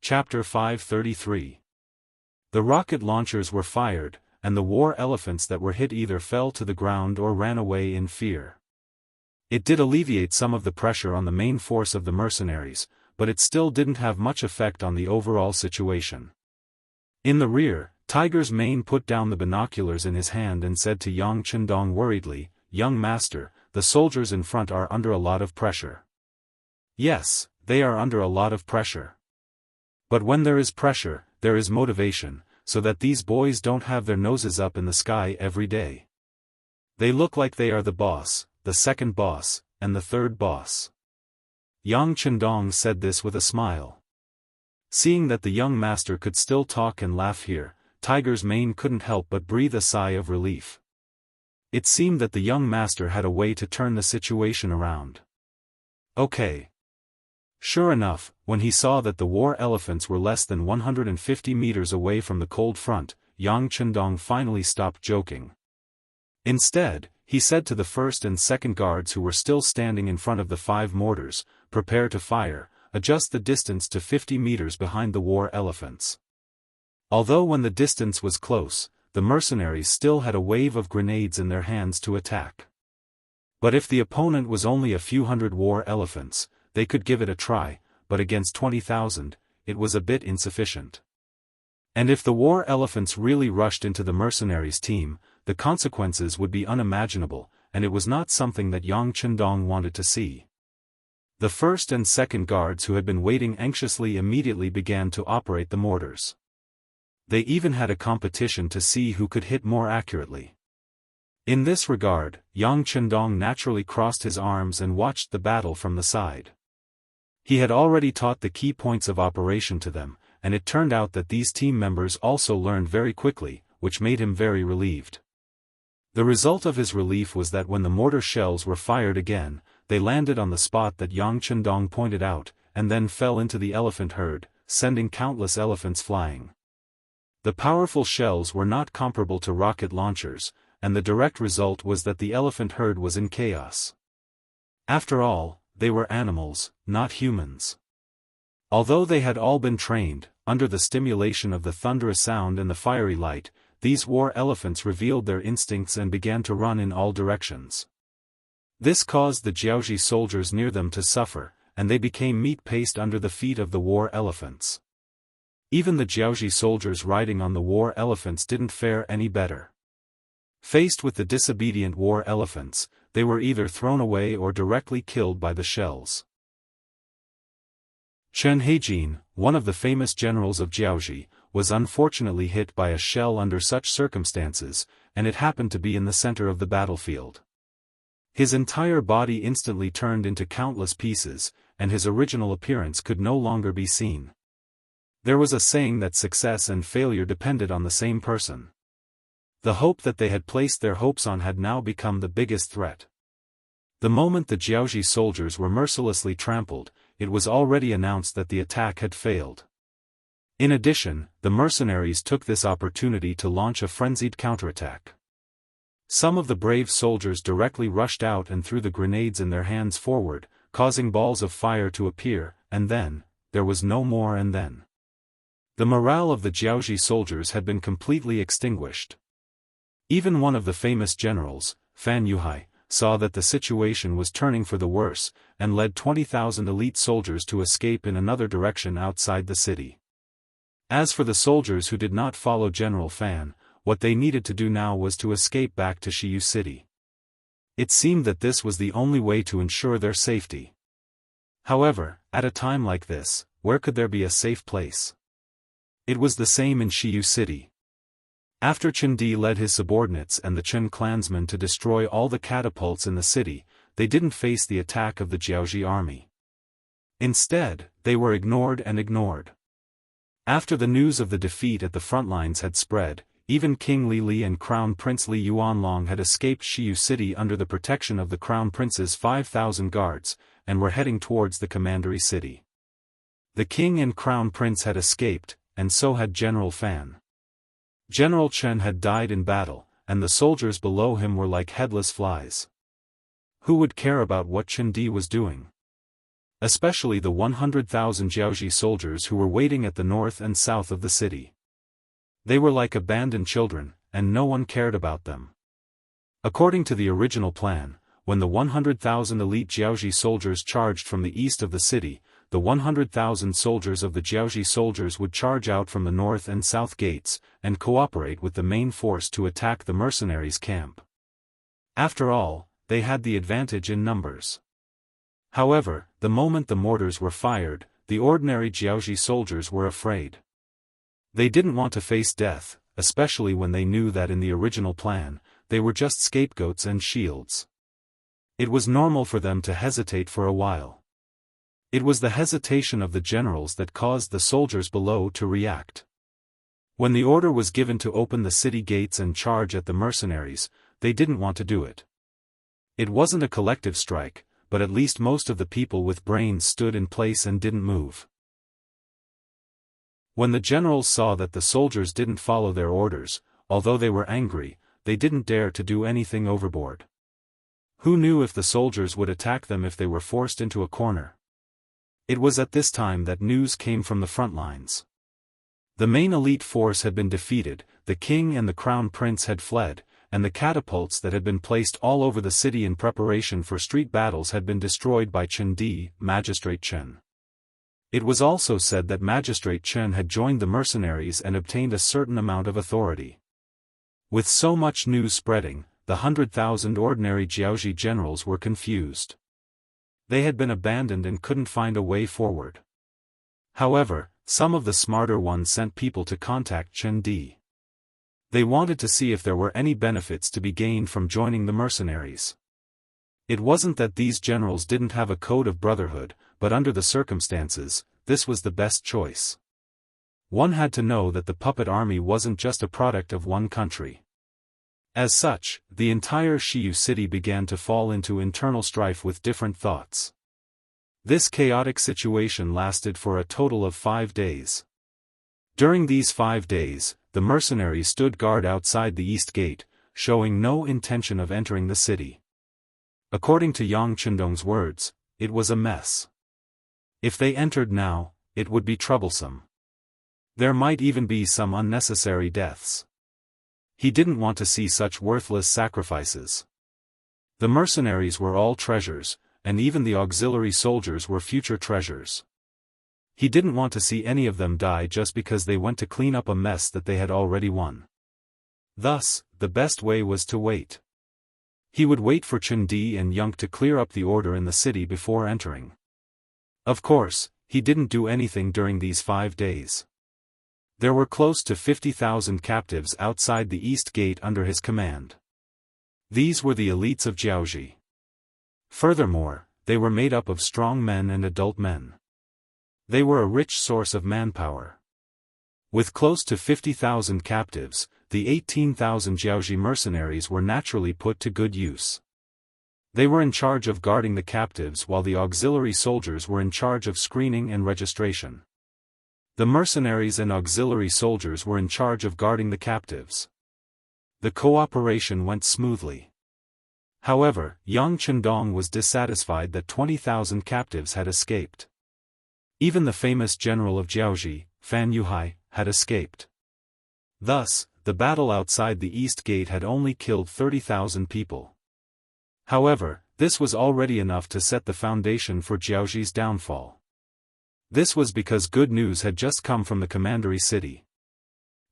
Chapter 533. The rocket launchers were fired, and the war elephants that were hit either fell to the ground or ran away in fear. It did alleviate some of the pressure on the main force of the mercenaries, but it still didn't have much effect on the overall situation. In the rear, Tiger's Mane put down the binoculars in his hand and said to Yang Chendong worriedly, "Young master, the soldiers in front are under a lot of pressure." "Yes, they are under a lot of pressure. But when there is pressure, there is motivation, so that these boys don't have their noses up in the sky every day. They look like they are the boss, the second boss, and the third boss." Yang Chendong said this with a smile. Seeing that the young master could still talk and laugh here, Tiger's Mane couldn't help but breathe a sigh of relief. It seemed that the young master had a way to turn the situation around. Okay. Sure enough, when he saw that the war elephants were less than 150 meters away from the cold front, Yang Chendong finally stopped joking. Instead, he said to the first and second guards who were still standing in front of the 5 mortars, "Prepare to fire, adjust the distance to 50 meters behind the war elephants." Although when the distance was close, the mercenaries still had a wave of grenades in their hands to attack. But if the opponent was only a few hundred war elephants, they could give it a try, but against 20,000, it was a bit insufficient. And if the war elephants really rushed into the mercenaries' team, the consequences would be unimaginable, and it was not something that Yang Chendong wanted to see. The first and second guards who had been waiting anxiously immediately began to operate the mortars. They even had a competition to see who could hit more accurately. In this regard, Yang Chendong naturally crossed his arms and watched the battle from the side. He had already taught the key points of operation to them, and it turned out that these team members also learned very quickly, which made him very relieved. The result of his relief was that when the mortar shells were fired again, they landed on the spot that Yang Chendong pointed out, and then fell into the elephant herd, sending countless elephants flying. The powerful shells were not comparable to rocket launchers, and the direct result was that the elephant herd was in chaos. After all, they were animals, not humans. Although they had all been trained, under the stimulation of the thunderous sound and the fiery light, these war elephants revealed their instincts and began to run in all directions. This caused the Jianghu soldiers near them to suffer, and they became meat paste under the feet of the war elephants. Even the Jianghu soldiers riding on the war elephants didn't fare any better. Faced with the disobedient war elephants, they were either thrown away or directly killed by the shells. Chen Heijin, one of the famous generals of Jianghu, was unfortunately hit by a shell under such circumstances, and it happened to be in the center of the battlefield. His entire body instantly turned into countless pieces, and his original appearance could no longer be seen. There was a saying that success and failure depended on the same person. The hope that they had placed their hopes on had now become the biggest threat. The moment the Jianghu soldiers were mercilessly trampled, it was already announced that the attack had failed. In addition, the mercenaries took this opportunity to launch a frenzied counterattack. Some of the brave soldiers directly rushed out and threw the grenades in their hands forward, causing balls of fire to appear, and then, there was no more and then. The morale of the Jianghu soldiers had been completely extinguished. Even one of the famous generals, Fan Yuhai, saw that the situation was turning for the worse, and led 20,000 elite soldiers to escape in another direction outside the city. As for the soldiers who did not follow General Fan, what they needed to do now was to escape back to Shiyu City. It seemed that this was the only way to ensure their safety. However, at a time like this, where could there be a safe place? It was the same in Shiyu City. After Chen Di led his subordinates and the Chen clansmen to destroy all the catapults in the city, they didn't face the attack of the Jianghu army. Instead, they were ignored and ignored. After the news of the defeat at the front lines had spread, even King Li Li and Crown Prince Li Yuanlong had escaped Shiyu City under the protection of the Crown Prince's 5,000 guards, and were heading towards the commandery city. The king and Crown Prince had escaped, and so had General Fan. General Chen had died in battle, and the soldiers below him were like headless flies. Who would care about what Chen Di was doing? especially the 100,000 Jiaoji soldiers who were waiting at the north and south of the city. They were like abandoned children, and no one cared about them. According to the original plan, when the 100,000 elite Jiaoji soldiers charged from the east of the city, the 100,000 soldiers of the Jiaoji soldiers would charge out from the north and south gates, and cooperate with the main force to attack the mercenaries' camp. After all, they had the advantage in numbers. However, the moment the mortars were fired, the ordinary Jiaoji soldiers were afraid. They didn't want to face death, especially when they knew that in the original plan, they were just scapegoats and shields. It was normal for them to hesitate for a while. It was the hesitation of the generals that caused the soldiers below to react. When the order was given to open the city gates and charge at the mercenaries, they didn't want to do it. It wasn't a collective strike, but at least most of the people with brains stood in place and didn't move. When the generals saw that the soldiers didn't follow their orders, although they were angry, they didn't dare to do anything overboard. Who knew if the soldiers would attack them if they were forced into a corner? It was at this time that news came from the front lines. The main elite force had been defeated, the king and the crown prince had fled, and the catapults that had been placed all over the city in preparation for street battles had been destroyed by Chen Di, Magistrate Chen. It was also said that Magistrate Chen had joined the mercenaries and obtained a certain amount of authority. With so much news spreading, the 100,000 ordinary Jiaoji generals were confused. They had been abandoned and couldn't find a way forward. However, some of the smarter ones sent people to contact Chen Di. They wanted to see if there were any benefits to be gained from joining the mercenaries. It wasn't that these generals didn't have a code of brotherhood, but under the circumstances, this was the best choice. One had to know that the puppet army wasn't just a product of one country. As such, the entire Shiyu city began to fall into internal strife with different thoughts. This chaotic situation lasted for a total of 5 days. During these 5 days, the mercenaries stood guard outside the east gate, showing no intention of entering the city. According to Yang Chendong's words, it was a mess. If they entered now, it would be troublesome. There might even be some unnecessary deaths. He didn't want to see such worthless sacrifices. The mercenaries were all treasures, and even the auxiliary soldiers were future treasures. He didn't want to see any of them die just because they went to clean up a mess that they had already won. Thus, the best way was to wait. He would wait for Chen Di and Yang to clear up the order in the city before entering. Of course, he didn't do anything during these 5 days. There were close to 50,000 captives outside the east gate under his command. These were the elites of Jiaoji. Furthermore, they were made up of strong men and adult men. They were a rich source of manpower. With close to 50,000 captives, the 18,000 Jiaoji mercenaries were naturally put to good use. They were in charge of guarding the captives while the auxiliary soldiers were in charge of screening and registration. The mercenaries and auxiliary soldiers were in charge of guarding the captives. The cooperation went smoothly. However, Yang Chendong was dissatisfied that 20,000 captives had escaped. Even the famous general of Jiaoji, Fan Yuhai, had escaped. Thus, the battle outside the east gate had only killed 30,000 people. However, this was already enough to set the foundation for Jiaoji's downfall. This was because good news had just come from the commandery city.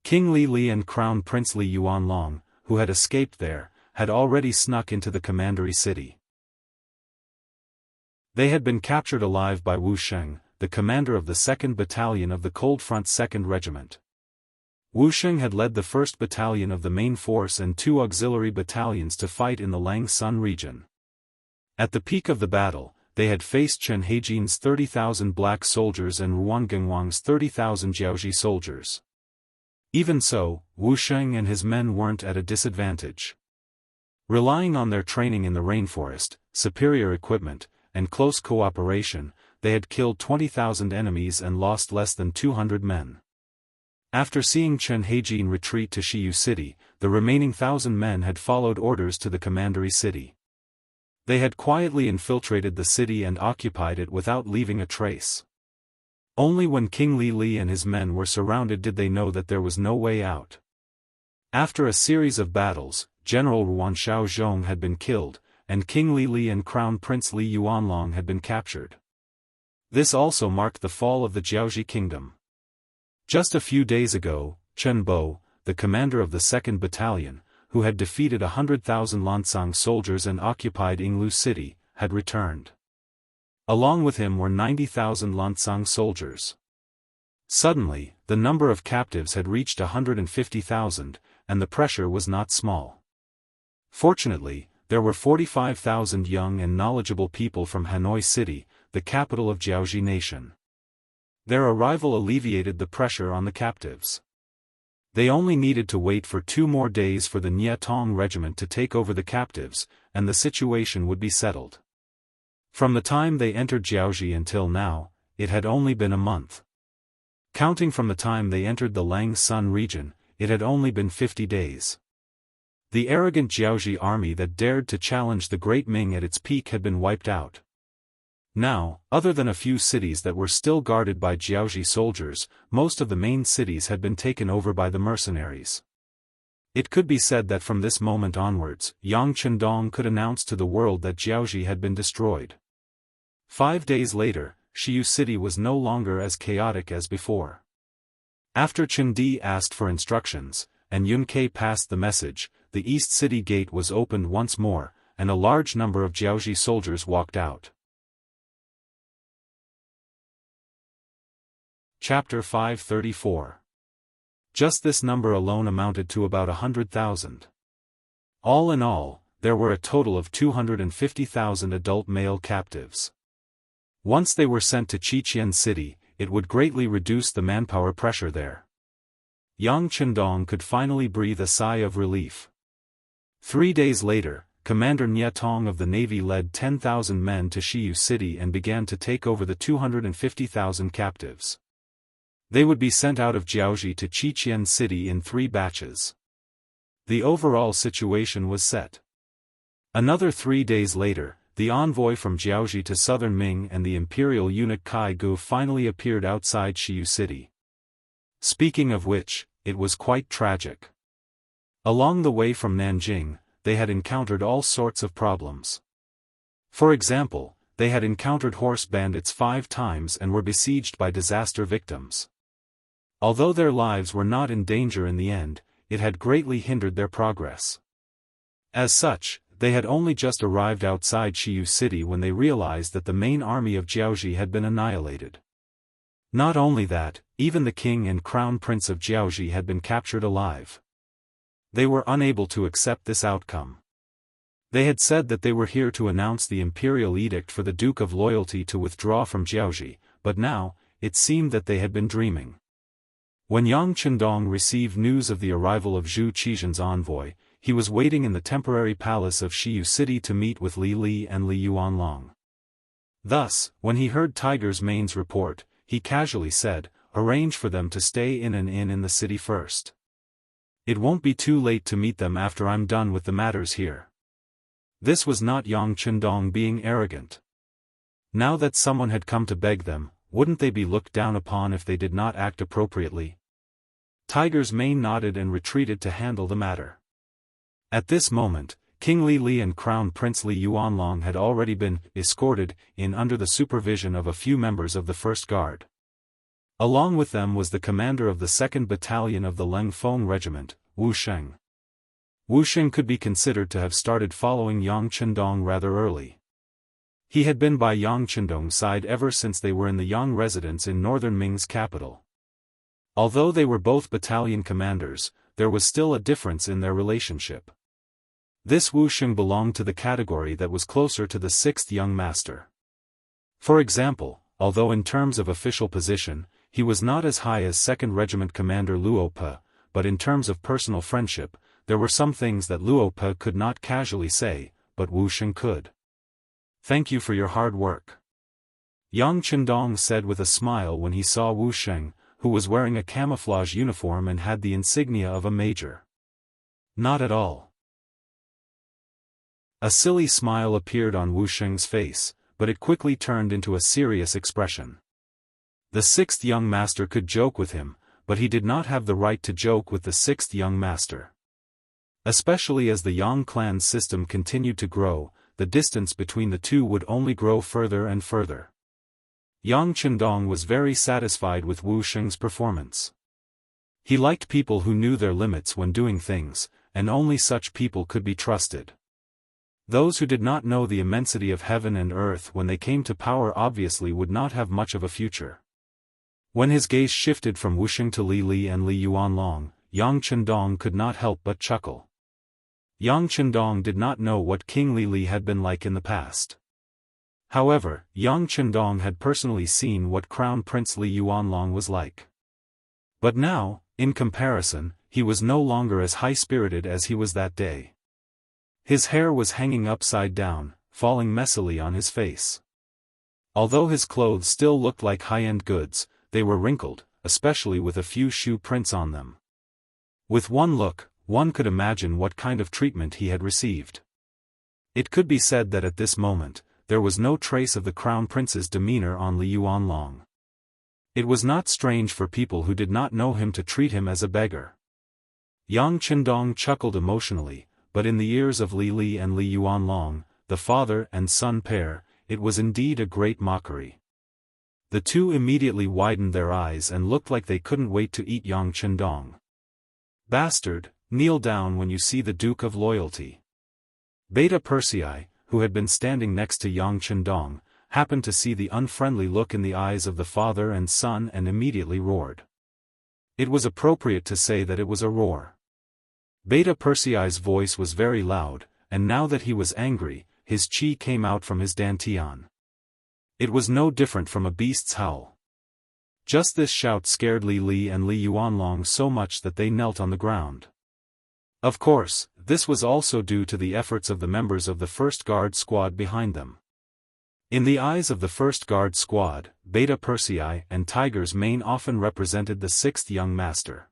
King Li Li and Crown Prince Li Yuanlong, who had escaped there, had already snuck into the commandery city. They had been captured alive by Wu Sheng, the commander of the 2nd Battalion of the Cold Front 2nd Regiment. Wu Sheng had led the 1st Battalion of the main force and 2 auxiliary battalions to fight in the Langsun region. At the peak of the battle, they had faced Chen Heijin's 30,000 black soldiers and Ruan Gengwang's 30,000 Jiaoji soldiers. Even so, Wu Sheng and his men weren't at a disadvantage. Relying on their training in the rainforest, superior equipment, and close cooperation, they had killed 20,000 enemies and lost less than 200 men. After seeing Chen Heijin retreat to Shiyu City, the remaining 1,000 men had followed orders to the commandery city. They had quietly infiltrated the city and occupied it without leaving a trace. Only when King Li and his men were surrounded did they know that there was no way out. After a series of battles, General Yuan Xiaozhong had been killed, and King Li and Crown Prince Li Yuanlong had been captured. This also marked the fall of the Jiaoxi kingdom. Just a few days ago, Chen Bo, the commander of the 2nd Battalion, who had defeated 100,000 Lancang soldiers and occupied Yinglu city, had returned. Along with him were 90,000 Lancang soldiers. Suddenly, the number of captives had reached 150,000, and the pressure was not small. Fortunately, there were 45,000 young and knowledgeable people from Hanoi City, the capital of Jiaoxi nation. Their arrival alleviated the pressure on the captives. They only needed to wait for 2 more days for the Niatong regiment to take over the captives, and the situation would be settled. From the time they entered Jiaoxi until now, it had only been a month. Counting from the time they entered the Lang Sun region, it had only been 50 days. The arrogant Jiaoxi army that dared to challenge the Great Ming at its peak had been wiped out. Now, other than a few cities that were still guarded by Jiaoxi soldiers, most of the main cities had been taken over by the mercenaries. It could be said that from this moment onwards, Yang Chendong could announce to the world that Jiaoxi had been destroyed. 5 days later, Shiyu City was no longer as chaotic as before. After Chen Di asked for instructions, and Yun Ke passed the message, the East City Gate was opened once more, and a large number of Jiaoxi soldiers walked out. Chapter 534. Just this number alone amounted to about 100,000. All in all, there were a total of 250,000 adult male captives. Once they were sent to Qiqian City, it would greatly reduce the manpower pressure there. Yang Chendong could finally breathe a sigh of relief. 3 days later, Commander Niatong of the Navy led 10,000 men to Shiyu City and began to take over the 250,000 captives. They would be sent out of Jiaoxi to Qiqian City in 3 batches. The overall situation was set. Another 3 days later, the envoy from Jiaoxi to southern Ming and the imperial eunuch Kai Gu finally appeared outside Shiyu City. Speaking of which, it was quite tragic. Along the way from Nanjing, they had encountered all sorts of problems. For example, they had encountered horse bandits 5 times and were besieged by disaster victims. Although their lives were not in danger in the end, it had greatly hindered their progress. As such, they had only just arrived outside Shiyu City when they realized that the main army of Jiaoxi had been annihilated. Not only that, even the king and crown prince of Jiaoxi had been captured alive. They were unable to accept this outcome. They had said that they were here to announce the imperial edict for the Duke of Loyalty to withdraw from Jiaoxi, but now, it seemed that they had been dreaming. When Yang Chendong received news of the arrival of Zhu Qizhen's envoy, he was waiting in the temporary palace of Shiyu City to meet with Li and Li Yuanlong. Thus, when he heard Tiger's Mane's report, he casually said, "Arrange for them to stay in an inn in the city first. It won't be too late to meet them after I'm done with the matters here." This was not Yang Chendong being arrogant. Now that someone had come to beg them, wouldn't they be looked down upon if they did not act appropriately? Tiger's Mane nodded and retreated to handle the matter. At this moment, King Li and Crown Prince Li Yuanlong had already been escorted in under the supervision of a few members of the First Guard. Along with them was the commander of the 2nd Battalion of the Lengfeng Regiment, Wu Sheng. Wu Sheng could be considered to have started following Yang Chendong rather early. He had been by Yang Chendong's side ever since they were in the Yang residence in northern Ming's capital. Although they were both battalion commanders, there was still a difference in their relationship. This Wu Sheng belonged to the category that was closer to the 6th young master. For example, although in terms of official position, he was not as high as 2nd Regiment Commander Luo Pe, but in terms of personal friendship, there were some things that Luo Pe could not casually say, but Wu Sheng could. "Thank you for your hard work," Yang Chendong said with a smile when he saw Wu Sheng, who was wearing a camouflage uniform and had the insignia of a major. "Not at all. A silly smile appeared on Wu Sheng's face, but it quickly turned into a serious expression. The sixth young master could joke with him, but he did not have the right to joke with the sixth young master. Especially as the Yang clan's system continued to grow, the distance between the two would only grow further and further. Yang Chendong was very satisfied with Wu Sheng's performance. He liked people who knew their limits when doing things, and only such people could be trusted. Those who did not know the immensity of heaven and earth when they came to power obviously would not have much of a future. When his gaze shifted from Wu Sheng to Li Li and Li Yuanlong, Yang Chendong could not help but chuckle. Yang Chendong did not know what King Li Li had been like in the past. However, Yang Chendong had personally seen what Crown Prince Li Yuanlong was like. But now, in comparison, he was no longer as high-spirited as he was that day. His hair was hanging upside down, falling messily on his face. Although his clothes still looked like high-end goods, they were wrinkled, especially with a few shoe prints on them. With one look, one could imagine what kind of treatment he had received. It could be said that at this moment, there was no trace of the Crown Prince's demeanor on Li Yuanlong. It was not strange for people who did not know him to treat him as a beggar. Yang Chendong chuckled emotionally, but in the ears of Li Li and Li Yuanlong, the father and son pair, it was indeed a great mockery. The two immediately widened their eyes and looked like they couldn't wait to eat Yang Chendong. "Bastard, kneel down when you see the Duke of Loyalty." Beta Persei, who had been standing next to Yang Chendong, happened to see the unfriendly look in the eyes of the father and son and immediately roared. It was appropriate to say that it was a roar. Beta Persei's voice was very loud, and now that he was angry, his chi came out from his dantian. It was no different from a beast's howl. Just this shout scared Li Li and Li Yuanlong so much that they knelt on the ground. Of course, this was also due to the efforts of the members of the First Guard Squad behind them. In the eyes of the First Guard Squad, Beta Persei and Tiger's Mane often represented the sixth young master.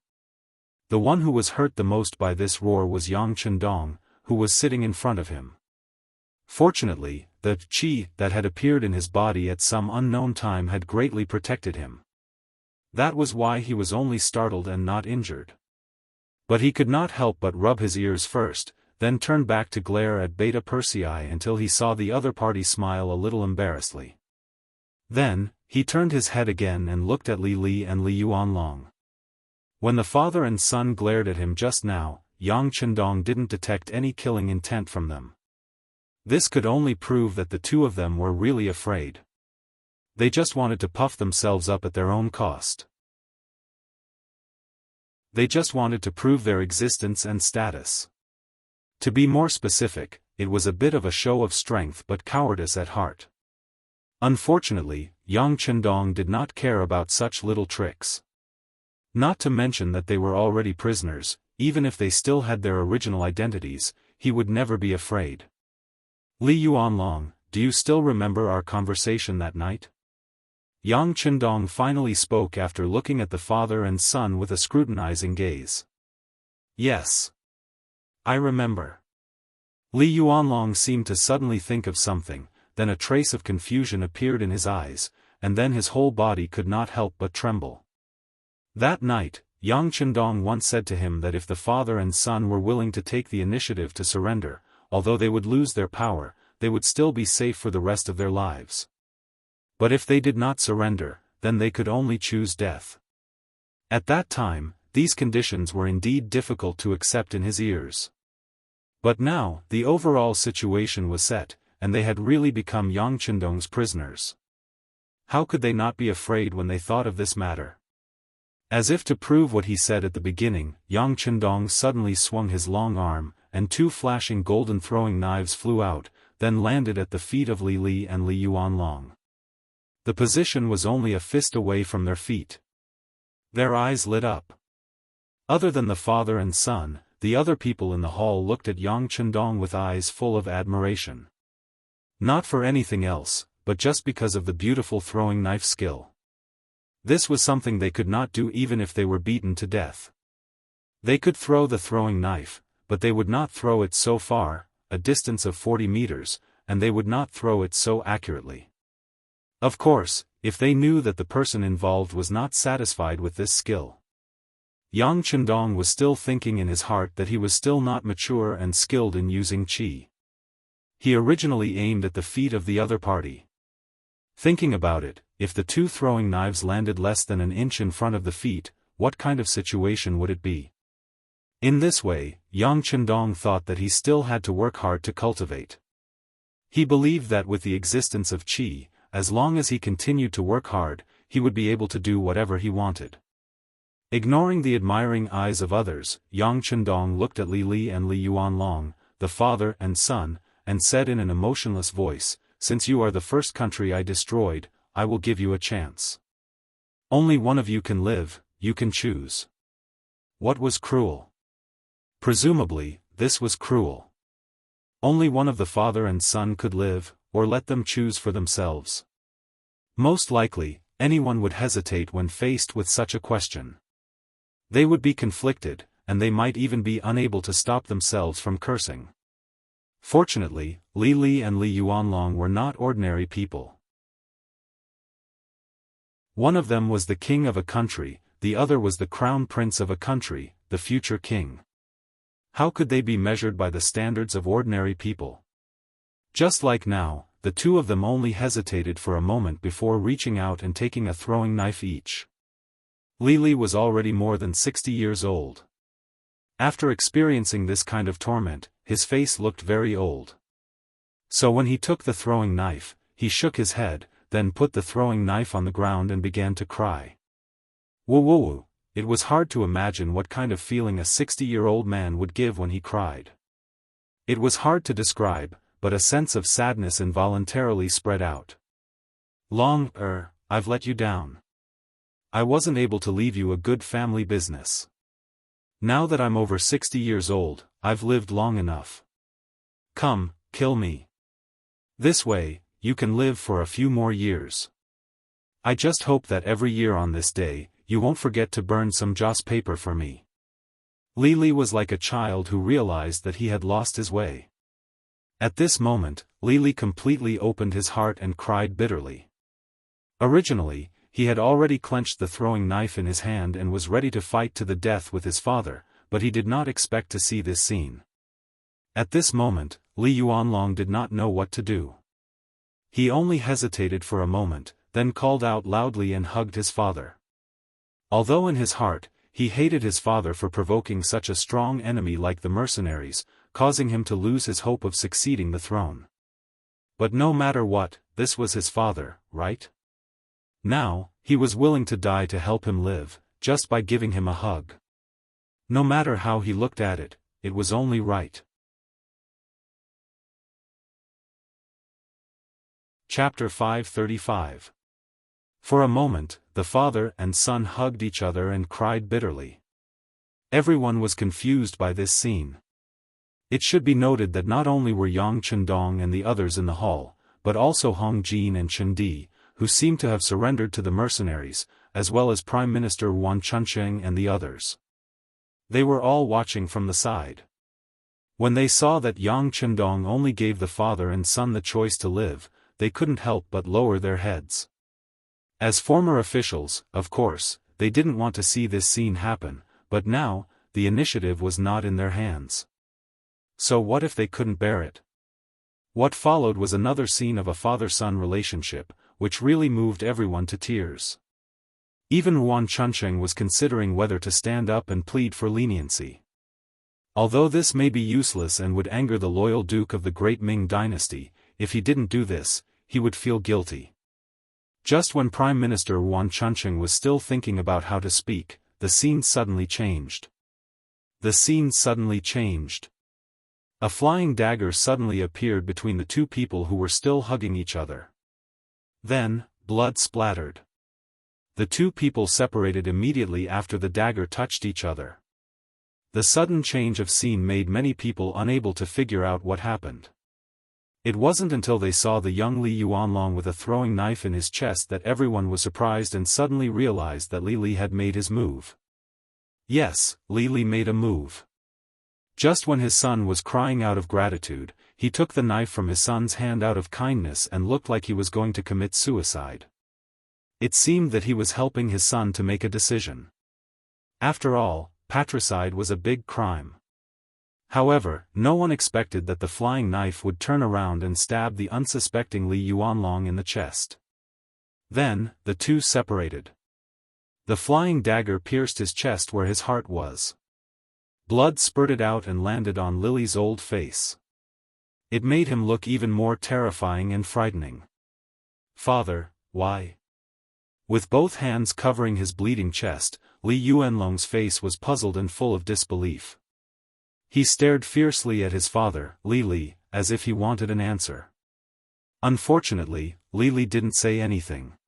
The one who was hurt the most by this roar was Yang Chendong, who was sitting in front of him. Fortunately, the chi that had appeared in his body at some unknown time had greatly protected him. That was why he was only startled and not injured. But he could not help but rub his ears first, then turn back to glare at Beta Persei until he saw the other party smile a little embarrassedly. Then, he turned his head again and looked at Li Li and Li Yuanlong. When the father and son glared at him just now, Yang Chendong didn't detect any killing intent from them. This could only prove that the two of them were really afraid. They just wanted to puff themselves up at their own cost. They just wanted to prove their existence and status. To be more specific, it was a bit of a show of strength but cowardice at heart. Unfortunately, Yang Chendong did not care about such little tricks. Not to mention that they were already prisoners, even if they still had their original identities, he would never be afraid. "Li Yuanlong, do you still remember our conversation that night?" Yang Chendong finally spoke after looking at the father and son with a scrutinizing gaze. "Yes. I remember." Li Yuanlong seemed to suddenly think of something, then a trace of confusion appeared in his eyes, and then his whole body could not help but tremble. That night, Yang Chendong once said to him that if the father and son were willing to take the initiative to surrender, although they would lose their power, they would still be safe for the rest of their lives. But if they did not surrender, then they could only choose death. At that time, these conditions were indeed difficult to accept in his ears. But now, the overall situation was set, and they had really become Yang Chendong's prisoners. How could they not be afraid when they thought of this matter? As if to prove what he said at the beginning, Yang Chendong suddenly swung his long arm, and two flashing golden throwing knives flew out, then landed at the feet of Li Li and Li Yuanlong. The position was only a fist away from their feet. Their eyes lit up. Other than the father and son, the other people in the hall looked at Yang Chendong with eyes full of admiration. Not for anything else, but just because of the beautiful throwing knife skill. This was something they could not do even if they were beaten to death. They could throw the throwing knife, but they would not throw it so far, a distance of 40 meters, and they would not throw it so accurately. Of course, if they knew that the person involved was not satisfied with this skill. Yang Chendong was still thinking in his heart that he was still not mature and skilled in using qi. He originally aimed at the feet of the other party. Thinking about it, if the two throwing knives landed less than an inch in front of the feet, what kind of situation would it be? In this way, Yang Chendong thought that he still had to work hard to cultivate. He believed that with the existence of qi, as long as he continued to work hard, he would be able to do whatever he wanted. Ignoring the admiring eyes of others, Yang Chendong looked at Li Li and Li Yuanlong, the father and son, and said in an emotionless voice, "Since you are the first country I destroyed, I will give you a chance. Only one of you can live, you can choose." What was cruel? Presumably, this was cruel. Only one of the father and son could live, or let them choose for themselves. Most likely, anyone would hesitate when faced with such a question. They would be conflicted, and they might even be unable to stop themselves from cursing. Fortunately, Li Li and Li Yuanlong were not ordinary people. One of them was the king of a country, the other was the crown prince of a country, the future king. How could they be measured by the standards of ordinary people? Just like now, the two of them only hesitated for a moment before reaching out and taking a throwing knife each. Li Li was already more than 60 years old. After experiencing this kind of torment, his face looked very old. So when he took the throwing knife, he shook his head, then put the throwing knife on the ground and began to cry. Woo woo woo. It was hard to imagine what kind of feeling a 60-year-old man would give when he cried. It was hard to describe, but a sense of sadness involuntarily spread out. I've let you down. I wasn't able to leave you a good family business. Now that I'm over 60 years old, I've lived long enough. Come, kill me. This way, you can live for a few more years. I just hope that every year on this day, you won't forget to burn some joss paper for me. Li Li was like a child who realized that he had lost his way. At this moment, Li Li completely opened his heart and cried bitterly. Originally, he had already clenched the throwing knife in his hand and was ready to fight to the death with his father, but he did not expect to see this scene. At this moment, Li Yuanlong did not know what to do. He only hesitated for a moment, then called out loudly and hugged his father. Although in his heart, he hated his father for provoking such a strong enemy like the mercenaries, causing him to lose his hope of succeeding the throne. But no matter what, this was his father, right? Now, he was willing to die to help him live, just by giving him a hug. No matter how he looked at it, it was only right. Chapter 535. For a moment, the father and son hugged each other and cried bitterly. Everyone was confused by this scene. It should be noted that not only were Yang Chendong and the others in the hall, but also Hong Jin and Chen Di, who seemed to have surrendered to the mercenaries, as well as Prime Minister Wan Chunsheng and the others. They were all watching from the side. When they saw that Yang Chendong only gave the father and son the choice to live, they couldn't help but lower their heads. As former officials, of course, they didn't want to see this scene happen, but now, the initiative was not in their hands. So what if they couldn't bear it? What followed was another scene of a father-son relationship, which really moved everyone to tears. Even Wan Chunsheng was considering whether to stand up and plead for leniency. Although this may be useless and would anger the loyal Duke of the Great Ming Dynasty, if he didn't do this, he would feel guilty. Just when Prime Minister Wan Chunsheng was still thinking about how to speak, the scene suddenly changed. The scene suddenly changed. A flying dagger suddenly appeared between the two people who were still hugging each other. Then, blood splattered. The two people separated immediately after the dagger touched each other. The sudden change of scene made many people unable to figure out what happened. It wasn't until they saw the young Li Yuanlong with a throwing knife in his chest that everyone was surprised and suddenly realized that Li Li had made his move. Yes, Li Li made a move. Just when his son was crying out of gratitude, he took the knife from his son's hand out of kindness and looked like he was going to commit suicide. It seemed that he was helping his son to make a decision. After all, patricide was a big crime. However, no one expected that the flying knife would turn around and stab the unsuspecting Li Yuanlong in the chest. Then, the two separated. The flying dagger pierced his chest where his heart was. Blood spurted out and landed on Lily's old face. It made him look even more terrifying and frightening. "Father, why?" With both hands covering his bleeding chest, Li Yuanlong's face was puzzled and full of disbelief. He stared fiercely at his father, Li, as if he wanted an answer. Unfortunately, Li didn't say anything.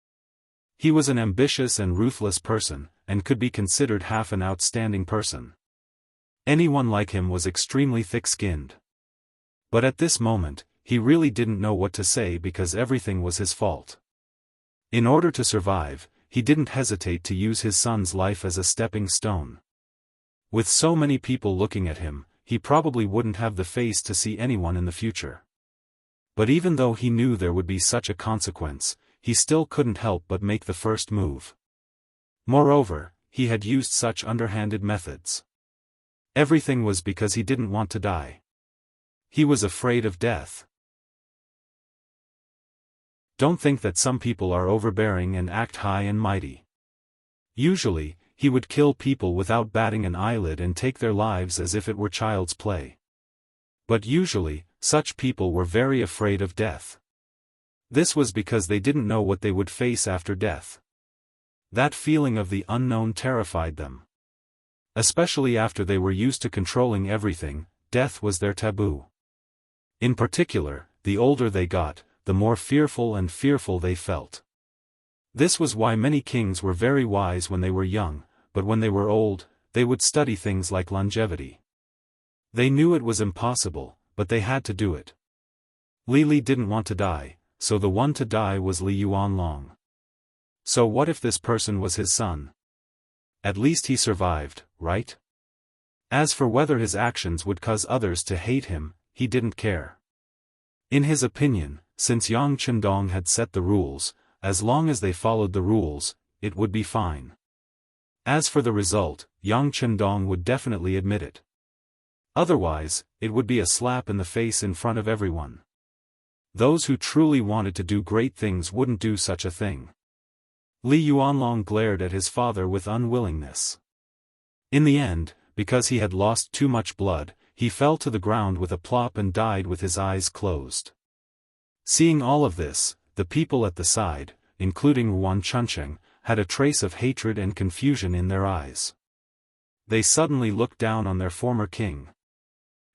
He was an ambitious and ruthless person, and could be considered half an outstanding person. Anyone like him was extremely thick-skinned. But at this moment, he really didn't know what to say because everything was his fault. In order to survive, he didn't hesitate to use his son's life as a stepping stone. With so many people looking at him, he probably wouldn't have the face to see anyone in the future. But even though he knew there would be such a consequence, he still couldn't help but make the first move. Moreover, he had used such underhanded methods. Everything was because he didn't want to die. He was afraid of death. Don't think that some people are overbearing and act high and mighty. Usually, he would kill people without batting an eyelid and take their lives as if it were child's play. But usually, such people were very afraid of death. This was because they didn't know what they would face after death. That feeling of the unknown terrified them. Especially after they were used to controlling everything, death was their taboo. In particular, the older they got, the more fearful they felt. This was why many kings were very wise when they were young, but when they were old, they would study things like longevity. They knew it was impossible, but they had to do it. Li didn't want to die, so the one to die was Li Yuanlong. So what if this person was his son? At least he survived, right? As for whether his actions would cause others to hate him, he didn't care. In his opinion, since Yang Chendong had set the rules, as long as they followed the rules, it would be fine. As for the result, Yang Chendong would definitely admit it. Otherwise, it would be a slap in the face in front of everyone. Those who truly wanted to do great things wouldn't do such a thing. Li Yuanlong glared at his father with unwillingness. In the end, because he had lost too much blood, he fell to the ground with a plop and died with his eyes closed. Seeing all of this, the people at the side, including Yuan Chuncheng, had a trace of hatred and confusion in their eyes. They suddenly looked down on their former king.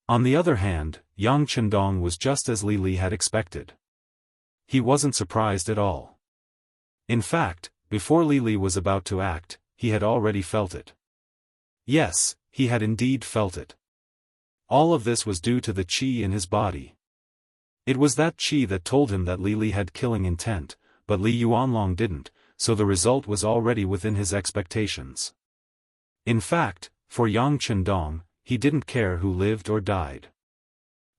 On the other hand, Yang Chendong was just as Li had expected. He wasn't surprised at all. In fact, before Li was about to act, he had already felt it. Yes, he had indeed felt it. All of this was due to the qi in his body. It was that qi that told him that Li had killing intent, but Li Yuanlong didn't, so the result was already within his expectations. In fact, for Yang Chendong, he didn't care who lived or died.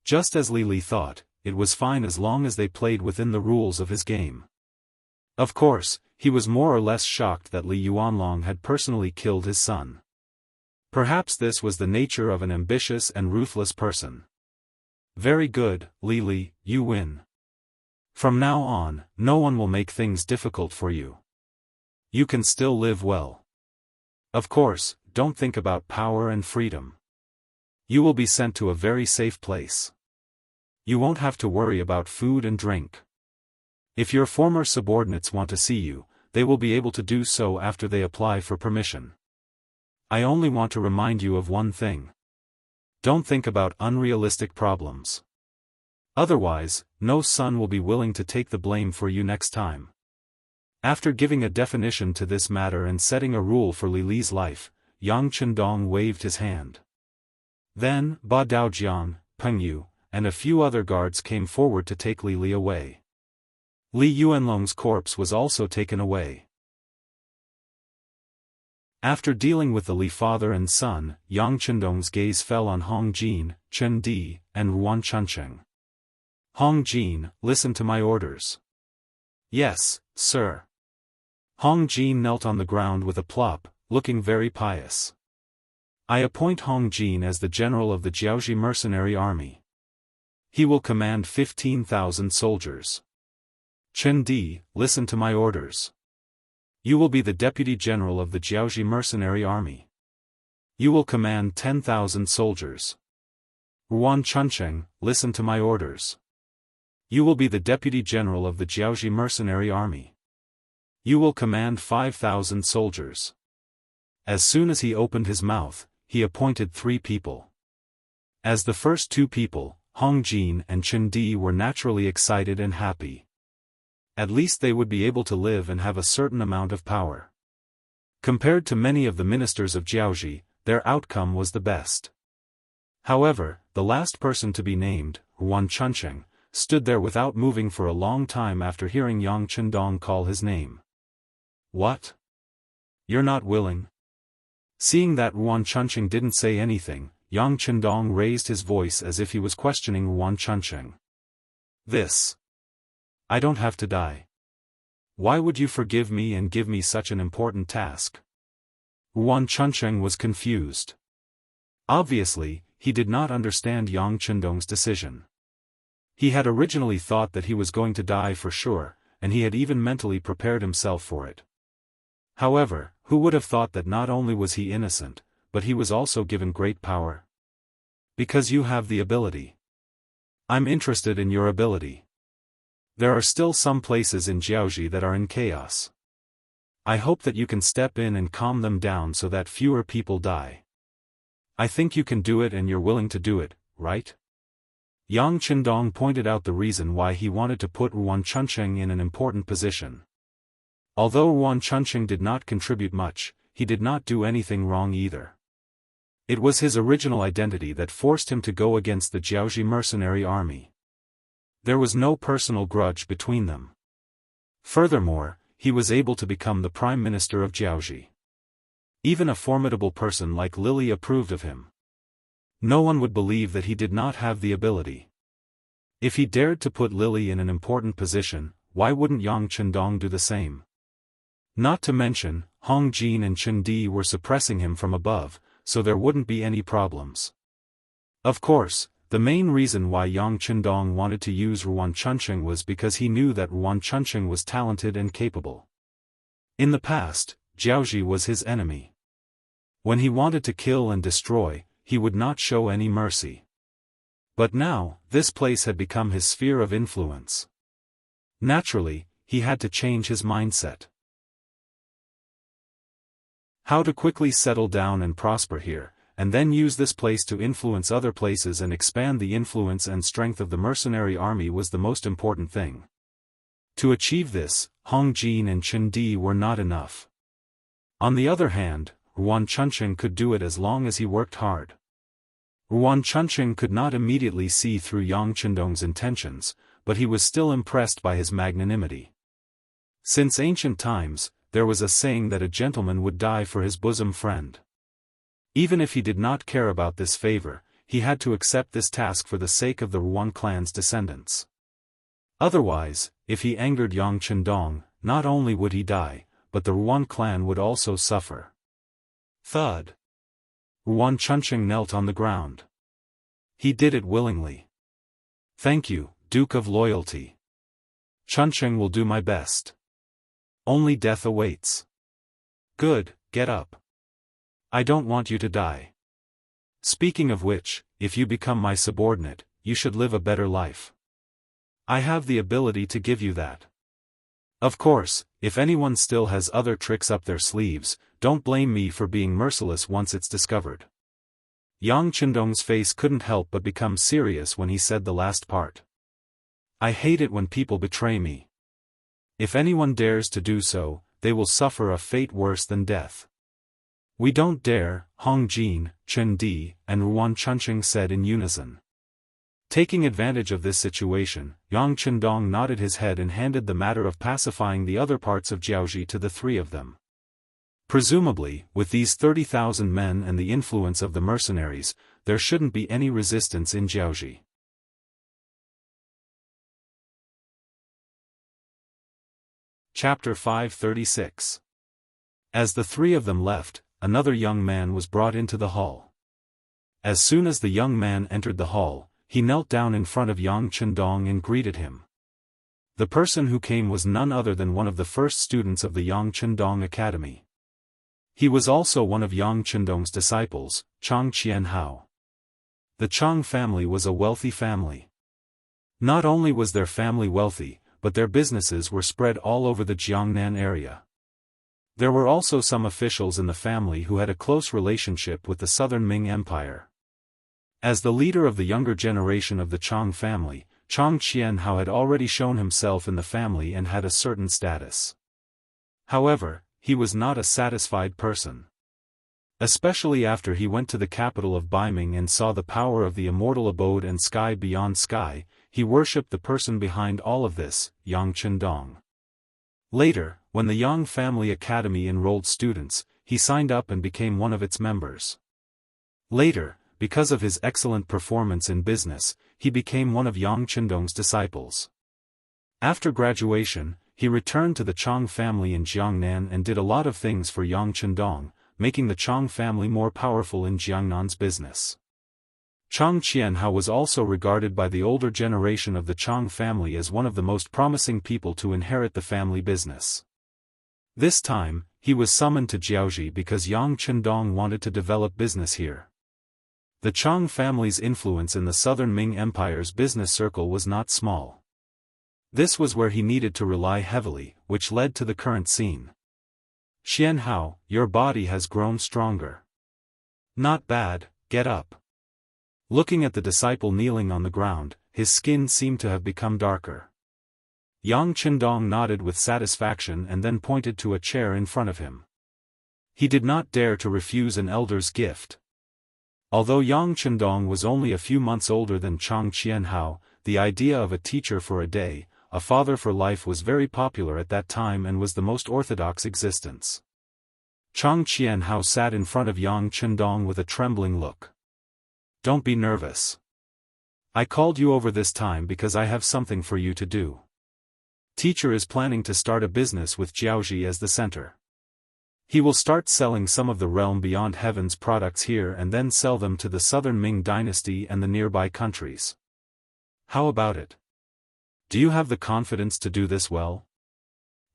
Just as Li thought, it was fine as long as they played within the rules of his game. Of course, he was more or less shocked that Li Yuanlong had personally killed his son. Perhaps this was the nature of an ambitious and ruthless person. Very good, Li, you win. From now on, no one will make things difficult for you. You can still live well. Of course, don't think about power and freedom. You will be sent to a very safe place. You won't have to worry about food and drink. If your former subordinates want to see you, they will be able to do so after they apply for permission. I only want to remind you of one thing. Don't think about unrealistic problems. Otherwise, no son will be willing to take the blame for you next time. After giving a definition to this matter and setting a rule for Li's life, Yang Chendong waved his hand. Then, Ba Daojiang, Peng Yu, and a few other guards came forward to take Li away. Li Yuanlong's corpse was also taken away. After dealing with the Li father and son, Yang Chendong's gaze fell on Hong Jin, Chen Di, and Ruan Chunqing. Hong Jin, listen to my orders. Yes, sir. Hong Jin knelt on the ground with a plop, looking very pious. I appoint Hong Jin as the general of the Jiaoji mercenary army. He will command 15,000 soldiers. Chen Di, listen to my orders. You will be the deputy general of the Jiaoji mercenary army. You will command 10,000 soldiers. Ruan Chunqing, listen to my orders. You will be the deputy general of the Jiaoji mercenary army. You will command 5,000 soldiers. As soon as he opened his mouth, he appointed 3 people. As the first 2 people, Hong Jin and Chen Di, were naturally excited and happy. At least they would be able to live and have a certain amount of power. Compared to many of the ministers of Jiaoji, their outcome was the best. However, the last person to be named, Ruan Chunqing, stood there without moving for a long time after hearing Yang Chendong call his name. What? You're not willing? Seeing that Ruan Chunqing didn't say anything, Yang Chendong raised his voice as if he was questioning Ruan Chunqing. This. I don't have to die. Why would you forgive me and give me such an important task? Ruan Chunqing was confused. Obviously, he did not understand Yang Chendong's decision. He had originally thought that he was going to die for sure, and he had even mentally prepared himself for it. However, who would have thought that not only was he innocent, but he was also given great power? Because you have the ability. I'm interested in your ability. There are still some places in Jiaoji that are in chaos. I hope that you can step in and calm them down so that fewer people die. I think you can do it and you're willing to do it, right? Yang Chendong pointed out the reason why he wanted to put Ruan Chunqing in an important position. Although Ruan Chunqing did not contribute much, he did not do anything wrong either. It was his original identity that forced him to go against the Jiaoji mercenary army. There was no personal grudge between them. Furthermore, he was able to become the prime minister of Jiaoji. Even a formidable person like Lily approved of him. No one would believe that he did not have the ability. If he dared to put Lily in an important position, why wouldn't Yang Chendong do the same? Not to mention, Hong Jin and Chen Di were suppressing him from above, so there wouldn't be any problems. Of course, the main reason why Yang Chendong wanted to use Ruan Chunqing was because he knew that Ruan Chunqing was talented and capable. In the past, Jiaoji was his enemy. When he wanted to kill and destroy, he would not show any mercy. But now, this place had become his sphere of influence. Naturally, he had to change his mindset. How to quickly settle down and prosper here, and then use this place to influence other places and expand the influence and strength of the mercenary army was the most important thing. To achieve this, Hong Jin and Chen Di were not enough. On the other hand, Ruan Chunqing could do it as long as he worked hard. Ruan Chunqing could not immediately see through Yang Chendong's intentions, but he was still impressed by his magnanimity. Since ancient times, there was a saying that a gentleman would die for his bosom friend. Even if he did not care about this favor, he had to accept this task for the sake of the Ruan clan's descendants. Otherwise, if he angered Yang Chendong, not only would he die, but the Ruan clan would also suffer. Thud. Ruan Chunqing knelt on the ground. He did it willingly. Thank you, Duke of Loyalty. Chunqing will do my best. Only death awaits. Good, get up. I don't want you to die. Speaking of which, if you become my subordinate, you should live a better life. I have the ability to give you that. Of course, if anyone still has other tricks up their sleeves, don't blame me for being merciless once it's discovered. Yang Chendong's face couldn't help but become serious when he said the last part. I hate it when people betray me. If anyone dares to do so, they will suffer a fate worse than death. We don't dare, Hong Jin, Chen Di, and Ruan Chunqing said in unison. Taking advantage of this situation, Yang Chendong nodded his head and handed the matter of pacifying the other parts of Jiaoji to the 3 of them. Presumably, with these 30,000 men and the influence of the mercenaries, there shouldn't be any resistance in Jianghu. Chapter 536. As the three of them left, another young man was brought into the hall. As soon as the young man entered the hall, he knelt down in front of Yang Chendong and greeted him. The person who came was none other than one of the first students of the Yang Chendong Academy. He was also one of Yang Chendong's disciples, Chang Qianhao. The Chang family was a wealthy family. Not only was their family wealthy, but their businesses were spread all over the Jiangnan area. There were also some officials in the family who had a close relationship with the Southern Ming Empire. As the leader of the younger generation of the Chang family, Chang Qianhao had already shown himself in the family and had a certain status. However, he was not a satisfied person. Especially after he went to the capital of Baiming and saw the power of the immortal abode and sky beyond sky, he worshipped the person behind all of this, Yang Chendong. Later, when the Yang Family Academy enrolled students, he signed up and became one of its members. Later, because of his excellent performance in business, he became one of Yang Chendong's disciples. After graduation, he returned to the Chang family in Jiangnan and did a lot of things for Yang Chendong, making the Chang family more powerful in Jiangnan's business. Chang Qianhao was also regarded by the older generation of the Chang family as one of the most promising people to inherit the family business. This time, he was summoned to Jianghu because Yang Chendong wanted to develop business here. The Chang family's influence in the Southern Ming Empire's business circle was not small. This was where he needed to rely heavily, which led to the current scene. Qianhao, your body has grown stronger. Not bad, get up. Looking at the disciple kneeling on the ground, his skin seemed to have become darker. Yang Chendong nodded with satisfaction and then pointed to a chair in front of him. He did not dare to refuse an elder's gift. Although Yang Chendong was only a few months older than Chang Qianhao, the idea of a teacher for a day, a father for life was very popular at that time and was the most orthodox existence. Chang Qianhao sat in front of Yang Chendong with a trembling look. Don't be nervous. I called you over this time because I have something for you to do. Teacher is planning to start a business with Jianghu as the center. He will start selling some of the realm beyond heaven's products here and then sell them to the Southern Ming Dynasty and the nearby countries. How about it? Do you have the confidence to do this well?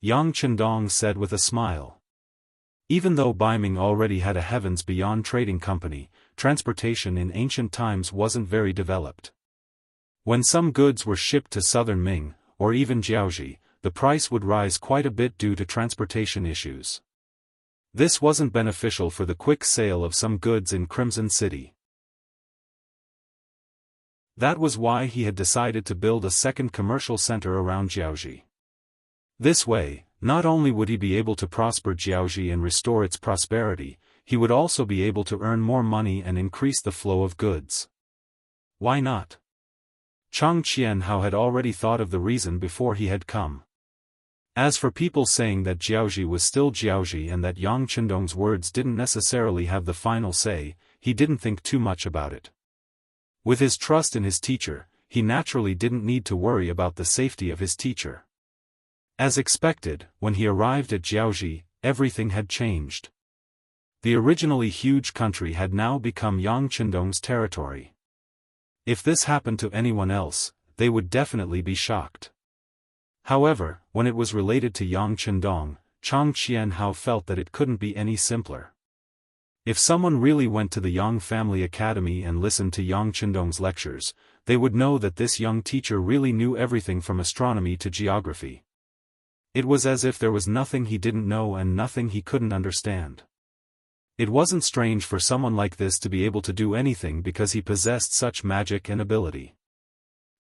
Yang Chendong said with a smile. Even though Baiming already had a heavens beyond trading company, transportation in ancient times wasn't very developed. When some goods were shipped to Southern Ming, or even Jianghu, the price would rise quite a bit due to transportation issues. This wasn't beneficial for the quick sale of some goods in Crimson City. That was why he had decided to build a second commercial center around Jianghu. This way, not only would he be able to prosper Jianghu and restore its prosperity, he would also be able to earn more money and increase the flow of goods. Why not? Chang Qianhao had already thought of the reason before he had come. As for people saying that Jianghu was still Jianghu and that Yang Chendong's words didn't necessarily have the final say, he didn't think too much about it. With his trust in his teacher, he naturally didn't need to worry about the safety of his teacher. As expected, when he arrived at Jianghu, everything had changed. The originally huge country had now become Yang Chendong's territory. If this happened to anyone else, they would definitely be shocked. However, when it was related to Yang Chendong, Chang Qianhao felt that it couldn't be any simpler. If someone really went to the Yang Family Academy and listened to Yang Chendong's lectures, they would know that this young teacher really knew everything from astronomy to geography. It was as if there was nothing he didn't know and nothing he couldn't understand. It wasn't strange for someone like this to be able to do anything because he possessed such magic and ability.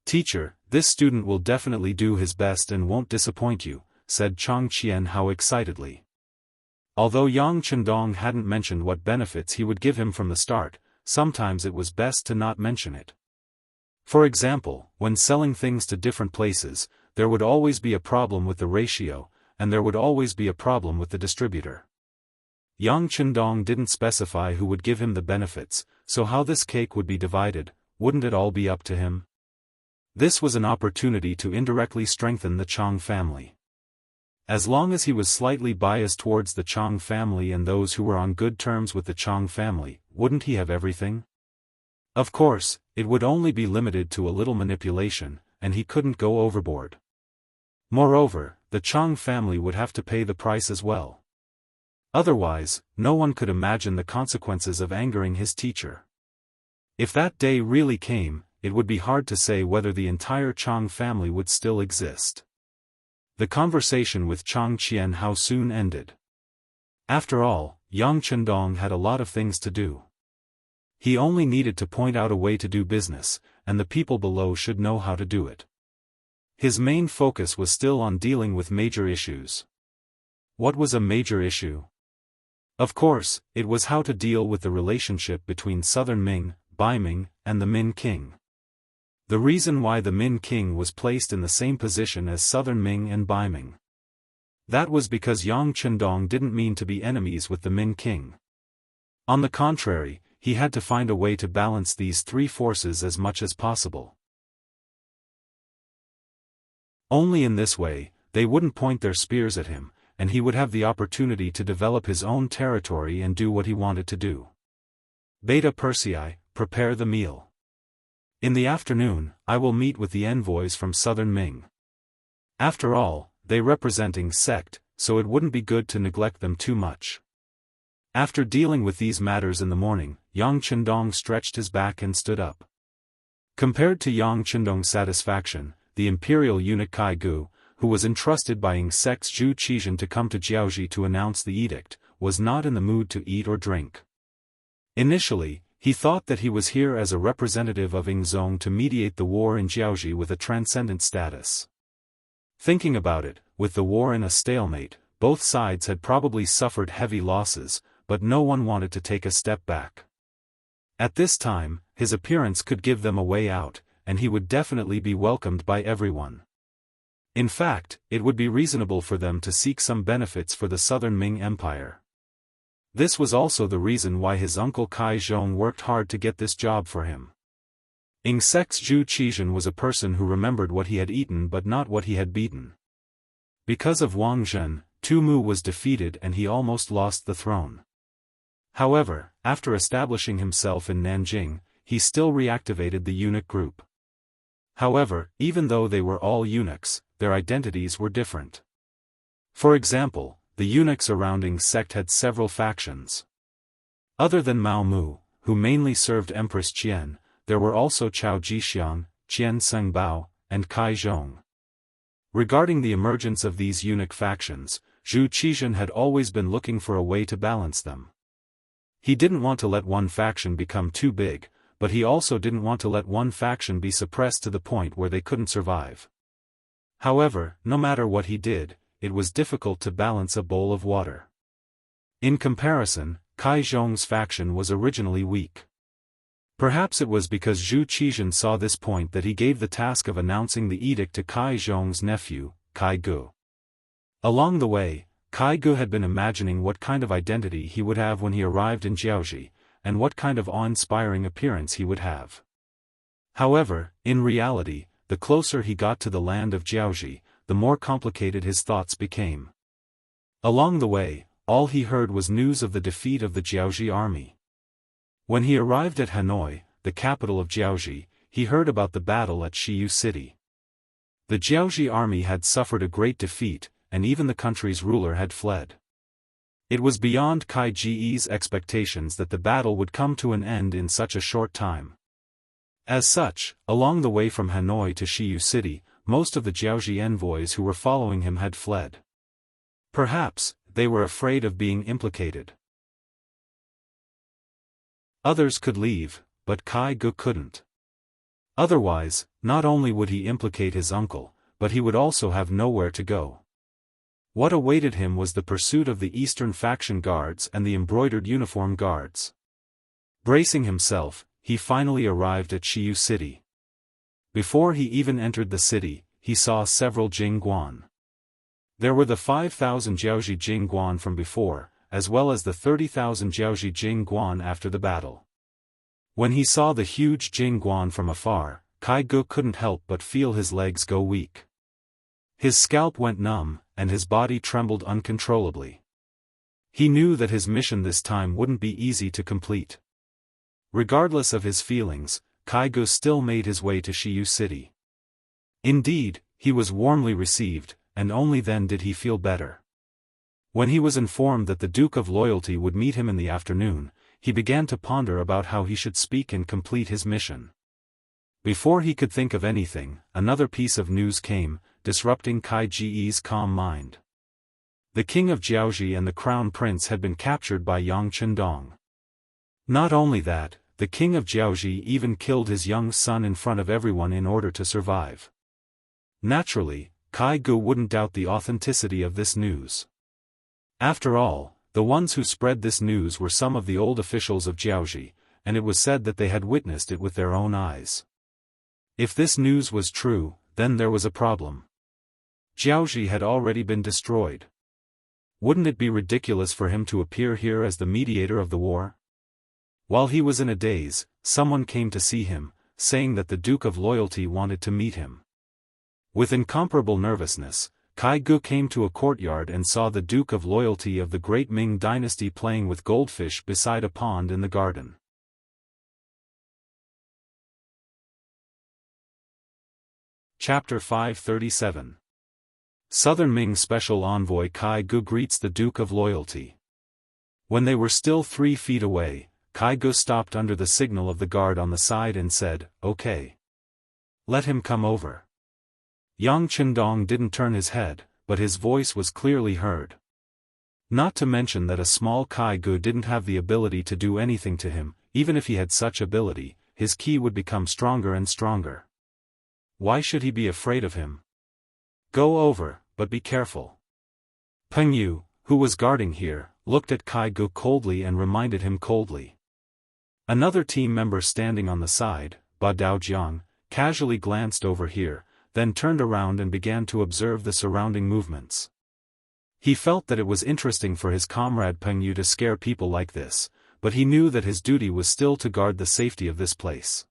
Teacher, this student will definitely do his best and won't disappoint you, said Chang Qianhao excitedly. Although Yang Chendong hadn't mentioned what benefits he would give him from the start, sometimes it was best to not mention it. For example, when selling things to different places, there would always be a problem with the ratio, and there would always be a problem with the distributor. Yang Chendong didn't specify who would give him the benefits, so how this cake would be divided, wouldn't it all be up to him? This was an opportunity to indirectly strengthen the Chang family. As long as he was slightly biased towards the Chang family and those who were on good terms with the Chang family, wouldn't he have everything? Of course, it would only be limited to a little manipulation, and he couldn't go overboard. Moreover, the Chang family would have to pay the price as well. Otherwise, no one could imagine the consequences of angering his teacher. If that day really came, it would be hard to say whether the entire Chang family would still exist. The conversation with Chang Qianhao soon ended. After all, Yang Chendong had a lot of things to do. He only needed to point out a way to do business, and the people below should know how to do it. His main focus was still on dealing with major issues. What was a major issue? Of course, it was how to deal with the relationship between Southern Ming, Bai Ming, and the Min King. The reason why the Min King was placed in the same position as Southern Ming and Bai Ming. That was because Yang Chendong didn't mean to be enemies with the Min King. On the contrary, he had to find a way to balance these three forces as much as possible. Only in this way, they wouldn't point their spears at him, and he would have the opportunity to develop his own territory and do what he wanted to do. Beta Persei, prepare the meal. In the afternoon, I will meet with the envoys from Southern Ming. After all, they representing sect, so it wouldn't be good to neglect them too much. After dealing with these matters in the morning, Yang Chendong stretched his back and stood up. Compared to Yang Chendong's satisfaction, the imperial eunuch Kai Gu, who was entrusted by Ying sect's Zhu Qizhen to come to Jiaoji to announce the edict, was not in the mood to eat or drink. Initially, he thought that he was here as a representative of Yingzong to mediate the war in Jiaoji with a transcendent status. Thinking about it, with the war in a stalemate, both sides had probably suffered heavy losses, but no one wanted to take a step back. At this time, his appearance could give them a way out, and he would definitely be welcomed by everyone. In fact, it would be reasonable for them to seek some benefits for the Southern Ming Empire. This was also the reason why his uncle Kai Zhong worked hard to get this job for him. Ying sect's Zhu Qizhen was a person who remembered what he had eaten but not what he had beaten. Because of Wang Zhen, Tu Mu was defeated and he almost lost the throne. However, after establishing himself in Nanjing, he still reactivated the eunuch group. However, even though they were all eunuchs, their identities were different. For example, the eunuchs surrounding sect had several factions. Other than Mao Mu, who mainly served Empress Qian, there were also Chao Jixiang, Qian Sengbao, and Kai Zhong. Regarding the emergence of these eunuch factions, Zhu Qizhen had always been looking for a way to balance them. He didn't want to let one faction become too big, but he also didn't want to let one faction be suppressed to the point where they couldn't survive. However, no matter what he did, it was difficult to balance a bowl of water. In comparison, Kai Zhong's faction was originally weak. Perhaps it was because Zhu Qizhen saw this point that he gave the task of announcing the edict to Kai Zhong's nephew, Kai Gu. Along the way, Kai Gu had been imagining what kind of identity he would have when he arrived in Jiaoji, and what kind of awe-inspiring appearance he would have. However, in reality, the closer he got to the land of Jiaoji, the more complicated his thoughts became. Along the way, all he heard was news of the defeat of the Jiaoji army. When he arrived at Hanoi, the capital of Jiaoji, he heard about the battle at Shiyu City. The Jiaoji army had suffered a great defeat, and even the country's ruler had fled. It was beyond Kai Ji's expectations that the battle would come to an end in such a short time. As such, along the way from Hanoi to Shiyu City, most of the Jiaoji envoys who were following him had fled. Perhaps, they were afraid of being implicated. Others could leave, but Kai Gu couldn't. Otherwise, not only would he implicate his uncle, but he would also have nowhere to go. What awaited him was the pursuit of the Eastern Faction Guards and the embroidered uniform guards. Bracing himself, he finally arrived at Shiyu City. Before he even entered the city, he saw several Jingguan. There were the 5,000 Jiaoji Jingguan from before, as well as the 30,000 Jiaoji Jing Guan after the battle. When he saw the huge Jing Guan from afar, Kai Gu couldn't help but feel his legs go weak. His scalp went numb, and his body trembled uncontrollably. He knew that his mission this time wouldn't be easy to complete. Regardless of his feelings, Kai Gu still made his way to Shiyu City. Indeed, he was warmly received, and only then did he feel better. When he was informed that the Duke of Loyalty would meet him in the afternoon, he began to ponder about how he should speak and complete his mission. Before he could think of anything, another piece of news came, disrupting Kai Ji's calm mind. The king of Jiaoji and the crown prince had been captured by Yang Chendong. Not only that, the king of Jiaoji even killed his young son in front of everyone in order to survive. Naturally, Kai Gu wouldn't doubt the authenticity of this news. After all, the ones who spread this news were some of the old officials of Jiaoji, and it was said that they had witnessed it with their own eyes. If this news was true, then there was a problem. Jiaoji had already been destroyed. Wouldn't it be ridiculous for him to appear here as the mediator of the war? While he was in a daze, someone came to see him, saying that the Duke of Loyalty wanted to meet him. With incomparable nervousness, Kai Gu came to a courtyard and saw the Duke of Loyalty of the Great Ming Dynasty playing with goldfish beside a pond in the garden. Chapter 537. Southern Ming Special Envoy Kai Gu greets the Duke of Loyalty. When they were still 3 feet away, Kai Gu stopped under the signal of the guard on the side and said, "Okay. Let him come over." Yang Chendong didn't turn his head, but his voice was clearly heard. Not to mention that a small Kai Gu didn't have the ability to do anything to him. Even if he had such ability, his ki would become stronger and stronger. Why should he be afraid of him? "Go over, but be careful." Peng Yu, who was guarding here, looked at Kai Gu coldly and reminded him coldly. Another team member standing on the side, Ba Daojiang, casually glanced over here, then turned around and began to observe the surrounding movements. He felt that it was interesting for his comrade Peng Yu to scare people like this, but he knew that his duty was still to guard the safety of this place.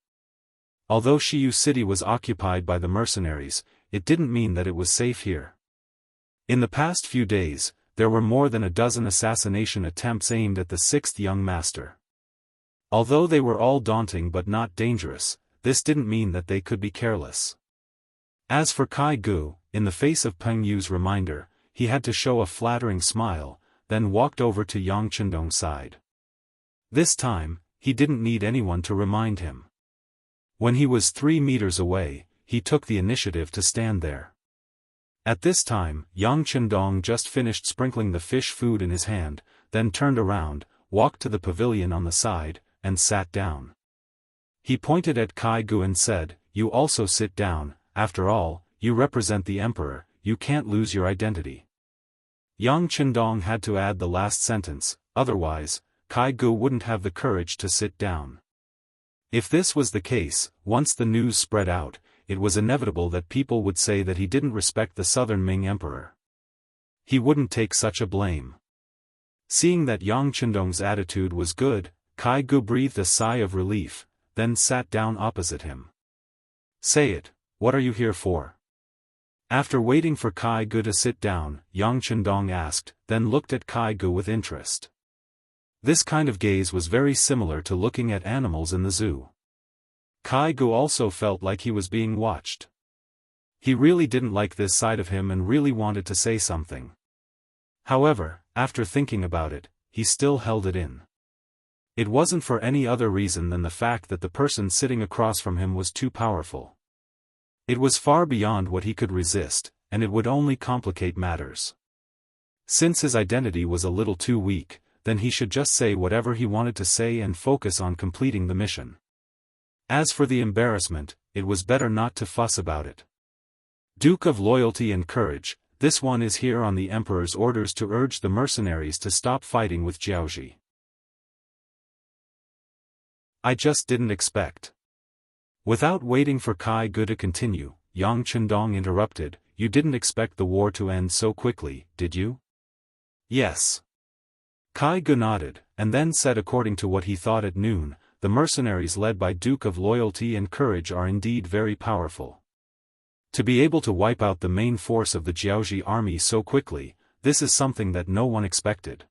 Although Shiyu City was occupied by the mercenaries, it didn't mean that it was safe here. In the past few days, there were more than a dozen assassination attempts aimed at the 6th young master. Although they were all daunting but not dangerous, this didn't mean that they could be careless. As for Kai Gu, in the face of Peng Yu's reminder, he had to show a flattering smile, then walked over to Yang Chendong's side. This time, he didn't need anyone to remind him. When he was 3 meters away, he took the initiative to stand there. At this time, Yang Chendong just finished sprinkling the fish food in his hand, then turned around, walked to the pavilion on the side, and sat down. He pointed at Kai Gu and said, "You also sit down, after all, you represent the emperor, you can't lose your identity." Yang Chendong had to add the last sentence, otherwise, Kai Gu wouldn't have the courage to sit down. If this was the case, once the news spread out, it was inevitable that people would say that he didn't respect the Southern Ming Emperor. He wouldn't take such a blame. Seeing that Yang Chendong's attitude was good, Kai Gu breathed a sigh of relief, then sat down opposite him. "Say it, what are you here for?" After waiting for Kai Gu to sit down, Yang Chendong asked, then looked at Kai Gu with interest. This kind of gaze was very similar to looking at animals in the zoo. Kai Gu also felt like he was being watched. He really didn't like this side of him and really wanted to say something. However, after thinking about it, he still held it in. It wasn't for any other reason than the fact that the person sitting across from him was too powerful. It was far beyond what he could resist, and it would only complicate matters. Since his identity was a little too weak, then he should just say whatever he wanted to say and focus on completing the mission. As for the embarrassment, it was better not to fuss about it. Duke of Loyalty and Courage, this one is here on the Emperor's orders to urge the mercenaries to stop fighting with Jiaoji. I just didn't expect. Without waiting for Kai Gu to continue, Yang Chendong interrupted, "You didn't expect the war to end so quickly, did you?" "Yes." Kai Gu nodded, and then said according to what he thought at noon, the mercenaries led by Duke of Loyalty and Courage are indeed very powerful. To be able to wipe out the main force of the Jiaoji army so quickly, this is something that no one expected.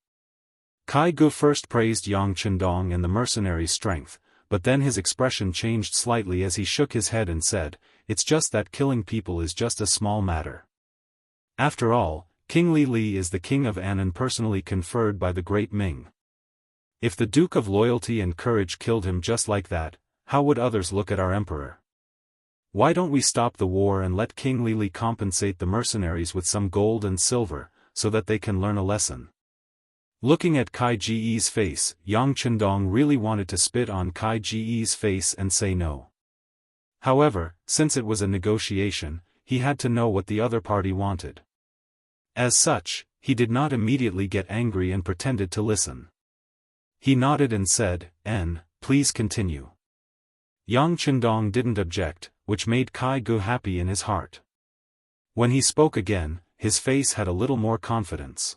Kai Gu first praised Yang Chendong and the mercenaries' strength, but then his expression changed slightly as he shook his head and said, "It's just that killing people is just a small matter. After all, King Li is the king of Annan personally conferred by the great Ming. If the Duke of Loyalty and Courage killed him just like that, how would others look at our emperor? Why don't we stop the war and let King Li compensate the mercenaries with some gold and silver, so that they can learn a lesson?" Looking at Kai Ji's face, Yang Chendong really wanted to spit on Kai Ji's face and say no. However, since it was a negotiation, he had to know what the other party wanted. As such, he did not immediately get angry and pretended to listen. He nodded and said, Please continue." Yang Chendong didn't object, which made Kai Gu happy in his heart. When he spoke again, his face had a little more confidence.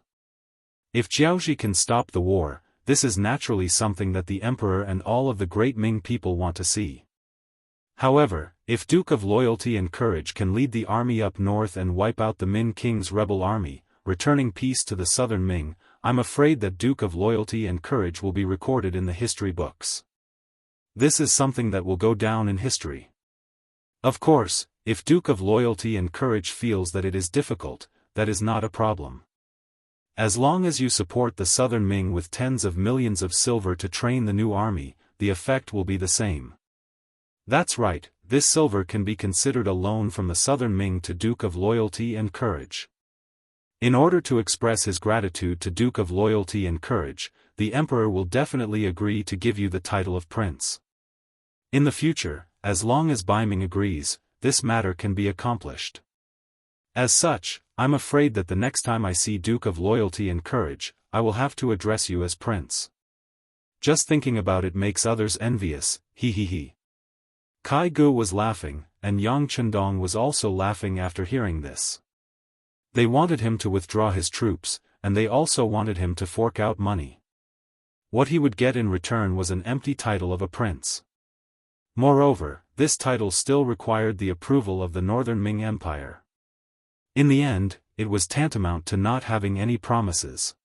If Jiaoji can stop the war, this is naturally something that the emperor and all of the great Ming people want to see. However, if Duke of Loyalty and Courage can lead the army up north and wipe out the Min King's rebel army, returning peace to the southern Ming, I'm afraid that Duke of Loyalty and Courage will be recorded in the history books. This is something that will go down in history. Of course, if Duke of Loyalty and Courage feels that it is difficult, that is not a problem. As long as you support the southern Ming with tens of millions of silver to train the new army, the effect will be the same. That's right, this silver can be considered a loan from the southern Ming to Duke of Loyalty and Courage. In order to express his gratitude to Duke of Loyalty and Courage, the emperor will definitely agree to give you the title of prince. In the future, as long as Baiming agrees, this matter can be accomplished. As such, I'm afraid that the next time I see Duke of Loyalty and Courage, I will have to address you as prince. Just thinking about it makes others envious, he. Kai Gu was laughing, and Yang Chendong was also laughing after hearing this. They wanted him to withdraw his troops, and they also wanted him to fork out money. What he would get in return was an empty title of a prince. Moreover, this title still required the approval of the Northern Ming Empire. In the end, it was tantamount to not having any promises.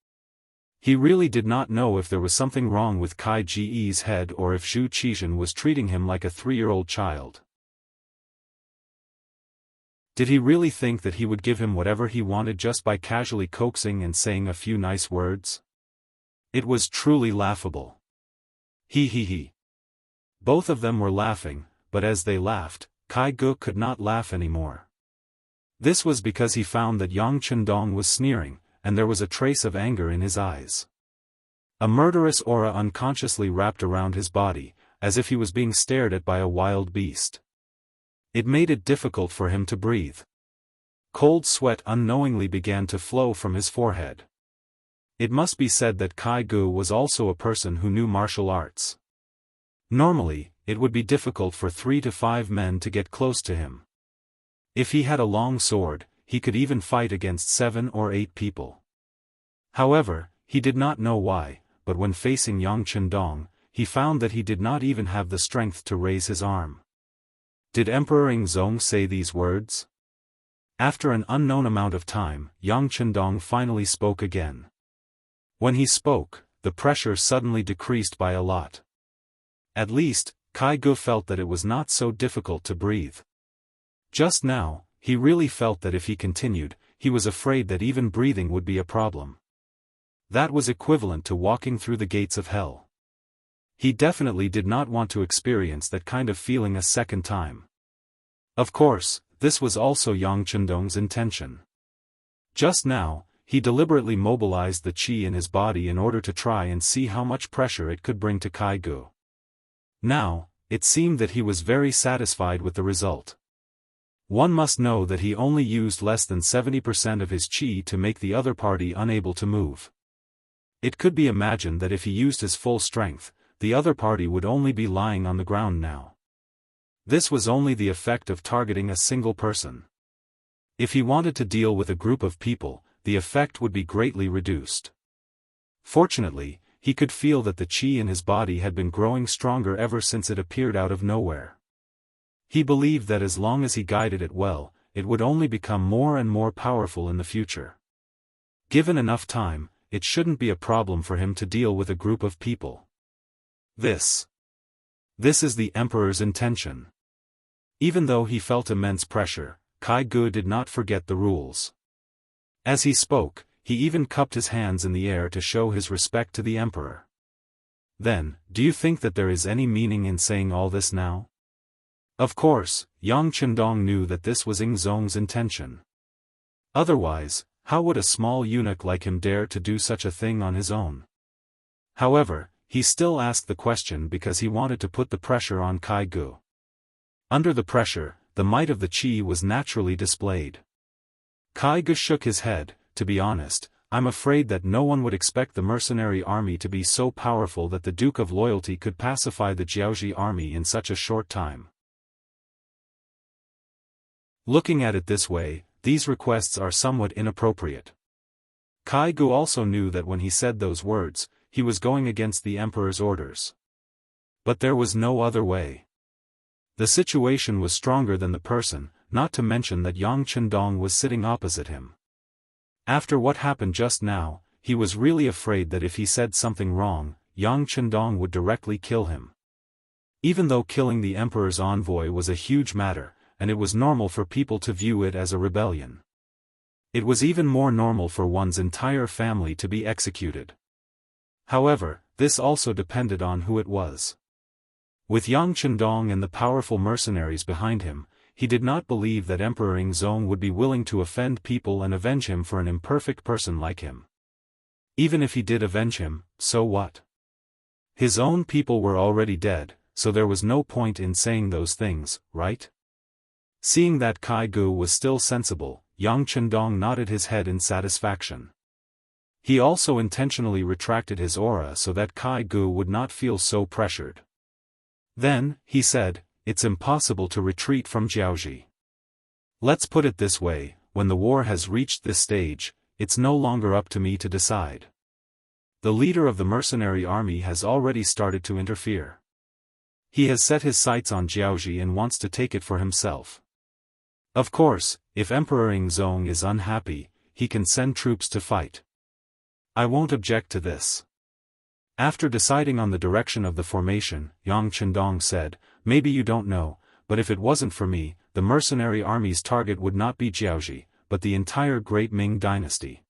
He really did not know if there was something wrong with Kai Ji's head or if Zhu Qizhen was treating him like a 3-year-old child. Did he really think that he would give him whatever he wanted just by casually coaxing and saying a few nice words? It was truly laughable. He. Both of them were laughing, but as they laughed, Kai Gu could not laugh anymore. This was because he found that Yang Chendong was sneering, and there was a trace of anger in his eyes. A murderous aura unconsciously wrapped around his body, as if he was being stared at by a wild beast. It made it difficult for him to breathe. Cold sweat unknowingly began to flow from his forehead. It must be said that Kai Gu was also a person who knew martial arts. Normally, it would be difficult for 3 to 5 men to get close to him. If he had a long sword, he could even fight against 7 or 8 people. However, he did not know why, but when facing Yang Chendong, he found that he did not even have the strength to raise his arm. Did Emperor Yingzong say these words? After an unknown amount of time, Yang Chendong finally spoke again. When he spoke, the pressure suddenly decreased by a lot. At least, Kai Gu felt that it was not so difficult to breathe. Just now, he really felt that if he continued, he was afraid that even breathing would be a problem. That was equivalent to walking through the gates of hell. He definitely did not want to experience that kind of feeling a second time. Of course, this was also Yang Chendong's intention. Just now, he deliberately mobilized the qi in his body in order to try and see how much pressure it could bring to Kai Gu. Now, it seemed that he was very satisfied with the result. One must know that he only used less than 70% of his qi to make the other party unable to move. It could be imagined that if he used his full strength, the other party would only be lying on the ground now. This was only the effect of targeting a single person. If he wanted to deal with a group of people, the effect would be greatly reduced. Fortunately, he could feel that the qi in his body had been growing stronger ever since it appeared out of nowhere. He believed that as long as he guided it well, it would only become more and more powerful in the future. Given enough time, it shouldn't be a problem for him to deal with a group of people. This is the Emperor's intention. Even though he felt immense pressure, Kai Gu did not forget the rules. As he spoke, he even cupped his hands in the air to show his respect to the Emperor. Then, do you think that there is any meaning in saying all this now? Of course, Yang Chendong knew that this was Ing Zong's intention. Otherwise, how would a small eunuch like him dare to do such a thing on his own? However, he still asked the question because he wanted to put the pressure on Kai Gu. Under the pressure, the might of the qi was naturally displayed. Kai Gu shook his head. To be honest, I'm afraid that no one would expect the mercenary army to be so powerful that the Duke of Loyalty could pacify the Jiaoji army in such a short time. Looking at it this way, these requests are somewhat inappropriate. Kai Gu also knew that when he said those words, he was going against the Emperor's orders. But there was no other way. The situation was stronger than the person, not to mention that Yang Chendong was sitting opposite him. After what happened just now, he was really afraid that if he said something wrong, Yang Chendong would directly kill him. Even though killing the Emperor's envoy was a huge matter, and it was normal for people to view it as a rebellion, it was even more normal for one's entire family to be executed. However, this also depended on who it was. With Yang Chendong and the powerful mercenaries behind him, he did not believe that Emperor Ing Zong would be willing to offend people and avenge him for an imperfect person like him. Even if he did avenge him, so what? His own people were already dead, so there was no point in saying those things, right? Seeing that Kai Gu was still sensible, Yang Chendong nodded his head in satisfaction. He also intentionally retracted his aura so that Kai Gu would not feel so pressured. Then, he said, it's impossible to retreat from Jiaoji. Let's put it this way, when the war has reached this stage, it's no longer up to me to decide. The leader of the mercenary army has already started to interfere. He has set his sights on Jiaoji and wants to take it for himself. Of course, if Emperor Ing Zong is unhappy, he can send troops to fight. I won't object to this. After deciding on the direction of the formation, Yang Chendong said, maybe you don't know, but if it wasn't for me, the mercenary army's target would not be Jiaoji, but the entire Great Ming Dynasty.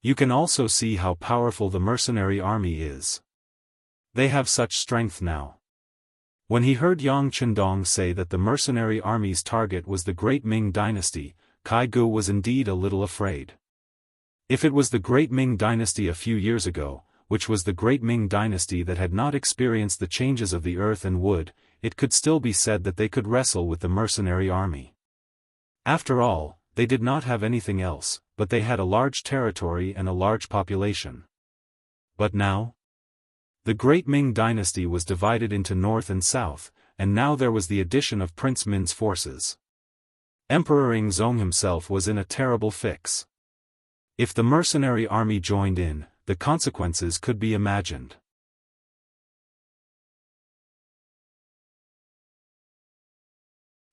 You can also see how powerful the mercenary army is. They have such strength now. When he heard Yang Chendong say that the mercenary army's target was the Great Ming Dynasty, Kai Gu was indeed a little afraid. If it was the Great Ming Dynasty a few years ago, which was the Great Ming Dynasty that had not experienced the changes of the earth and wood, it could still be said that they could wrestle with the mercenary army. After all, they did not have anything else, but they had a large territory and a large population. But now? The Great Ming Dynasty was divided into north and south, and now there was the addition of Prince Min's forces. Emperor Ing Zong himself was in a terrible fix. If the mercenary army joined in, the consequences could be imagined.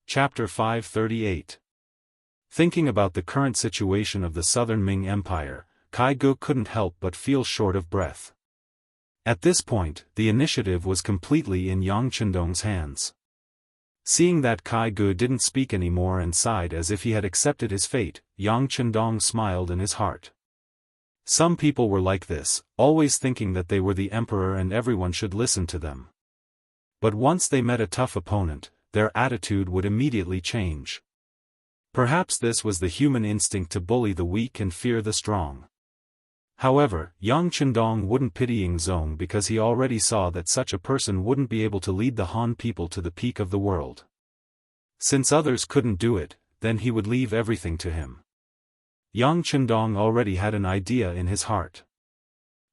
Chapter 538. Thinking about the current situation of the southern Ming Empire, Kai Gu couldn't help but feel short of breath. At this point, the initiative was completely in Yang Chendong's hands. Seeing that Kai Gu didn't speak anymore and sighed as if he had accepted his fate, Yang Chendong smiled in his heart. Some people were like this, always thinking that they were the emperor and everyone should listen to them. But once they met a tough opponent, their attitude would immediately change. Perhaps this was the human instinct to bully the weak and fear the strong. However, Yang Chendong wouldn't pity Ing Zong because he already saw that such a person wouldn't be able to lead the Han people to the peak of the world. Since others couldn't do it, then he would leave everything to him. Yang Chendong already had an idea in his heart.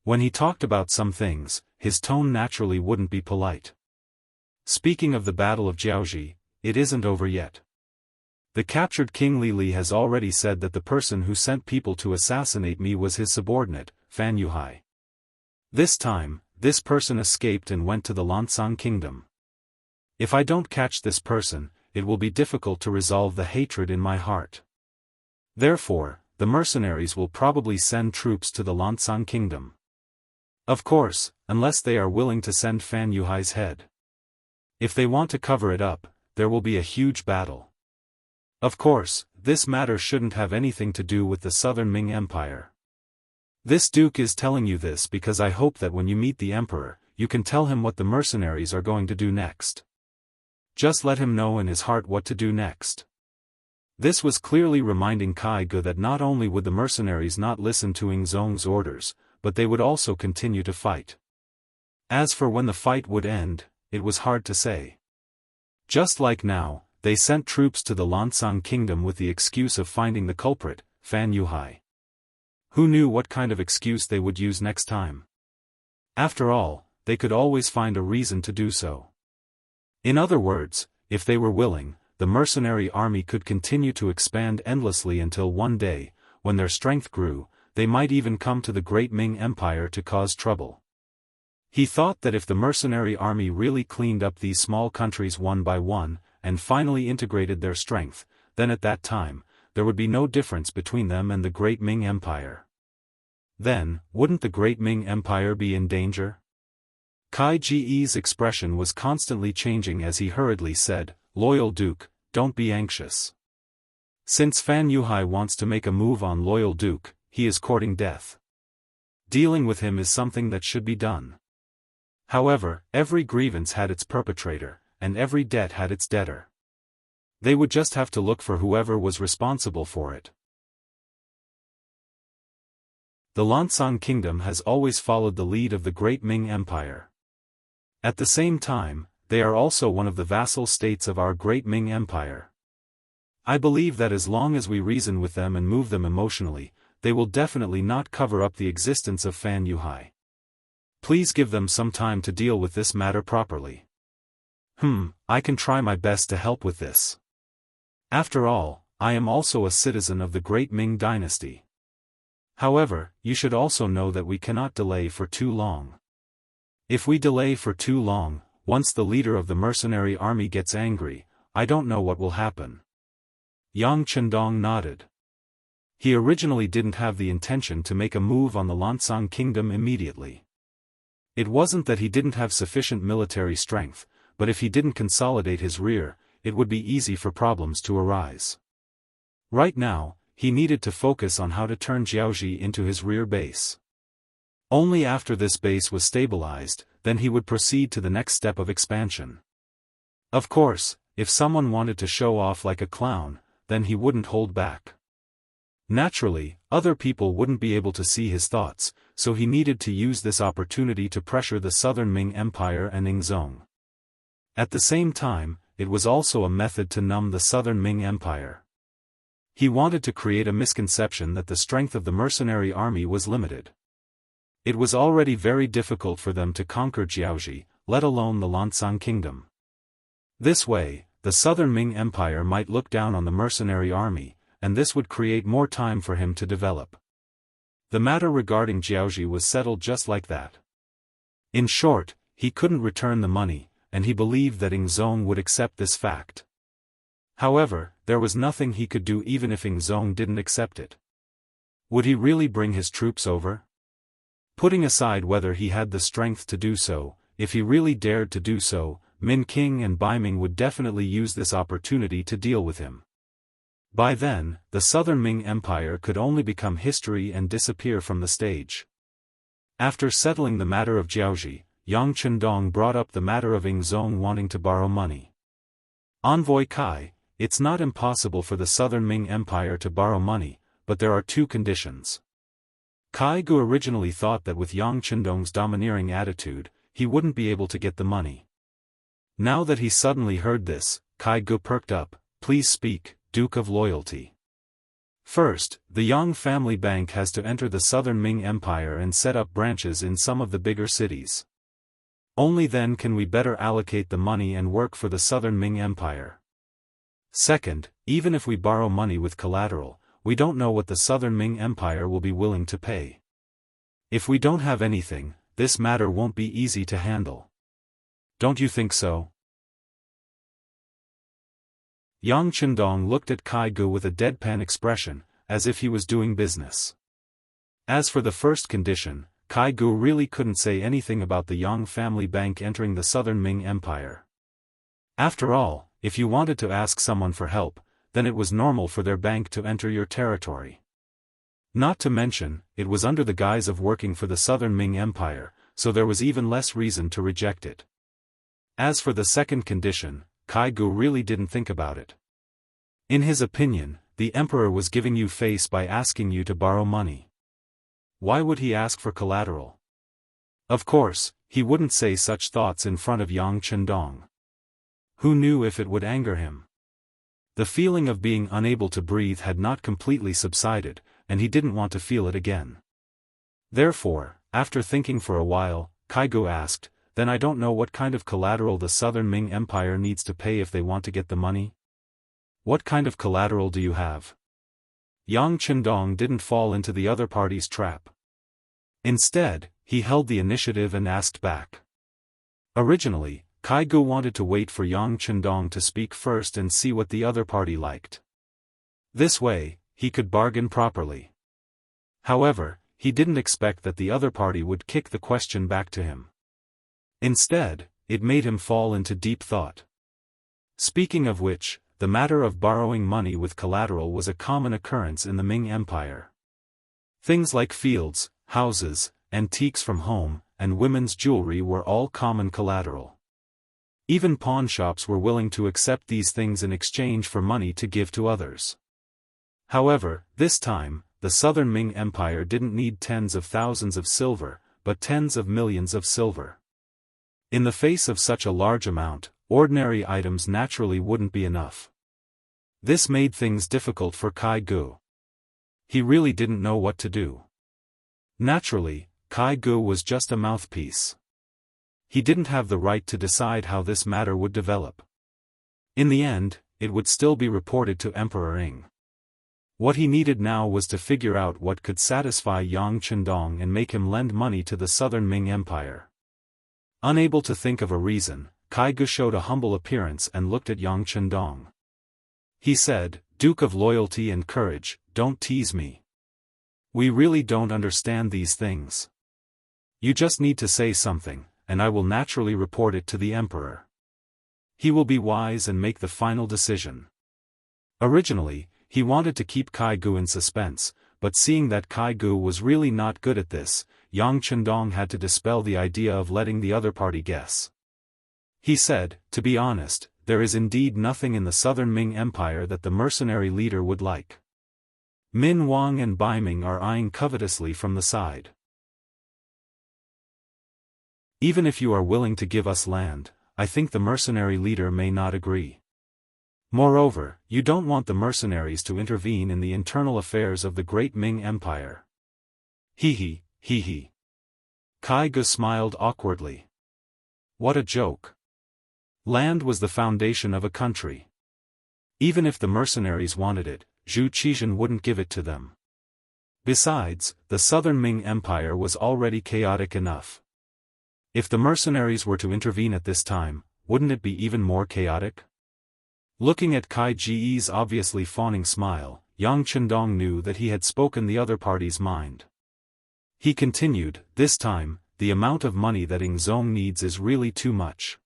When he talked about some things, his tone naturally wouldn't be polite. Speaking of the Battle of Jiaoji, it isn't over yet. The captured King Li has already said that the person who sent people to assassinate me was his subordinate, Fan Yuhai. This time, this person escaped and went to the Lancang kingdom. If I don't catch this person, it will be difficult to resolve the hatred in my heart. Therefore, the mercenaries will probably send troops to the Lancang kingdom. Of course, unless they are willing to send Fan Yuhai's head. If they want to cover it up, there will be a huge battle. Of course, this matter shouldn't have anything to do with the Southern Ming Empire. This duke is telling you this because I hope that when you meet the emperor, you can tell him what the mercenaries are going to do next. Just let him know in his heart what to do next. This was clearly reminding Kai Ge that not only would the mercenaries not listen to Ing Zong's orders, but they would also continue to fight. As for when the fight would end, it was hard to say. Just like now, they sent troops to the Lancang kingdom with the excuse of finding the culprit, Fan Yuhai. Who knew what kind of excuse they would use next time? After all, they could always find a reason to do so. In other words, if they were willing, the mercenary army could continue to expand endlessly until one day, when their strength grew, they might even come to the great Ming Empire to cause trouble. He thought that if the mercenary army really cleaned up these small countries one by one, and finally integrated their strength, then at that time, there would be no difference between them and the great Ming Empire. Then, wouldn't the great Ming Empire be in danger? Kai Ge's expression was constantly changing as he hurriedly said, "Loyal Duke, don't be anxious. Since Fan Yuhai wants to make a move on Loyal Duke, he is courting death. Dealing with him is something that should be done. However, every grievance had its perpetrator, and every debt had its debtor. They would just have to look for whoever was responsible for it." The Lancang kingdom has always followed the lead of the great Ming Empire. At the same time, they are also one of the vassal states of our great Ming Empire. I believe that as long as we reason with them and move them emotionally, they will definitely not cover up the existence of Fan Yuhai. Please give them some time to deal with this matter properly. I can try my best to help with this. After all, I am also a citizen of the great Ming Dynasty. However, you should also know that we cannot delay for too long. If we delay for too long, once the leader of the mercenary army gets angry, I don't know what will happen. Yang Chendong nodded. He originally didn't have the intention to make a move on the Lancang kingdom immediately. It wasn't that he didn't have sufficient military strength, but if he didn't consolidate his rear, it would be easy for problems to arise. Right now, he needed to focus on how to turn Jiaoji into his rear base. Only after this base was stabilized, then he would proceed to the next step of expansion. Of course, if someone wanted to show off like a clown, then he wouldn't hold back. Naturally, other people wouldn't be able to see his thoughts, so he needed to use this opportunity to pressure the Southern Ming Empire and Ing Zong. At the same time, it was also a method to numb the Southern Ming Empire. He wanted to create a misconception that the strength of the mercenary army was limited. It was already very difficult for them to conquer Jiaoji, let alone the Lancang kingdom. This way, the Southern Ming Empire might look down on the mercenary army, and this would create more time for him to develop. The matter regarding Jiaoji was settled just like that. In short, he couldn't return the money, and he believed that Ing Zong would accept this fact. However, there was nothing he could do even if Ing Zong didn't accept it. Would he really bring his troops over? Putting aside whether he had the strength to do so, if he really dared to do so, Min King and Bai Ming would definitely use this opportunity to deal with him. By then, the Southern Ming Empire could only become history and disappear from the stage. After settling the matter of Jiaoji, Yang Chendong brought up the matter of Ing Zong wanting to borrow money. Envoy Kai, it's not impossible for the Southern Ming Empire to borrow money, but there are two conditions. Kai Ge originally thought that with Yang Chendong's domineering attitude, he wouldn't be able to get the money. Now that he suddenly heard this, Kai Ge perked up. Please speak, Duke of Loyalty. First, the Yang family bank has to enter the Southern Ming Empire and set up branches in some of the bigger cities. Only then can we better allocate the money and work for the Southern Ming Empire. Second, even if we borrow money with collateral, we don't know what the Southern Ming Empire will be willing to pay. If we don't have anything, this matter won't be easy to handle. Don't you think so? Yang Chendong looked at Kai Gu with a deadpan expression, as if he was doing business. As for the first condition, Kai Gu really couldn't say anything about the Yang family bank entering the southern Ming Empire. After all, if you wanted to ask someone for help, then it was normal for their bank to enter your territory. Not to mention, it was under the guise of working for the southern Ming Empire, so there was even less reason to reject it. As for the second condition, Kai Gu really didn't think about it. In his opinion, the emperor was giving you face by asking you to borrow money. Why would he ask for collateral? Of course, he wouldn't say such thoughts in front of Yang Chendong. Who knew if it would anger him? The feeling of being unable to breathe had not completely subsided, and he didn't want to feel it again. Therefore, after thinking for a while, Kai Gu asked, "Then I don't know what kind of collateral the southern Ming Empire needs to pay if they want to get the money? What kind of collateral do you have?" Yang Chendong didn't fall into the other party's trap. Instead, he held the initiative and asked back. Originally, Kai Gu wanted to wait for Yang Chendong to speak first and see what the other party liked. This way, he could bargain properly. However, he didn't expect that the other party would kick the question back to him. Instead, it made him fall into deep thought. Speaking of which, the matter of borrowing money with collateral was a common occurrence in the Ming Empire. Things like fields, houses, antiques from home, and women's jewelry were all common collateral. Even pawnshops were willing to accept these things in exchange for money to give to others. However, this time, the southern Ming Empire didn't need tens of thousands of silver, but tens of millions of silver. In the face of such a large amount, ordinary items naturally wouldn't be enough. This made things difficult for Kai Gu. He really didn't know what to do. Naturally, Kai Gu was just a mouthpiece. He didn't have the right to decide how this matter would develop. In the end, it would still be reported to Emperor Ing. What he needed now was to figure out what could satisfy Yang Chendong and make him lend money to the southern Ming Empire. Unable to think of a reason, Kai Gu showed a humble appearance and looked at Yang Chendong. He said, "Duke of loyalty and courage, don't tease me. We really don't understand these things. You just need to say something, and I will naturally report it to the emperor. He will be wise and make the final decision." Originally, he wanted to keep Kai Gu in suspense, but seeing that Kai Gu was really not good at this, Yang Chendong had to dispel the idea of letting the other party guess. He said, "To be honest, there is indeed nothing in the southern Ming Empire that the mercenary leader would like. Min Wang and Bai Ming are eyeing covetously from the side. Even if you are willing to give us land, I think the mercenary leader may not agree. Moreover, you don't want the mercenaries to intervene in the internal affairs of the great Ming Empire." Hee hee. Kai Gu smiled awkwardly. What a joke. Land was the foundation of a country. Even if the mercenaries wanted it, Zhu Qizhen wouldn't give it to them. Besides, the southern Ming Empire was already chaotic enough. If the mercenaries were to intervene at this time, wouldn't it be even more chaotic? Looking at Kai Ji's obviously fawning smile, Yang Chendong knew that he had spoken the other party's mind. He continued, "This time, the amount of money that Ing Zong needs is really too much.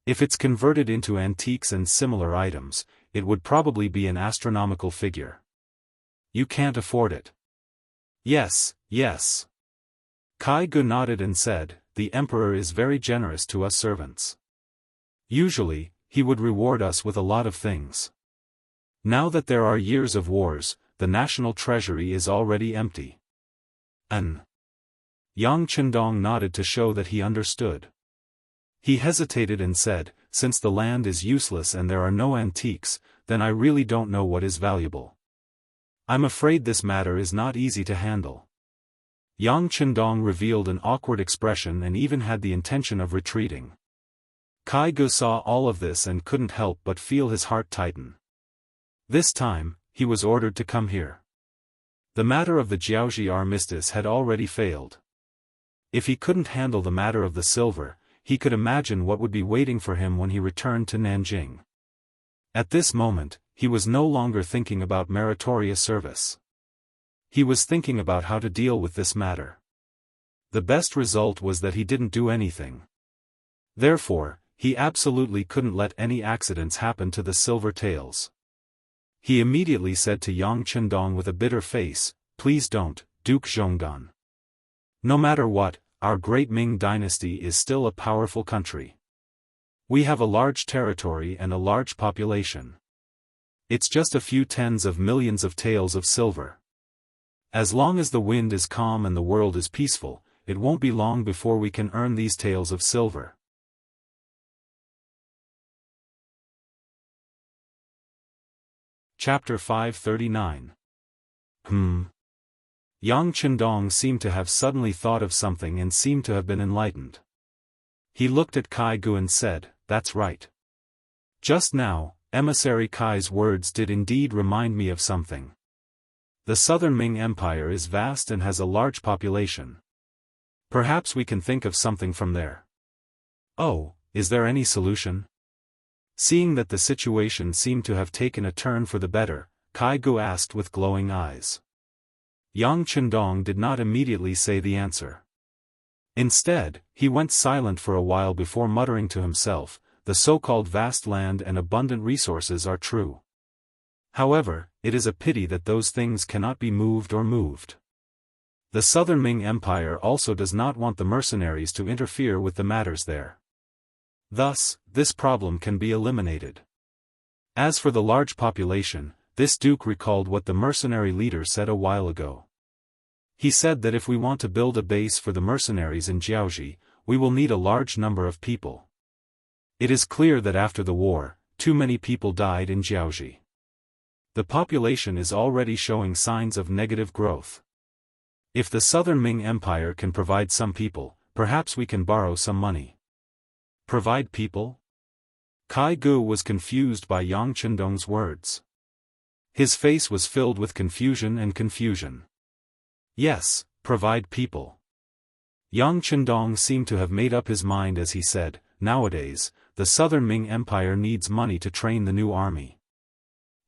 If it's converted into antiques and similar items, it would probably be an astronomical figure. You can't afford it." Yes. Kai Gu nodded and said, "The emperor is very generous to us servants. Usually, he would reward us with a lot of things. Now that there are years of wars, the national treasury is already empty." Yang Chendong nodded to show that he understood. He hesitated and said, "Since the land is useless and there are no antiques, then I really don't know what is valuable. I'm afraid this matter is not easy to handle." Yang Chendong revealed an awkward expression and even had the intention of retreating. Kai Gu saw all of this and couldn't help but feel his heart tighten. This time, he was ordered to come here. The matter of the Jiaoji armistice had already failed. If he couldn't handle the matter of the silver, he could imagine what would be waiting for him when he returned to Nanjing. At this moment, he was no longer thinking about meritorious service. He was thinking about how to deal with this matter. The best result was that he didn't do anything. Therefore, he absolutely couldn't let any accidents happen to the silver tails. He immediately said to Yang Chendong with a bitter face, "Please don't, Duke Zhongdan. No matter what, our great Ming dynasty is still a powerful country. We have a large territory and a large population. It's just a few tens of millions of taels of silver. As long as the wind is calm and the world is peaceful, it won't be long before we can earn these taels of silver." Chapter 539. Yang Chendong seemed to have suddenly thought of something and seemed to have been enlightened. He looked at Kai Gu and said, "That's right. Just now, Emissary Kai's words did indeed remind me of something. The southern Ming Empire is vast and has a large population. Perhaps we can think of something from there." "Oh, is there any solution?" Seeing that the situation seemed to have taken a turn for the better, Kai Gu asked with glowing eyes. Yang Chendong did not immediately say the answer. Instead, he went silent for a while before muttering to himself, "The so-called vast land and abundant resources are true. However, it is a pity that those things cannot be moved or moved. The southern Ming Empire also does not want the mercenaries to interfere with the matters there. Thus, this problem can be eliminated. As for the large population, this duke recalled what the mercenary leader said a while ago. He said that if we want to build a base for the mercenaries in Jianghu, we will need a large number of people. It is clear that after the war, too many people died in Jianghu. The population is already showing signs of negative growth. If the southern Ming Empire can provide some people, perhaps we can borrow some money." "Provide people?" Kai Gu was confused by Yang Chendong's words. His face was filled with confusion. "Yes, provide people." Yang Chendong seemed to have made up his mind as he said, "Nowadays, the southern Ming Empire needs money to train the new army.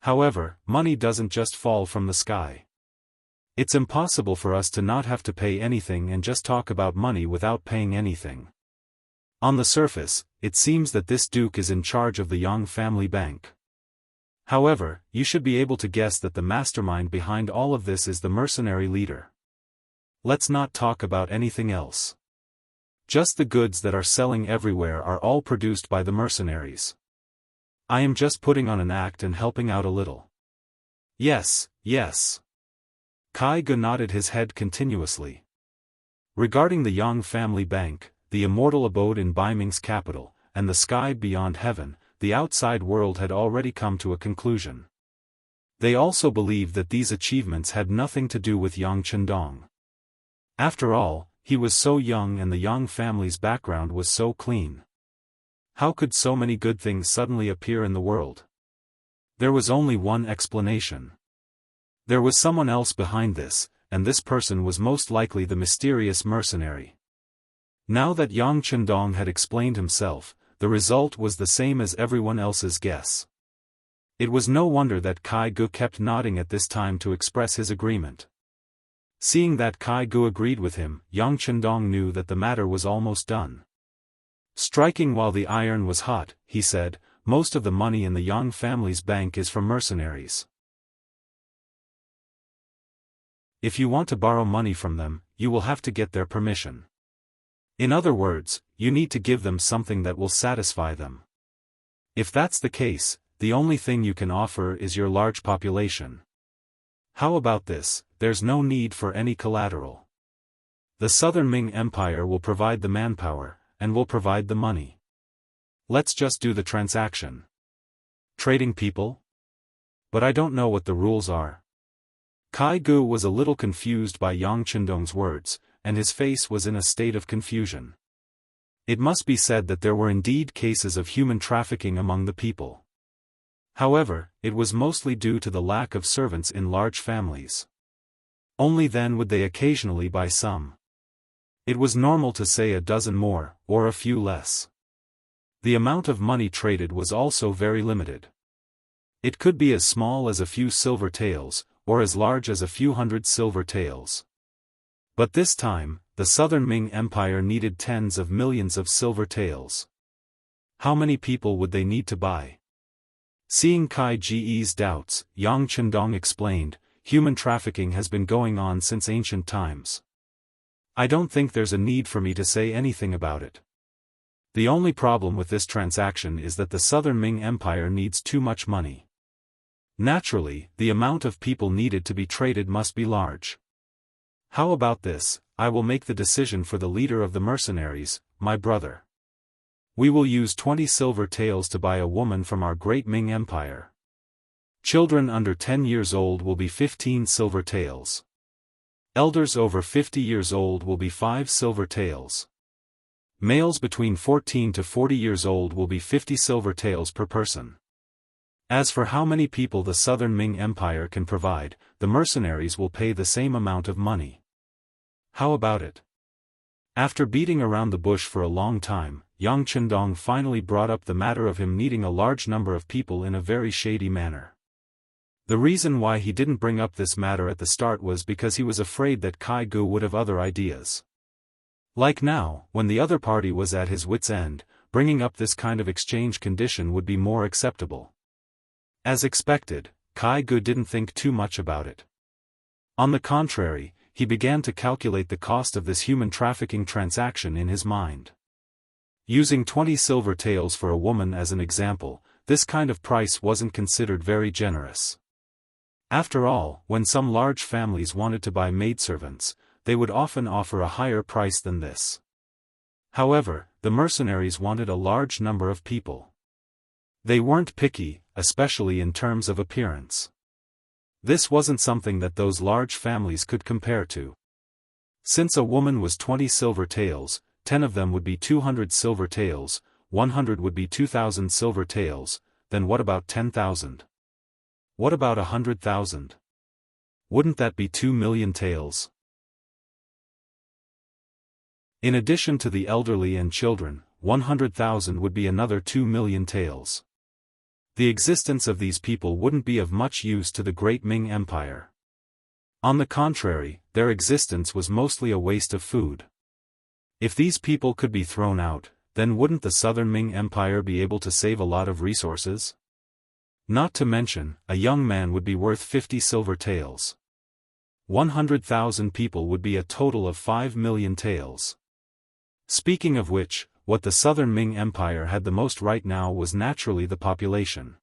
However, money doesn't just fall from the sky. It's impossible for us to not have to pay anything and just talk about money without paying anything. On the surface, it seems that this duke is in charge of the Yang family bank. However, you should be able to guess that the mastermind behind all of this is the mercenary leader. Let's not talk about anything else. Just the goods that are selling everywhere are all produced by the mercenaries. I am just putting on an act and helping out a little." "Yes, yes." Kai Gu nodded his head continuously. Regarding the Yang family bank, the immortal abode in Baiming's capital, and the sky beyond heaven, the outside world had already come to a conclusion. They also believed that these achievements had nothing to do with Yang Chendong. After all, he was so young and the Yang family's background was so clean. How could so many good things suddenly appear in the world? There was only one explanation. There was someone else behind this, and this person was most likely the mysterious mercenary. Now that Yang Chendong had explained himself, the result was the same as everyone else's guess. It was no wonder that Kai Gu kept nodding at this time to express his agreement. Seeing that Kai Gu agreed with him, Yang Chendong knew that the matter was almost done. Striking while the iron was hot, he said, "Most of the money in the Yang family's bank is from mercenaries. If you want to borrow money from them, you will have to get their permission. In other words, you need to give them something that will satisfy them. If that's the case, the only thing you can offer is your large population. How about this? There's no need for any collateral. The southern Ming Empire will provide the manpower, and will provide the money. Let's just do the transaction." "Trading people? But I don't know what the rules are." Kai Gu was a little confused by Yang Chendong's words, and his face was in a state of confusion. It must be said that there were indeed cases of human trafficking among the people. However, it was mostly due to the lack of servants in large families. Only then would they occasionally buy some. It was normal to say a dozen more, or a few less. The amount of money traded was also very limited. It could be as small as a few silver taels, or as large as a few hundred silver taels. But this time, the Southern Ming Empire needed tens of millions of silver taels. How many people would they need to buy? Seeing Kai Ge's doubts, Yang Chendong explained, human trafficking has been going on since ancient times. I don't think there's a need for me to say anything about it. The only problem with this transaction is that the Southern Ming Empire needs too much money. Naturally, the amount of people needed to be traded must be large. How about this? I will make the decision for the leader of the mercenaries, my brother. We will use 20 silver taels to buy a woman from our great Ming Empire. Children under 10 years old will be 15 silver taels. Elders over 50 years old will be 5 silver taels. Males between 14 to 40 years old will be 50 silver taels per person. As for how many people the Southern Ming Empire can provide, the mercenaries will pay the same amount of money. How about it? After beating around the bush for a long time, Yang Chendong finally brought up the matter of him needing a large number of people in a very shady manner. The reason why he didn't bring up this matter at the start was because he was afraid that Kai Gu would have other ideas. Like now, when the other party was at his wit's end, bringing up this kind of exchange condition would be more acceptable. As expected, Kai Gu didn't think too much about it. On the contrary, he began to calculate the cost of this human trafficking transaction in his mind. Using 20 silver taels for a woman as an example, this kind of price wasn't considered very generous. After all, when some large families wanted to buy maidservants, they would often offer a higher price than this. However, the mercenaries wanted a large number of people. They weren't picky, especially in terms of appearance. This wasn't something that those large families could compare to. Since a woman was 20 silver taels, 10 of them would be 200 silver taels, 100 would be 2,000 silver taels, then what about 10,000? What about 100,000? Wouldn't that be 2 million taels? In addition to the elderly and children, 100,000 would be another 2 million taels. The existence of these people wouldn't be of much use to the great Ming Empire. On the contrary, their existence was mostly a waste of food. If these people could be thrown out, then wouldn't the Southern Ming Empire be able to save a lot of resources? Not to mention, a young man would be worth 50 silver taels. 100,000 people would be a total of 5 million taels. Speaking of which, what the Southern Ming Empire had the most right now was naturally the population.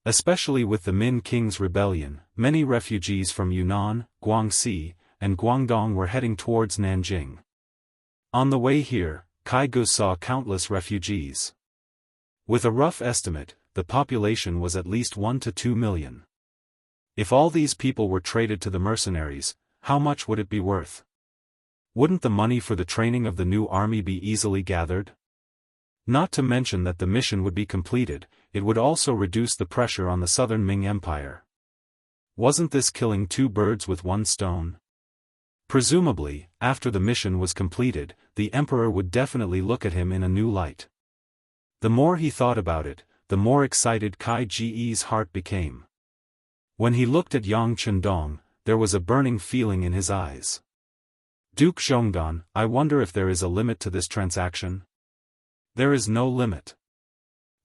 Especially with the Min King's rebellion, many refugees from Yunnan, Guangxi, and Guangdong were heading towards Nanjing. On the way here, Kai Gu saw countless refugees. With a rough estimate, the population was at least 1 to 2 million. If all these people were traded to the mercenaries, how much would it be worth? Wouldn't the money for the training of the new army be easily gathered? Not to mention that the mission would be completed, it would also reduce the pressure on the Southern Ming Empire. Wasn't this killing 2 birds with 1 stone? Presumably, after the mission was completed, the emperor would definitely look at him in a new light. The more he thought about it, the more excited Kai Ge's heart became. When he looked at Yang Chendong, there was a burning feeling in his eyes. Duke Zhongdan, I wonder if there is a limit to this transaction? There is no limit.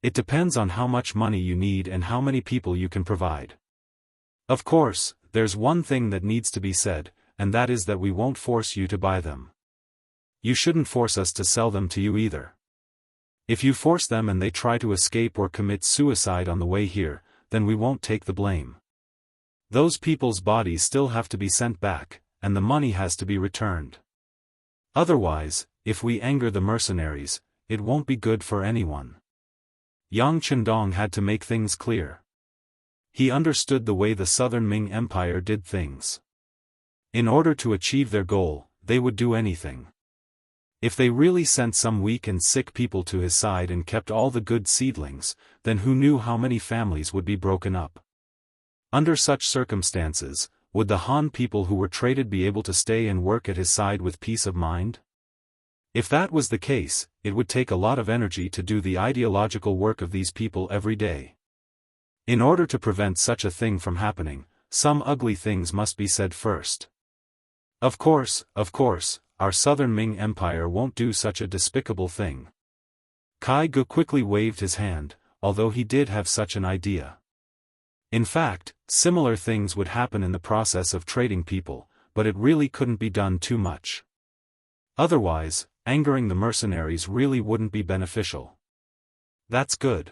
It depends on how much money you need and how many people you can provide. Of course, there's one thing that needs to be said, and that is that we won't force you to buy them. You shouldn't force us to sell them to you either. If you force them and they try to escape or commit suicide on the way here, then we won't take the blame. Those people's bodies still have to be sent back, and the money has to be returned. Otherwise, if we anger the mercenaries, it won't be good for anyone. Yang Chendong had to make things clear. He understood the way the Southern Ming Empire did things. In order to achieve their goal, they would do anything. If they really sent some weak and sick people to his side and kept all the good seedlings, then who knew how many families would be broken up? Under such circumstances, would the Han people who were traded be able to stay and work at his side with peace of mind? If that was the case, it would take a lot of energy to do the ideological work of these people every day. In order to prevent such a thing from happening, some ugly things must be said first. Of course, our southern Ming Empire won't do such a despicable thing. Kai Gu quickly waved his hand, although he did have such an idea. In fact, similar things would happen in the process of trading people, but it really couldn't be done too much. Otherwise, angering the mercenaries really wouldn't be beneficial. That's good.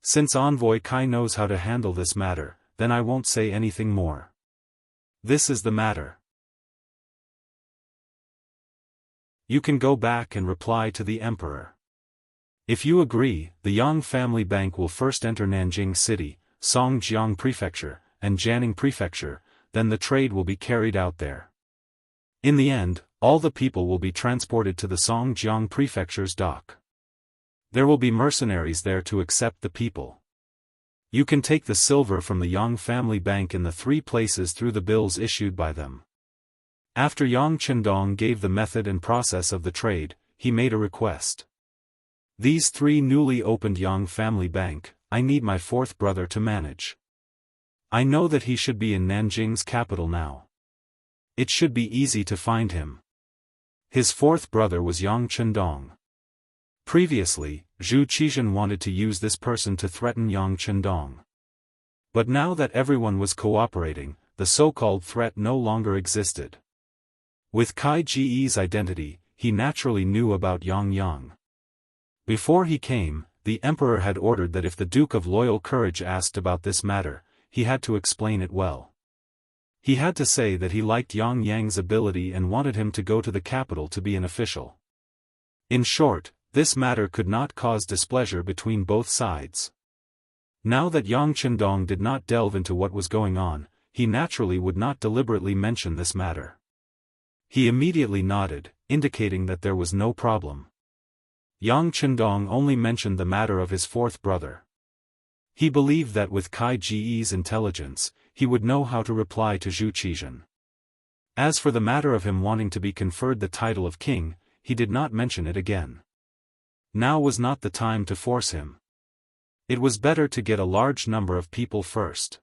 Since Envoy Kai knows how to handle this matter, then I won't say anything more. This is the matter. You can go back and reply to the Emperor. If you agree, the Yang family bank will first enter Nanjing City, Songjiang Prefecture, and Jianghu Prefecture, then the trade will be carried out there. In the end, all the people will be transported to the Songjiang Prefecture's dock. There will be mercenaries there to accept the people. You can take the silver from the Yang family bank in the 3 places through the bills issued by them. After Yang Chendong gave the method and process of the trade, he made a request. These 3 newly opened Yang family bank, I need my 4th brother to manage. I know that he should be in Nanjing's capital now. It should be easy to find him. His 4th brother was Yang Chendong. Previously, Zhu Qizhen wanted to use this person to threaten Yang Chendong. But now that everyone was cooperating, the so-called threat no longer existed. With Kai Ji's identity, he naturally knew about Yang. Before he came, the Emperor had ordered that if the Duke of Loyal Courage asked about this matter, he had to explain it well. He had to say that he liked Yang's ability and wanted him to go to the capital to be an official. In short, this matter could not cause displeasure between both sides. Now that Yang Chendong did not delve into what was going on, he naturally would not deliberately mention this matter. He immediately nodded, indicating that there was no problem. Yang Chendong only mentioned the matter of his 4th brother. He believed that with Kai Ji's intelligence, he would know how to reply to Zhu Qizhen. As for the matter of him wanting to be conferred the title of king, he did not mention it again. Now was not the time to force him. It was better to get a large number of people first.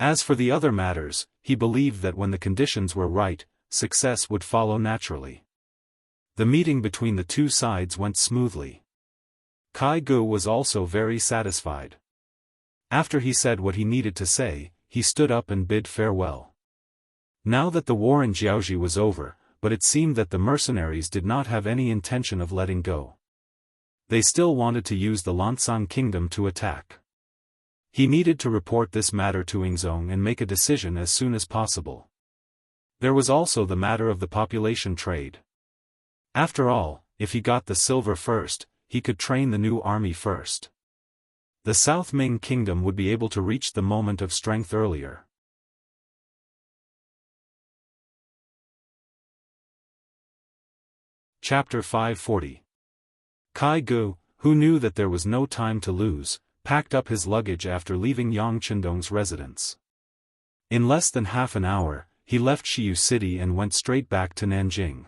As for the other matters, he believed that when the conditions were right, success would follow naturally. The meeting between the 2 sides went smoothly. Kai Gu was also very satisfied. After he said what he needed to say, he stood up and bid farewell. Now that the war in Jianghu was over, but it seemed that the mercenaries did not have any intention of letting go. They still wanted to use the Lansang kingdom to attack. He needed to report this matter to Yingzong and make a decision as soon as possible. There was also the matter of the population trade. After all, if he got the silver first, he could train the new army first. The South Ming kingdom would be able to reach the moment of strength earlier. Chapter 540. Kai Gu, who knew that there was no time to lose, packed up his luggage after leaving Yang Chendong's residence. In less than half an hour, he left Shiyu City and went straight back to Nanjing.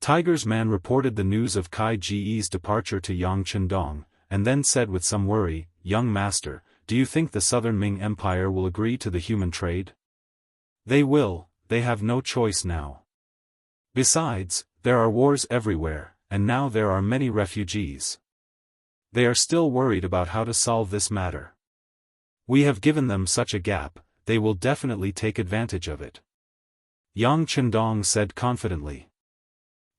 Tiger's man reported the news of Kai Ji's departure to Yang Chendong, and then said with some worry, "Young master, do you think the Southern Ming Empire will agree to the human trade?" "They will, they have no choice now. Besides, there are wars everywhere, and now there are many refugees. They are still worried about how to solve this matter. We have given them such a gap, they will definitely take advantage of it," Yang Chendong said confidently.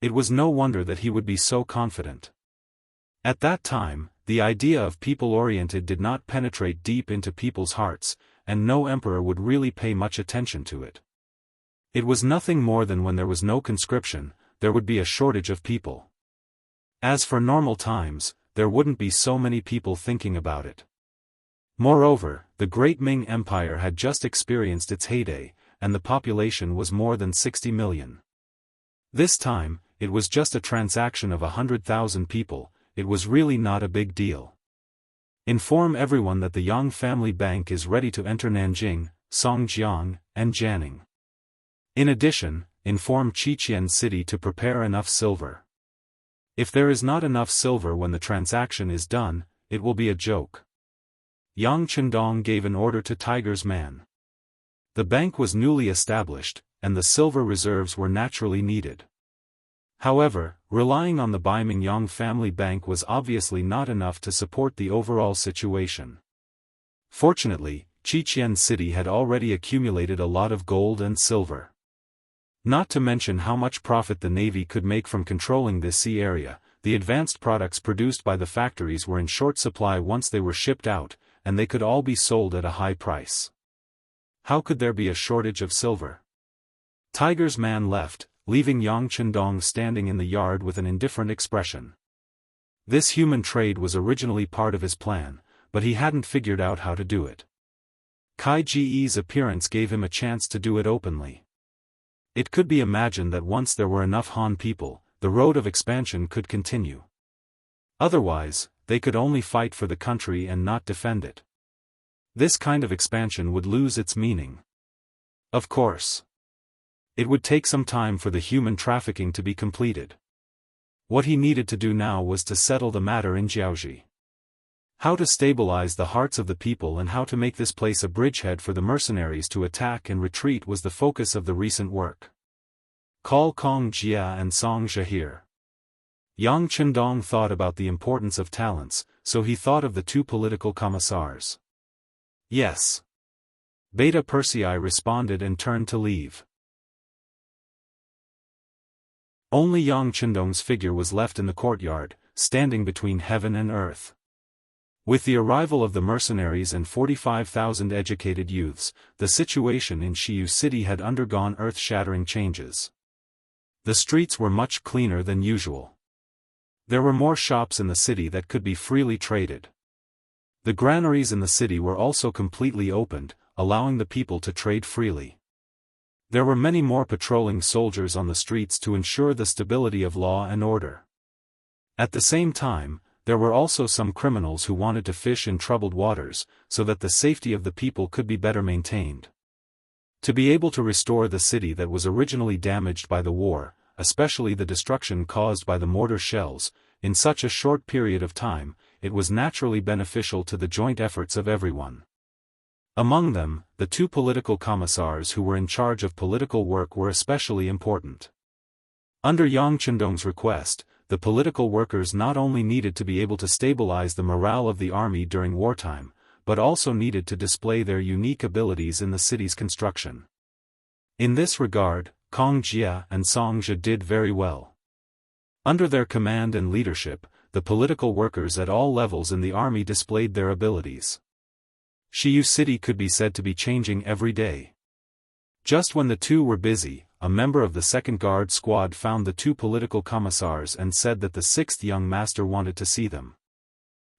It was no wonder that he would be so confident. At that time, the idea of people-oriented did not penetrate deep into people's hearts, and no emperor would really pay much attention to it. It was nothing more than when there was no conscription, there would be a shortage of people. As for normal times, there wouldn't be so many people thinking about it. Moreover, the Great Ming Empire had just experienced its heyday, and the population was more than 60 million. This time, it was just a transaction of 100,000 people, it was really not a big deal. Inform everyone that the Yang family bank is ready to enter Nanjing, Songjiang, and Jianghu. In addition, inform Qiqian City to prepare enough silver. If there is not enough silver when the transaction is done, it will be a joke. Yang Chendong gave an order to Tiger's man. The bank was newly established, and the silver reserves were naturally needed. However, relying on the Baimingyang family bank was obviously not enough to support the overall situation. Fortunately, Qiqian City had already accumulated a lot of gold and silver. Not to mention how much profit the Navy could make from controlling this sea area, the advanced products produced by the factories were in short supply once they were shipped out, and they could all be sold at a high price. How could there be a shortage of silver? Tiger's man left, leaving Yang Chendong standing in the yard with an indifferent expression. This human trade was originally part of his plan, but he hadn't figured out how to do it. Kai Ji's appearance gave him a chance to do it openly. It could be imagined that once there were enough Han people, the road of expansion could continue. Otherwise, they could only fight for the country and not defend it. This kind of expansion would lose its meaning. Of course, it would take some time for the human trafficking to be completed. What he needed to do now was to settle the matter in Jiaoji. How to stabilize the hearts of the people and how to make this place a bridgehead for the mercenaries to attack and retreat was the focus of the recent work. Call Kong Jia and Song Jia here. Yang Chendong thought about the importance of talents, so he thought of the two political commissars. Yes. Beta Persei responded and turned to leave. Only Yang Chendong's figure was left in the courtyard, standing between heaven and earth. With the arrival of the mercenaries and 45,000 educated youths, the situation in Shiyu City had undergone earth-shattering changes. The streets were much cleaner than usual. There were more shops in the city that could be freely traded. The granaries in the city were also completely opened, allowing the people to trade freely. There were many more patrolling soldiers on the streets to ensure the stability of law and order. At the same time, there were also some criminals who wanted to fish in troubled waters, so that the safety of the people could be better maintained. To be able to restore the city that was originally damaged by the war, especially the destruction caused by the mortar shells, in such a short period of time, it was naturally beneficial to the joint efforts of everyone. Among them, the two political commissars who were in charge of political work were especially important. Under Yang Chendong's request, the political workers not only needed to be able to stabilize the morale of the army during wartime, but also needed to display their unique abilities in the city's construction. In this regard, Kong Jia and Song Jia did very well. Under their command and leadership, the political workers at all levels in the army displayed their abilities. Shiyu City could be said to be changing every day. Just when the two were busy, a member of the second guard squad found the two political commissars and said that the sixth young master wanted to see them.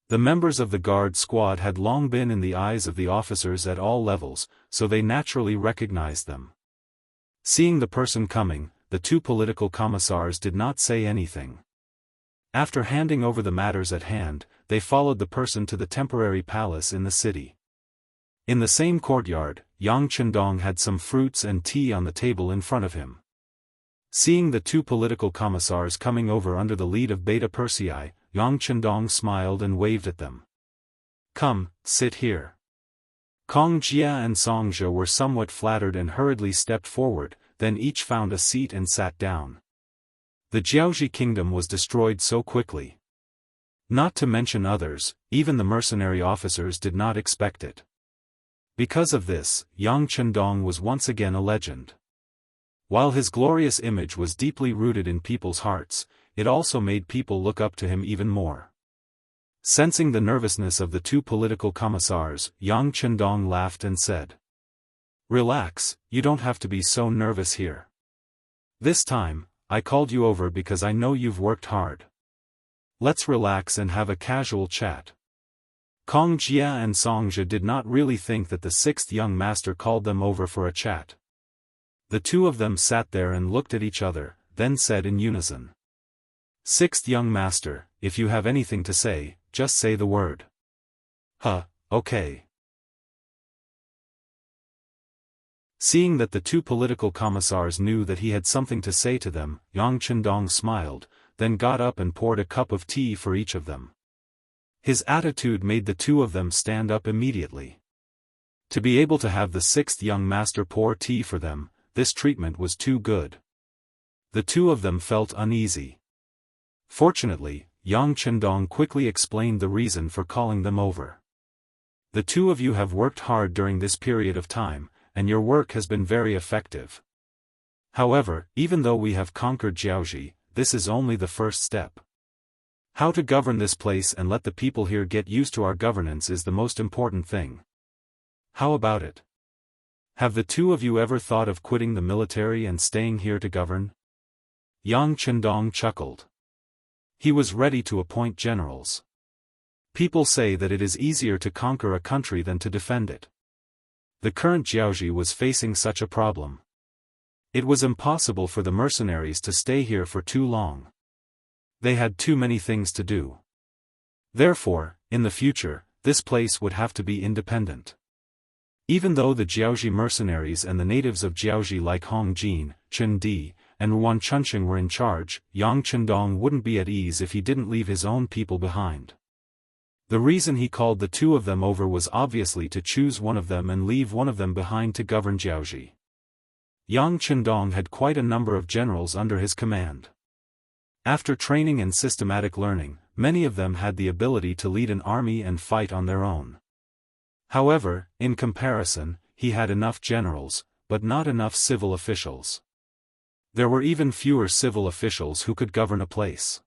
The members of the guard squad had long been in the eyes of the officers at all levels, so they naturally recognized them. Seeing the person coming, the two political commissars did not say anything. After handing over the matters at hand, they followed the person to the temporary palace in the city. In the same courtyard, Yang Chendong had some fruits and tea on the table in front of him. Seeing the two political commissars coming over under the lead of Beta Persei, Yang Chendong smiled and waved at them. "Come, sit here." Kong Jia and Song Jia were somewhat flattered and hurriedly stepped forward, then each found a seat and sat down. The Jiaoji kingdom was destroyed so quickly. Not to mention others, even the mercenary officers did not expect it. Because of this, Yang Chendong was once again a legend. While his glorious image was deeply rooted in people's hearts, it also made people look up to him even more. Sensing the nervousness of the two political commissars, Yang Chendong laughed and said, "Relax, you don't have to be so nervous here. This time, I called you over because I know you've worked hard. Let's relax and have a casual chat." Kong Jia and Song Jia did not really think that the sixth young master called them over for a chat. The two of them sat there and looked at each other, then said in unison, "Sixth young master, if you have anything to say, just say the word." "Huh, okay." Seeing that the two political commissars knew that he had something to say to them, Yang Chendong smiled, then got up and poured a cup of tea for each of them. His attitude made the two of them stand up immediately. To be able to have the sixth young master pour tea for them, this treatment was too good. The two of them felt uneasy. Fortunately, Yang Chendong quickly explained the reason for calling them over. The two of you have worked hard during this period of time, and your work has been very effective. However, even though we have conquered Jiaoji, this is only the first step. How to govern this place and let the people here get used to our governance is the most important thing. How about it? Have the two of you ever thought of quitting the military and staying here to govern? Yang Chendong chuckled. He was ready to appoint generals. People say that it is easier to conquer a country than to defend it. The current Jiaoji was facing such a problem. It was impossible for the mercenaries to stay here for too long. They had too many things to do. Therefore, in the future, this place would have to be independent. Even though the Jiaoji mercenaries and the natives of Jiaoji like Hong Jin, Chen Di, and Ruan Chunqing were in charge, Yang Chendong wouldn't be at ease if he didn't leave his own people behind. The reason he called the two of them over was obviously to choose one of them and leave one of them behind to govern Jiaoji. Yang Chendong had quite a number of generals under his command. After training and systematic learning, many of them had the ability to lead an army and fight on their own. However, in comparison, he had enough generals, but not enough civil officials. There were even fewer civil officials who could govern a place.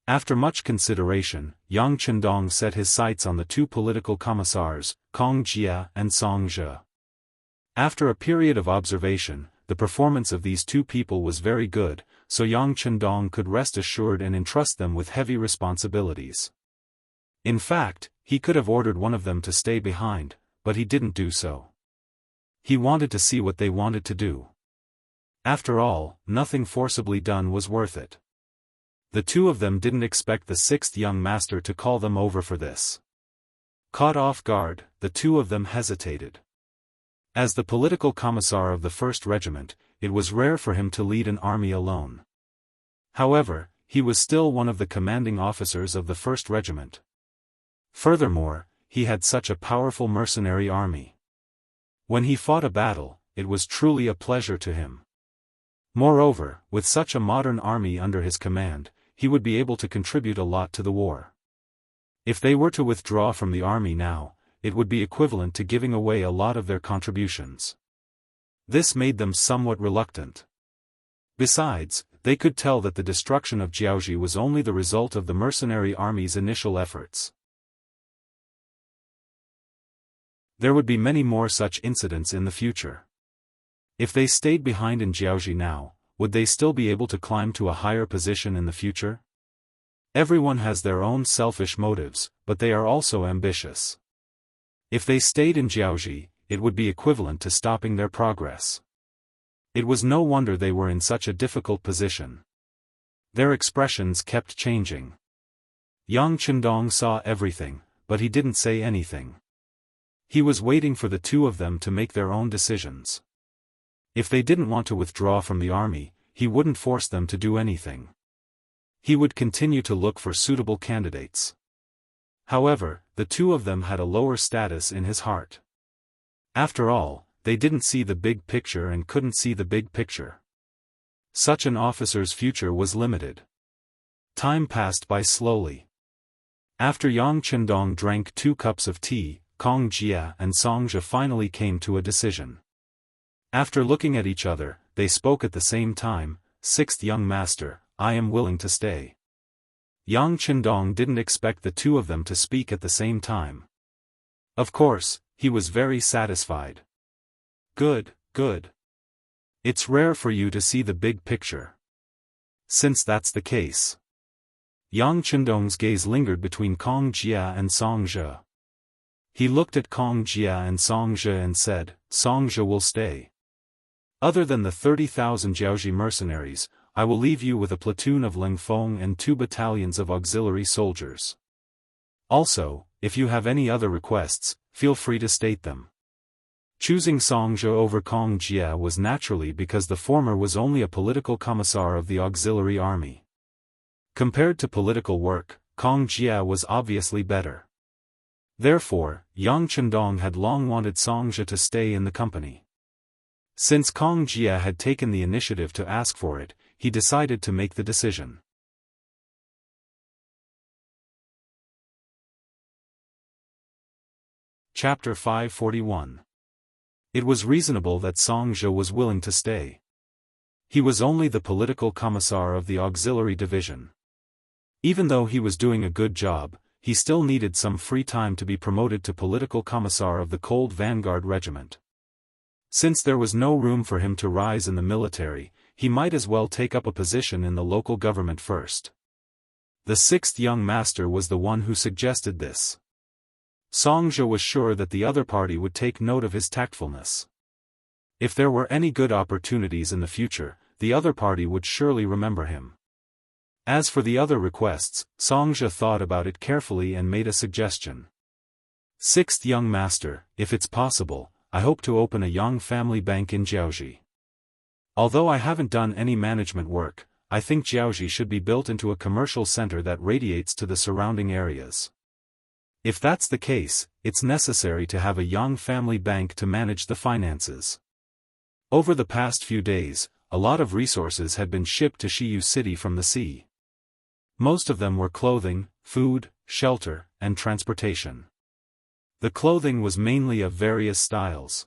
After much consideration, Yang Chendong set his sights on the two political commissars, Kong Jia and Song Zhe. After a period of observation, the performance of these two people was very good, so Yang Chendong could rest assured and entrust them with heavy responsibilities. In fact, he could have ordered one of them to stay behind, but he didn't do so. He wanted to see what they wanted to do. After all, nothing forcibly done was worth it. The two of them didn't expect the sixth young master to call them over for this. Caught off guard, the two of them hesitated. As the political commissar of the 1st Regiment, it was rare for him to lead an army alone. However, he was still one of the commanding officers of the 1st Regiment. Furthermore, he had such a powerful mercenary army. When he fought a battle, it was truly a pleasure to him. Moreover, with such a modern army under his command, he would be able to contribute a lot to the war. If they were to withdraw from the army now, it would be equivalent to giving away a lot of their contributions. This made them somewhat reluctant. Besides, they could tell that the destruction of Jiaoji was only the result of the mercenary army's initial efforts. There would be many more such incidents in the future. If they stayed behind in Jiaoji now, would they still be able to climb to a higher position in the future? Everyone has their own selfish motives, but they are also ambitious. If they stayed in Jiaoji, it would be equivalent to stopping their progress. It was no wonder they were in such a difficult position. Their expressions kept changing. Yang Chendong saw everything, but he didn't say anything. He was waiting for the two of them to make their own decisions. If they didn't want to withdraw from the army, he wouldn't force them to do anything. He would continue to look for suitable candidates. However, the two of them had a lower status in his heart. After all, they didn't see the big picture and couldn't see the big picture. Such an officer's future was limited. Time passed by slowly. After Yang Chendong drank 2 cups of tea, Kong Jia and Song Zhe finally came to a decision. After looking at each other, they spoke at the same time, "Sixth young master, I am willing to stay." Yang Chendong didn't expect the two of them to speak at the same time. Of course, he was very satisfied. Good, good. It's rare for you to see the big picture. Since that's the case. Yang Chendong's gaze lingered between Kong Jia and Song Zhe. He looked at Kong Jia and Song Zhe and said, "Song Zhe will stay. Other than the 30,000 Jiaoji mercenaries, I will leave you with a platoon of Lingfeng and 2 battalions of auxiliary soldiers. Also, if you have any other requests, feel free to state them." Choosing Song Zhe over Kong Jia was naturally because the former was only a political commissar of the auxiliary army. Compared to political work, Kong Jia was obviously better. Therefore, Yang Chendong had long wanted Song Zhe to stay in the company. Since Kong Jia had taken the initiative to ask for it, he decided to make the decision. Chapter 541. It was reasonable that Song Zhe was willing to stay. He was only the political commissar of the auxiliary division. Even though he was doing a good job, he still needed some free time to be promoted to political commissar of the Cold Vanguard Regiment. Since there was no room for him to rise in the military, he might as well take up a position in the local government first. The sixth young master was the one who suggested this. Song Zhe was sure that the other party would take note of his tactfulness. If there were any good opportunities in the future, the other party would surely remember him. As for the other requests, Song Zhe thought about it carefully and made a suggestion. Sixth young master, if it's possible, I hope to open a young family bank in Jianghu. Although I haven't done any management work, I think Jianghu should be built into a commercial center that radiates to the surrounding areas. If that's the case, it's necessary to have a young family bank to manage the finances. Over the past few days, a lot of resources had been shipped to Shiyu City from the sea. Most of them were clothing, food, shelter, and transportation. The clothing was mainly of various styles.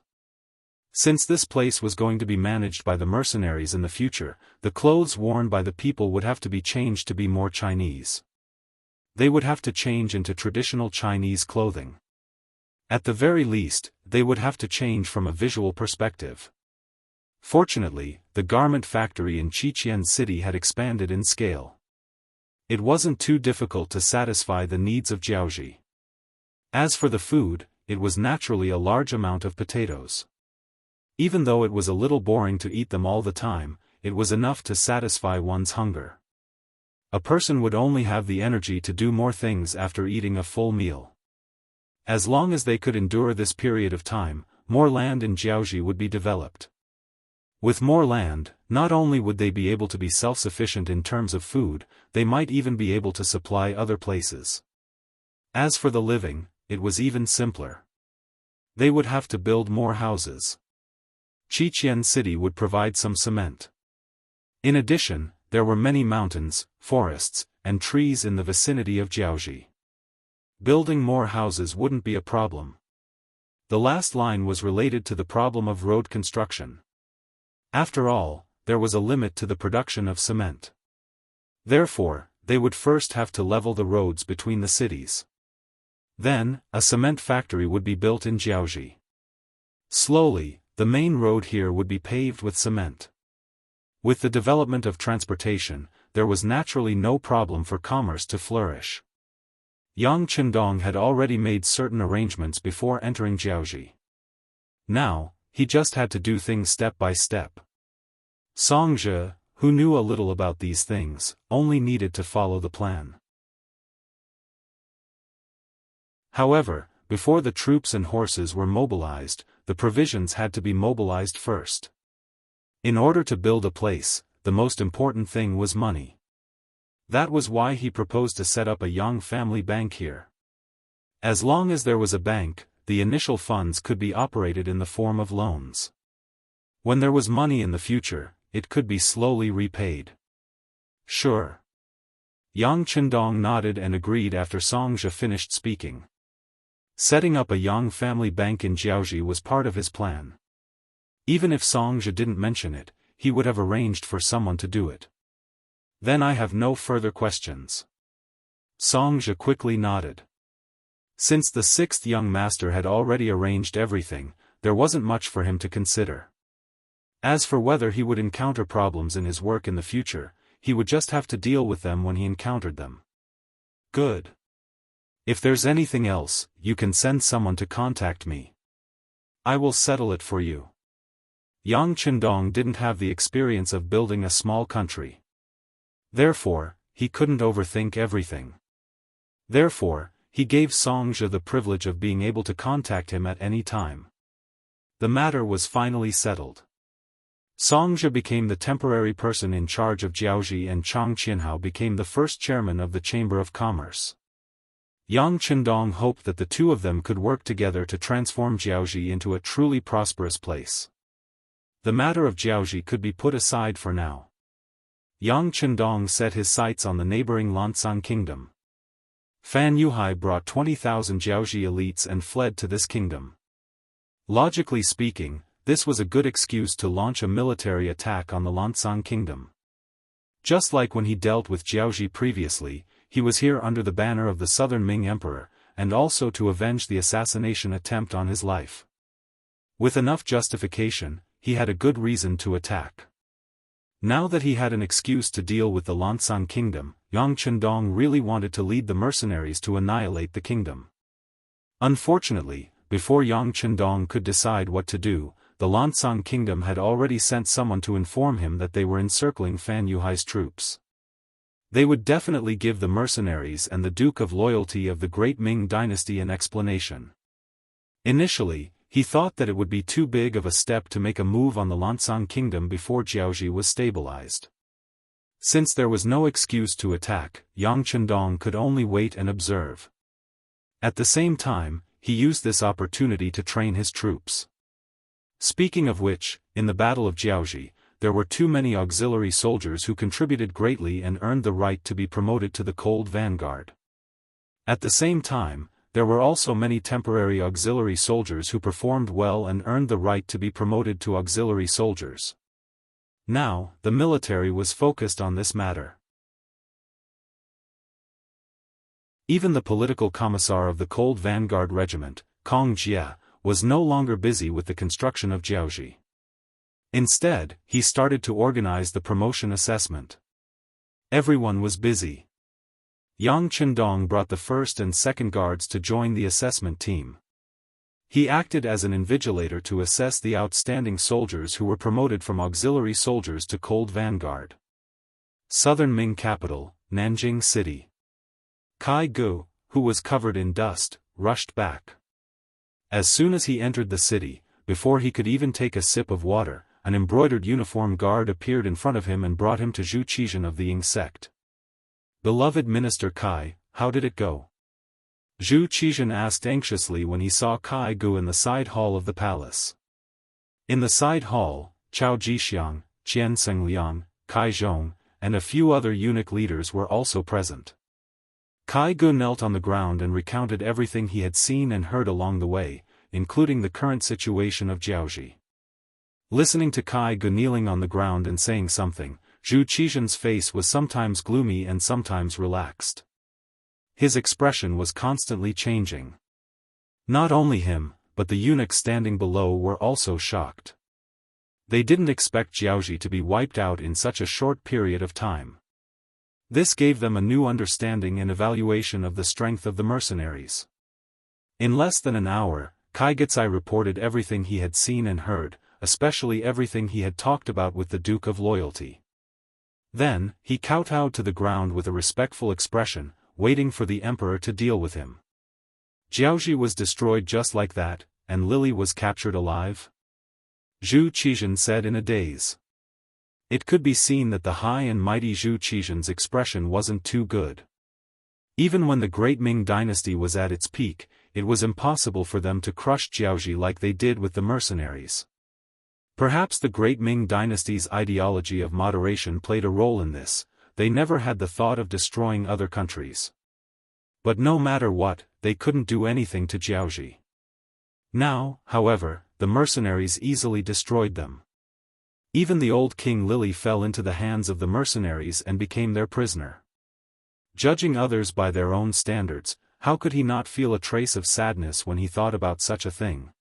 Since this place was going to be managed by the mercenaries in the future, the clothes worn by the people would have to be changed to be more Chinese. They would have to change into traditional Chinese clothing. At the very least, they would have to change from a visual perspective. Fortunately, the garment factory in Qiqian City had expanded in scale. It wasn't too difficult to satisfy the needs of Jianghu. As for the food, it was naturally a large amount of potatoes. Even though it was a little boring to eat them all the time, it was enough to satisfy one's hunger. A person would only have the energy to do more things after eating a full meal. As long as they could endure this period of time, more land in Jianghu would be developed. With more land, not only would they be able to be self-sufficient in terms of food, they might even be able to supply other places. As for the living, it was even simpler. They would have to build more houses. Qiqian City would provide some cement. In addition, there were many mountains, forests, and trees in the vicinity of Jianghu. Building more houses wouldn't be a problem. The last line was related to the problem of road construction. After all, there was a limit to the production of cement. Therefore, they would first have to level the roads between the cities. Then, a cement factory would be built in Jianghu. Slowly, the main road here would be paved with cement. With the development of transportation, there was naturally no problem for commerce to flourish. Yang Chendong had already made certain arrangements before entering Jianghu. Now, he just had to do things step by step. Song Zhe, who knew a little about these things, only needed to follow the plan. However, before the troops and horses were mobilized, the provisions had to be mobilized first. In order to build a place, the most important thing was money. That was why he proposed to set up a young family bank here. As long as there was a bank, the initial funds could be operated in the form of loans. When there was money in the future, it could be slowly repaid. Sure. Yang Chendong nodded and agreed after Song Zhe finished speaking. Setting up a young family bank in Jianghu was part of his plan. Even if Song Zhe didn't mention it, he would have arranged for someone to do it. Then I have no further questions. Song Zhe quickly nodded. Since the sixth young master had already arranged everything, there wasn't much for him to consider. As for whether he would encounter problems in his work in the future, he would just have to deal with them when he encountered them. Good. If there's anything else, you can send someone to contact me. I will settle it for you. Yang Chendong didn't have the experience of building a small country. Therefore, he couldn't overthink everything. Therefore, he gave Song Zhe the privilege of being able to contact him at any time. The matter was finally settled. Xianxia became the temporary person in charge of Jiaoji and Chang Qianhao became the first chairman of the Chamber of Commerce. Yang Qindong hoped that the two of them could work together to transform Jiaoji into a truly prosperous place. The matter of Jiaoji could be put aside for now. Yang Qindong set his sights on the neighboring Lansang kingdom. Fan Yuhai brought 20,000 Jiaoji elites and fled to this kingdom. Logically speaking, this was a good excuse to launch a military attack on the Lansang kingdom. Just like when he dealt with Jiaoji previously, he was here under the banner of the Southern Ming Emperor, and also to avenge the assassination attempt on his life. With enough justification, he had a good reason to attack. Now that he had an excuse to deal with the Lansang kingdom, Yang Qindong really wanted to lead the mercenaries to annihilate the kingdom. Unfortunately, before Yang Qindong could decide what to do, the Lansang kingdom had already sent someone to inform him that they were encircling Fan Yuhai's troops. They would definitely give the mercenaries and the Duke of Loyalty of the Great Ming Dynasty an explanation. Initially, he thought that it would be too big of a step to make a move on the Lansang kingdom before Jiaoji was stabilized. Since there was no excuse to attack, Yang Qindong could only wait and observe. At the same time, he used this opportunity to train his troops. Speaking of which, in the Battle of Jiaoji, there were too many auxiliary soldiers who contributed greatly and earned the right to be promoted to the Cold Vanguard. At the same time, there were also many temporary auxiliary soldiers who performed well and earned the right to be promoted to auxiliary soldiers. Now, the military was focused on this matter. Even the political commissar of the Cold Vanguard Regiment, Kong Jie, was no longer busy with the construction of Jiaoji. Instead, he started to organize the promotion assessment. Everyone was busy. Yang Qindong brought the first and second guards to join the assessment team. He acted as an invigilator to assess the outstanding soldiers who were promoted from auxiliary soldiers to Cold Vanguard. Southern Ming capital, Nanjing City. Kai Gu, who was covered in dust, rushed back. As soon as he entered the city, before he could even take a sip of water, an embroidered uniformed guard appeared in front of him and brought him to Zhu Qizhen of the Ying sect. "Beloved Minister Kai, how did it go?" Zhu Qizhen asked anxiously when he saw Kai Gu in the side hall of the palace. In the side hall, Chao Jixiang, Qian Sengliang, Kai Zhong, and a few other eunuch leaders were also present. Kai Gu knelt on the ground and recounted everything he had seen and heard along the way, including the current situation of Jiaoji. Listening to Kai Gu kneeling on the ground and saying something, Zhu Qizhen's face was sometimes gloomy and sometimes relaxed. His expression was constantly changing. Not only him, but the eunuchs standing below were also shocked. They didn't expect Jiaoji to be wiped out in such a short period of time. This gave them a new understanding and evaluation of the strength of the mercenaries. In less than an hour, Kai Gitsai reported everything he had seen and heard, especially everything he had talked about with the Duke of Loyalty. Then, he kowtowed to the ground with a respectful expression, waiting for the emperor to deal with him. Jiaoji was destroyed just like that, and Lily was captured alive? Zhu Qizhen said in a daze. It could be seen that the high and mighty Zhu Qizhen's expression wasn't too good. Even when the Great Ming Dynasty was at its peak, it was impossible for them to crush Jiaoji like they did with the mercenaries. Perhaps the Great Ming Dynasty's ideology of moderation played a role in this. They never had the thought of destroying other countries. But no matter what, they couldn't do anything to Jiaoji. Now, however, the mercenaries easily destroyed them. Even the old King Lily fell into the hands of the mercenaries and became their prisoner. Judging others by their own standards, how could he not feel a trace of sadness when he thought about such a thing?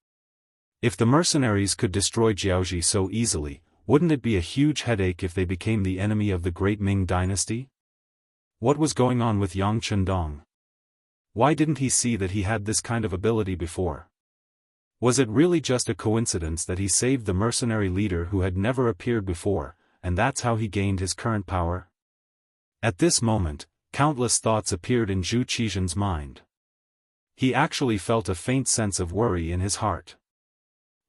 If the mercenaries could destroy Jiaoji so easily, wouldn't it be a huge headache if they became the enemy of the Great Ming Dynasty? What was going on with Yang Qindong? Why didn't he see that he had this kind of ability before? Was it really just a coincidence that he saved the mercenary leader who had never appeared before, and that's how he gained his current power? At this moment, countless thoughts appeared in Zhu Qizhen's mind. He actually felt a faint sense of worry in his heart.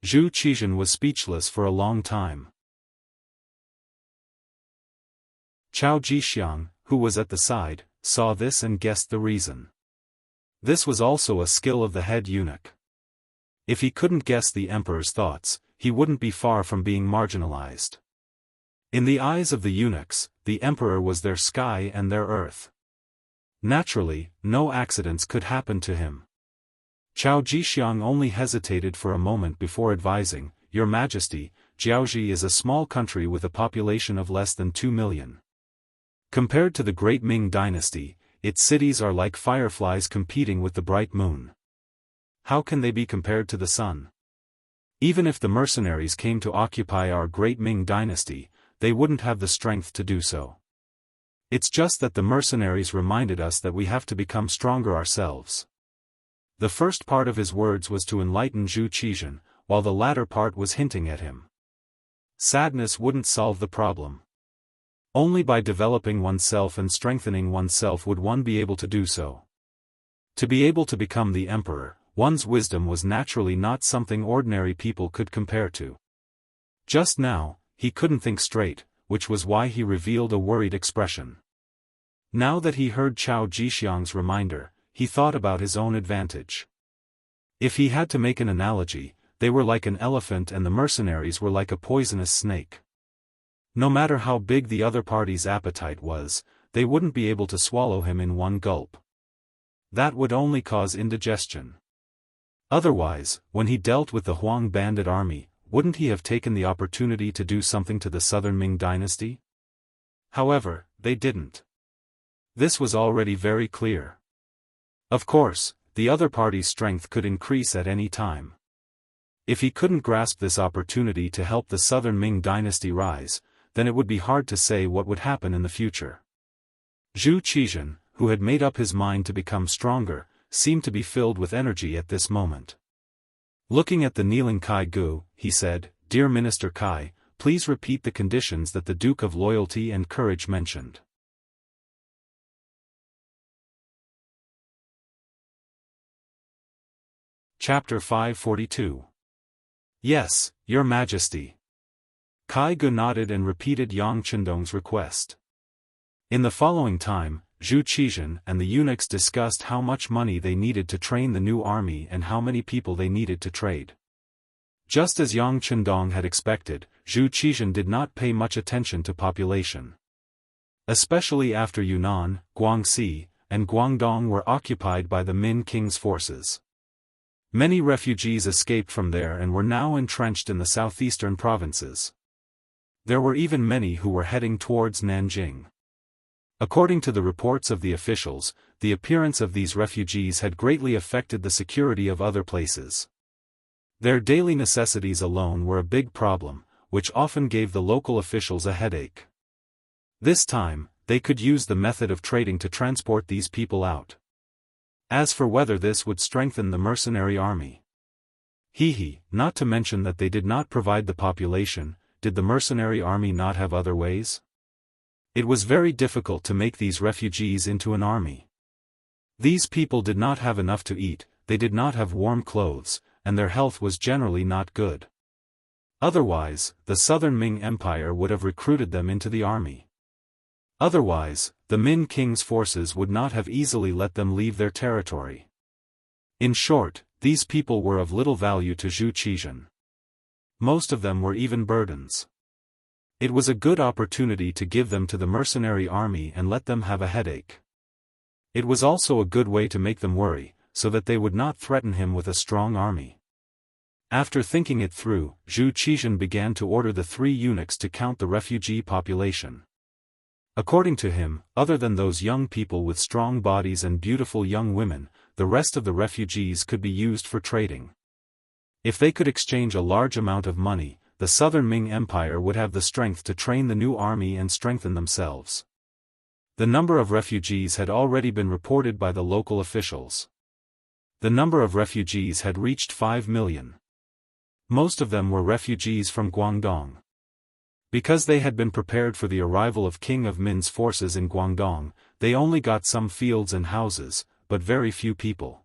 Zhu Qizhan was speechless for a long time. Chao Jixiang, who was at the side, saw this and guessed the reason. This was also a skill of the head eunuch. If he couldn't guess the emperor's thoughts, he wouldn't be far from being marginalized. In the eyes of the eunuchs, the emperor was their sky and their earth. Naturally, no accidents could happen to him. Chao Jixiang only hesitated for a moment before advising, "Your Majesty, Jiaoxi is a small country with a population of less than 2 million. Compared to the great Ming dynasty, its cities are like fireflies competing with the bright moon. How can they be compared to the sun? Even if the mercenaries came to occupy our great Ming dynasty, they wouldn't have the strength to do so. It's just that the mercenaries reminded us that we have to become stronger ourselves." The first part of his words was to enlighten Zhu Qizhan, while the latter part was hinting at him. Sadness wouldn't solve the problem. Only by developing oneself and strengthening oneself would one be able to do so. To be able to become the emperor, one's wisdom was naturally not something ordinary people could compare to. Just now, he couldn't think straight, which was why he revealed a worried expression. Now that he heard Chao Jixiang's reminder, he thought about his own advantage. If he had to make an analogy, they were like an elephant and the mercenaries were like a poisonous snake. No matter how big the other party's appetite was, they wouldn't be able to swallow him in one gulp. That would only cause indigestion. Otherwise, when he dealt with the Huang bandit army, wouldn't he have taken the opportunity to do something to the southern Ming dynasty? However, they didn't. This was already very clear. Of course, the other party's strength could increase at any time. If he couldn't grasp this opportunity to help the southern Ming dynasty rise, then it would be hard to say what would happen in the future. Zhu Qizhan, who had made up his mind to become stronger, seemed to be filled with energy at this moment. Looking at the kneeling Kai Gu, he said, "Dear Minister Kai, please repeat the conditions that the Duke of Loyalty and Courage mentioned." Chapter 542. Yes, Your Majesty. Kai Gu nodded and repeated Yang Chendong's request. In the following time, Zhu Qizhan and the eunuchs discussed how much money they needed to train the new army and how many people they needed to trade. Just as Yang Chendong had expected, Zhu Qizhan did not pay much attention to population. Especially after Yunnan, Guangxi, and Guangdong were occupied by the Min King's forces. Many refugees escaped from there and were now entrenched in the southeastern provinces. There were even many who were heading towards Nanjing. According to the reports of the officials, the appearance of these refugees had greatly affected the security of other places. Their daily necessities alone were a big problem, which often gave the local officials a headache. This time, they could use the method of trading to transport these people out. As for whether this would strengthen the mercenary army. Not to mention that they did not provide the population, did the mercenary army not have other ways? It was very difficult to make these refugees into an army. These people did not have enough to eat, they did not have warm clothes, and their health was generally not good. Otherwise, the southern Ming Empire would have recruited them into the army. Otherwise, the Min King's forces would not have easily let them leave their territory. In short, these people were of little value to Zhu Qizhan. Most of them were even burdens. It was a good opportunity to give them to the mercenary army and let them have a headache. It was also a good way to make them worry, so that they would not threaten him with a strong army. After thinking it through, Zhu Qizhan began to order the 3 eunuchs to count the refugee population. According to him, other than those young people with strong bodies and beautiful young women, the rest of the refugees could be used for trading. If they could exchange a large amount of money, the southern Ming Empire would have the strength to train the new army and strengthen themselves. The number of refugees had already been reported by the local officials. The number of refugees had reached 5 million. Most of them were refugees from Guangdong. Because they had been prepared for the arrival of King of Min's forces in Guangdong, they only got some fields and houses, but very few people.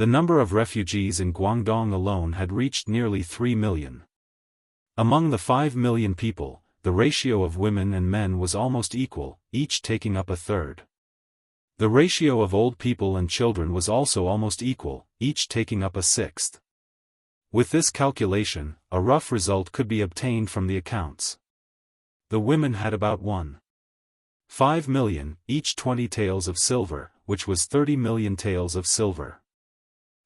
The number of refugees in Guangdong alone had reached nearly 3 million. Among the 5 million people, the ratio of women and men was almost equal, each taking up a third. The ratio of old people and children was also almost equal, each taking up a sixth. With this calculation, a rough result could be obtained from the accounts. The women had about 1.5 million, each 20 taels of silver, which was 30 million taels of silver.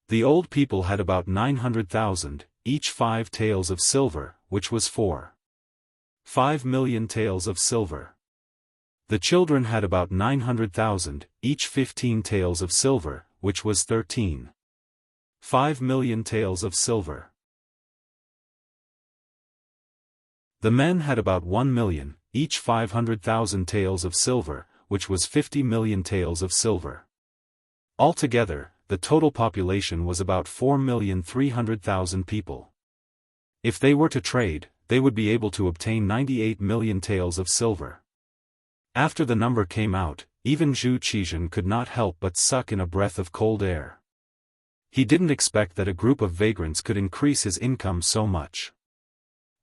The old people had about 900,000, each 5 taels of silver, which was 4.5 million taels of silver. The children had about 900,000, each 15 taels of silver, which was 13.5 million taels of silver. The men had about 1 million, each 500,000 taels of silver, which was 50 million taels of silver. Altogether, the total population was about 4,300,000 people. If they were to trade, they would be able to obtain 98 million taels of silver. After the number came out, even Zhu Qizhen could not help but suck in a breath of cold air. He didn't expect that a group of vagrants could increase his income so much.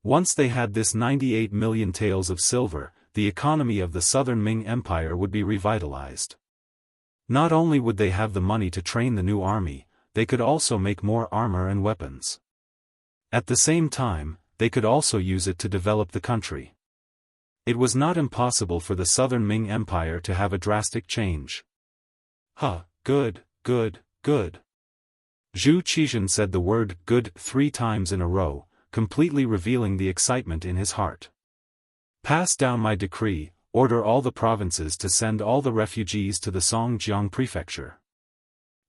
Once they had this 98 million taels of silver, the economy of the Southern Ming Empire would be revitalized. Not only would they have the money to train the new army, they could also make more armor and weapons. At the same time, they could also use it to develop the country. It was not impossible for the Southern Ming Empire to have a drastic change. Good, good, good. Zhu Qizhen said the word good 3 times in a row, completely revealing the excitement in his heart. Pass down my decree, order all the provinces to send all the refugees to the Songjiang prefecture.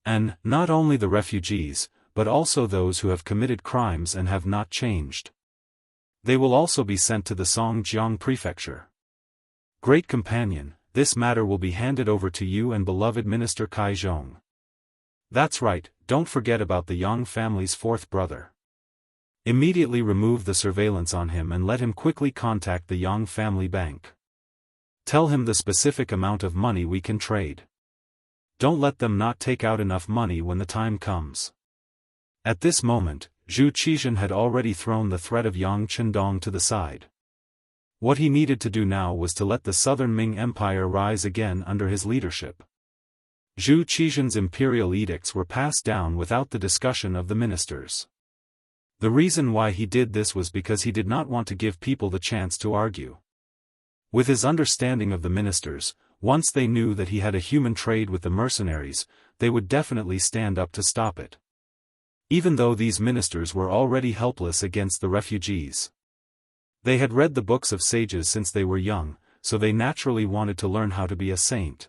And, not only the refugees, but also those who have committed crimes and have not changed. They will also be sent to the Songjiang prefecture. Great companion, this matter will be handed over to you and beloved Minister Kai Zhong. That's right, don't forget about the Yang family's 4th brother. Immediately remove the surveillance on him and let him quickly contact the Yang family bank. Tell him the specific amount of money we can trade. Don't let them not take out enough money when the time comes. At this moment, Zhu Qizhen had already thrown the threat of Yang Chendong to the side. What he needed to do now was to let the Southern Ming Empire rise again under his leadership. Zhu Qizhen's imperial edicts were passed down without the discussion of the ministers. The reason why he did this was because he did not want to give people the chance to argue. With his understanding of the ministers, once they knew that he had a human trade with the mercenaries, they would definitely stand up to stop it. Even though these ministers were already helpless against the refugees. They had read the books of sages since they were young, so they naturally wanted to learn how to be a saint.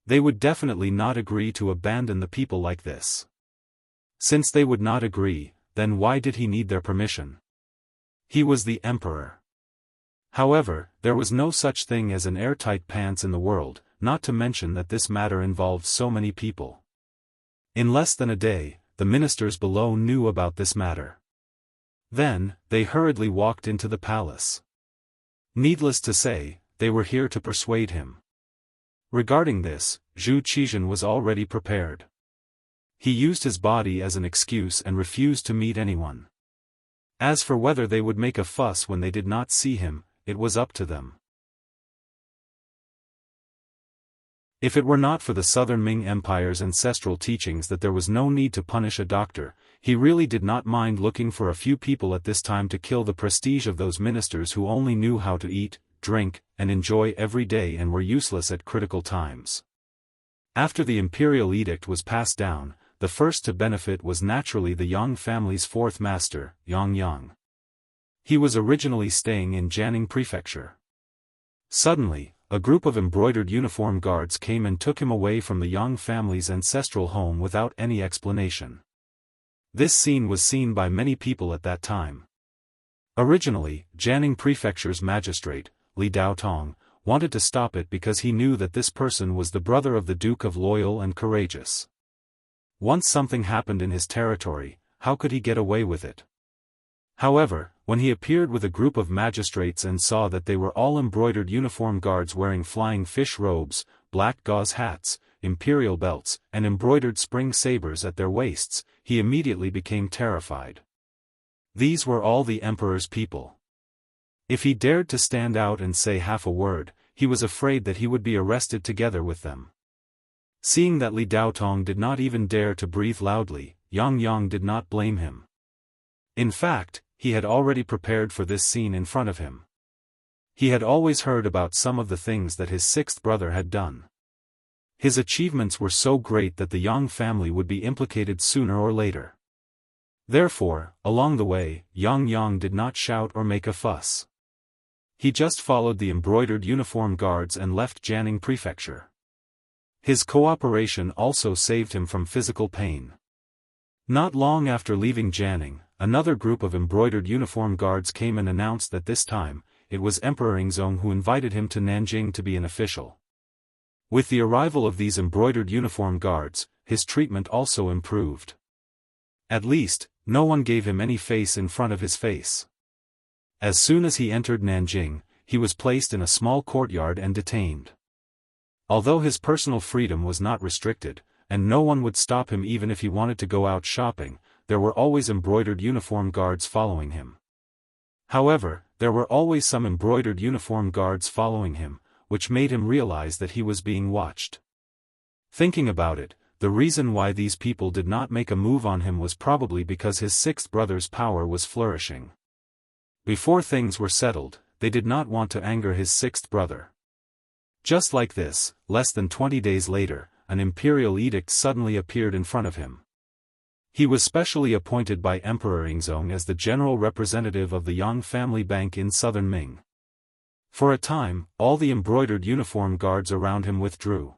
They would definitely not agree to abandon the people like this. Since they would not agree, then why did he need their permission? He was the emperor. However, there was no such thing as an airtight pants in the world, not to mention that this matter involved so many people. In less than a day, the ministers below knew about this matter. Then, they hurriedly walked into the palace. Needless to say, they were here to persuade him. Regarding this, Zhu Qizhen was already prepared. He used his body as an excuse and refused to meet anyone. As for whether they would make a fuss when they did not see him, it was up to them. If it were not for the Southern Ming Empire's ancestral teachings that there was no need to punish a doctor, he really did not mind looking for a few people at this time to kill the prestige of those ministers who only knew how to eat, drink, and enjoy every day and were useless at critical times. After the imperial edict was passed down, the first to benefit was naturally the Yang family's 4th master, Yang. He was originally staying in Jianghu prefecture. Suddenly, a group of embroidered uniform guards came and took him away from the Yang family's ancestral home without any explanation. This scene was seen by many people at that time. Originally, Jianghu prefecture's magistrate, Li Daotong, wanted to stop it because he knew that this person was the brother of the Duke of Loyal and Courageous. Once something happened in his territory, how could he get away with it? However, when he appeared with a group of magistrates and saw that they were all embroidered uniform guards wearing flying fish robes, black gauze hats, imperial belts, and embroidered spring sabers at their waists, he immediately became terrified. These were all the emperor's people. If he dared to stand out and say half a word, he was afraid that he would be arrested together with them. Seeing that Li Daotong did not even dare to breathe loudly, Yang Yang did not blame him. In fact, he had already prepared for this scene in front of him. He had always heard about some of the things that his sixth brother had done. His achievements were so great that the Yang family would be implicated sooner or later. Therefore, along the way, Yang Yang did not shout or make a fuss. He just followed the embroidered uniform guards and left Jianghu Prefecture. His cooperation also saved him from physical pain. Not long after leaving Jianghu, another group of embroidered uniform guards came and announced that this time, it was Emperor Yingzong who invited him to Nanjing to be an official. With the arrival of these embroidered uniform guards, his treatment also improved. At least, no one gave him any face in front of his face. As soon as he entered Nanjing, he was placed in a small courtyard and detained. Although his personal freedom was not restricted, and no one would stop him even if he wanted to go out shopping, there were always embroidered uniform guards following him. However, there were always some embroidered uniform guards following him, which made him realize that he was being watched. Thinking about it, the reason why these people did not make a move on him was probably because his sixth brother's power was flourishing. Before things were settled, they did not want to anger his sixth brother. Just like this, less than 20 days later, an imperial edict suddenly appeared in front of him. He was specially appointed by Emperor Yingzong as the general representative of the Yang family bank in southern Ming. For a time, all the embroidered uniform guards around him withdrew.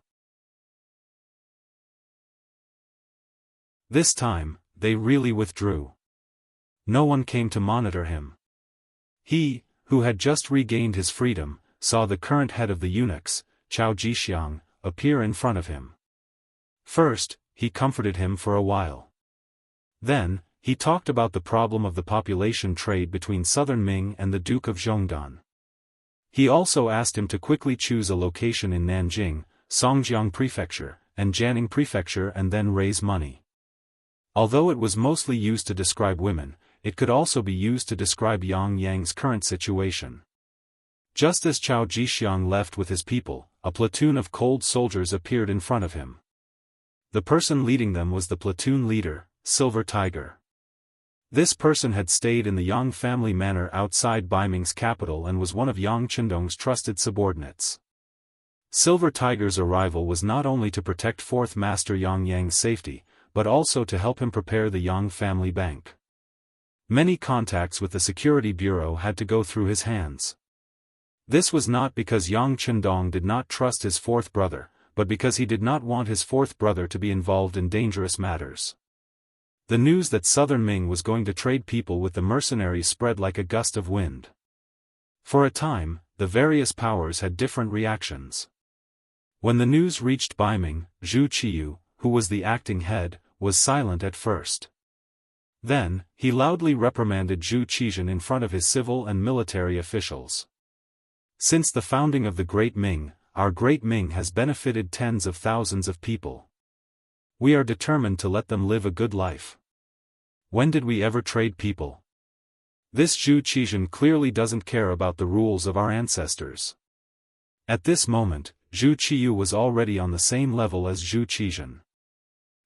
This time, they really withdrew. No one came to monitor him. He, who had just regained his freedom, saw the current head of the eunuchs, Qiao Jixiang, appear in front of him. First, he comforted him for a while. Then, he talked about the problem of the population trade between southern Ming and the Duke of Zhongdan. He also asked him to quickly choose a location in Nanjing, Songjiang Prefecture, and Jianghu Prefecture and then raise money. Although it was mostly used to describe women, it could also be used to describe Yang Yang's current situation. Just as Qiao Jixiang left with his people, a platoon of cold soldiers appeared in front of him. The person leading them was the platoon leader, Silver Tiger. This person had stayed in the Yang family manor outside Baiming's capital and was one of Yang Qindong's trusted subordinates. Silver Tiger's arrival was not only to protect Fourth Master Yang Yang's safety, but also to help him prepare the Yang family bank. Many contacts with the security bureau had to go through his hands. This was not because Yang Qindong did not trust his fourth brother, but because he did not want his fourth brother to be involved in dangerous matters. The news that southern Ming was going to trade people with the mercenaries spread like a gust of wind. For a time, the various powers had different reactions. When the news reached Baiming, Zhu Qiyu, who was the acting head, was silent at first. Then, he loudly reprimanded Zhu Qizhen in front of his civil and military officials. Since the founding of the Great Ming, our Great Ming has benefited tens of thousands of people. We are determined to let them live a good life. When did we ever trade people? This Zhu Qizhen clearly doesn't care about the rules of our ancestors. At this moment, Zhu Qiyu was already on the same level as Zhu Qizhen.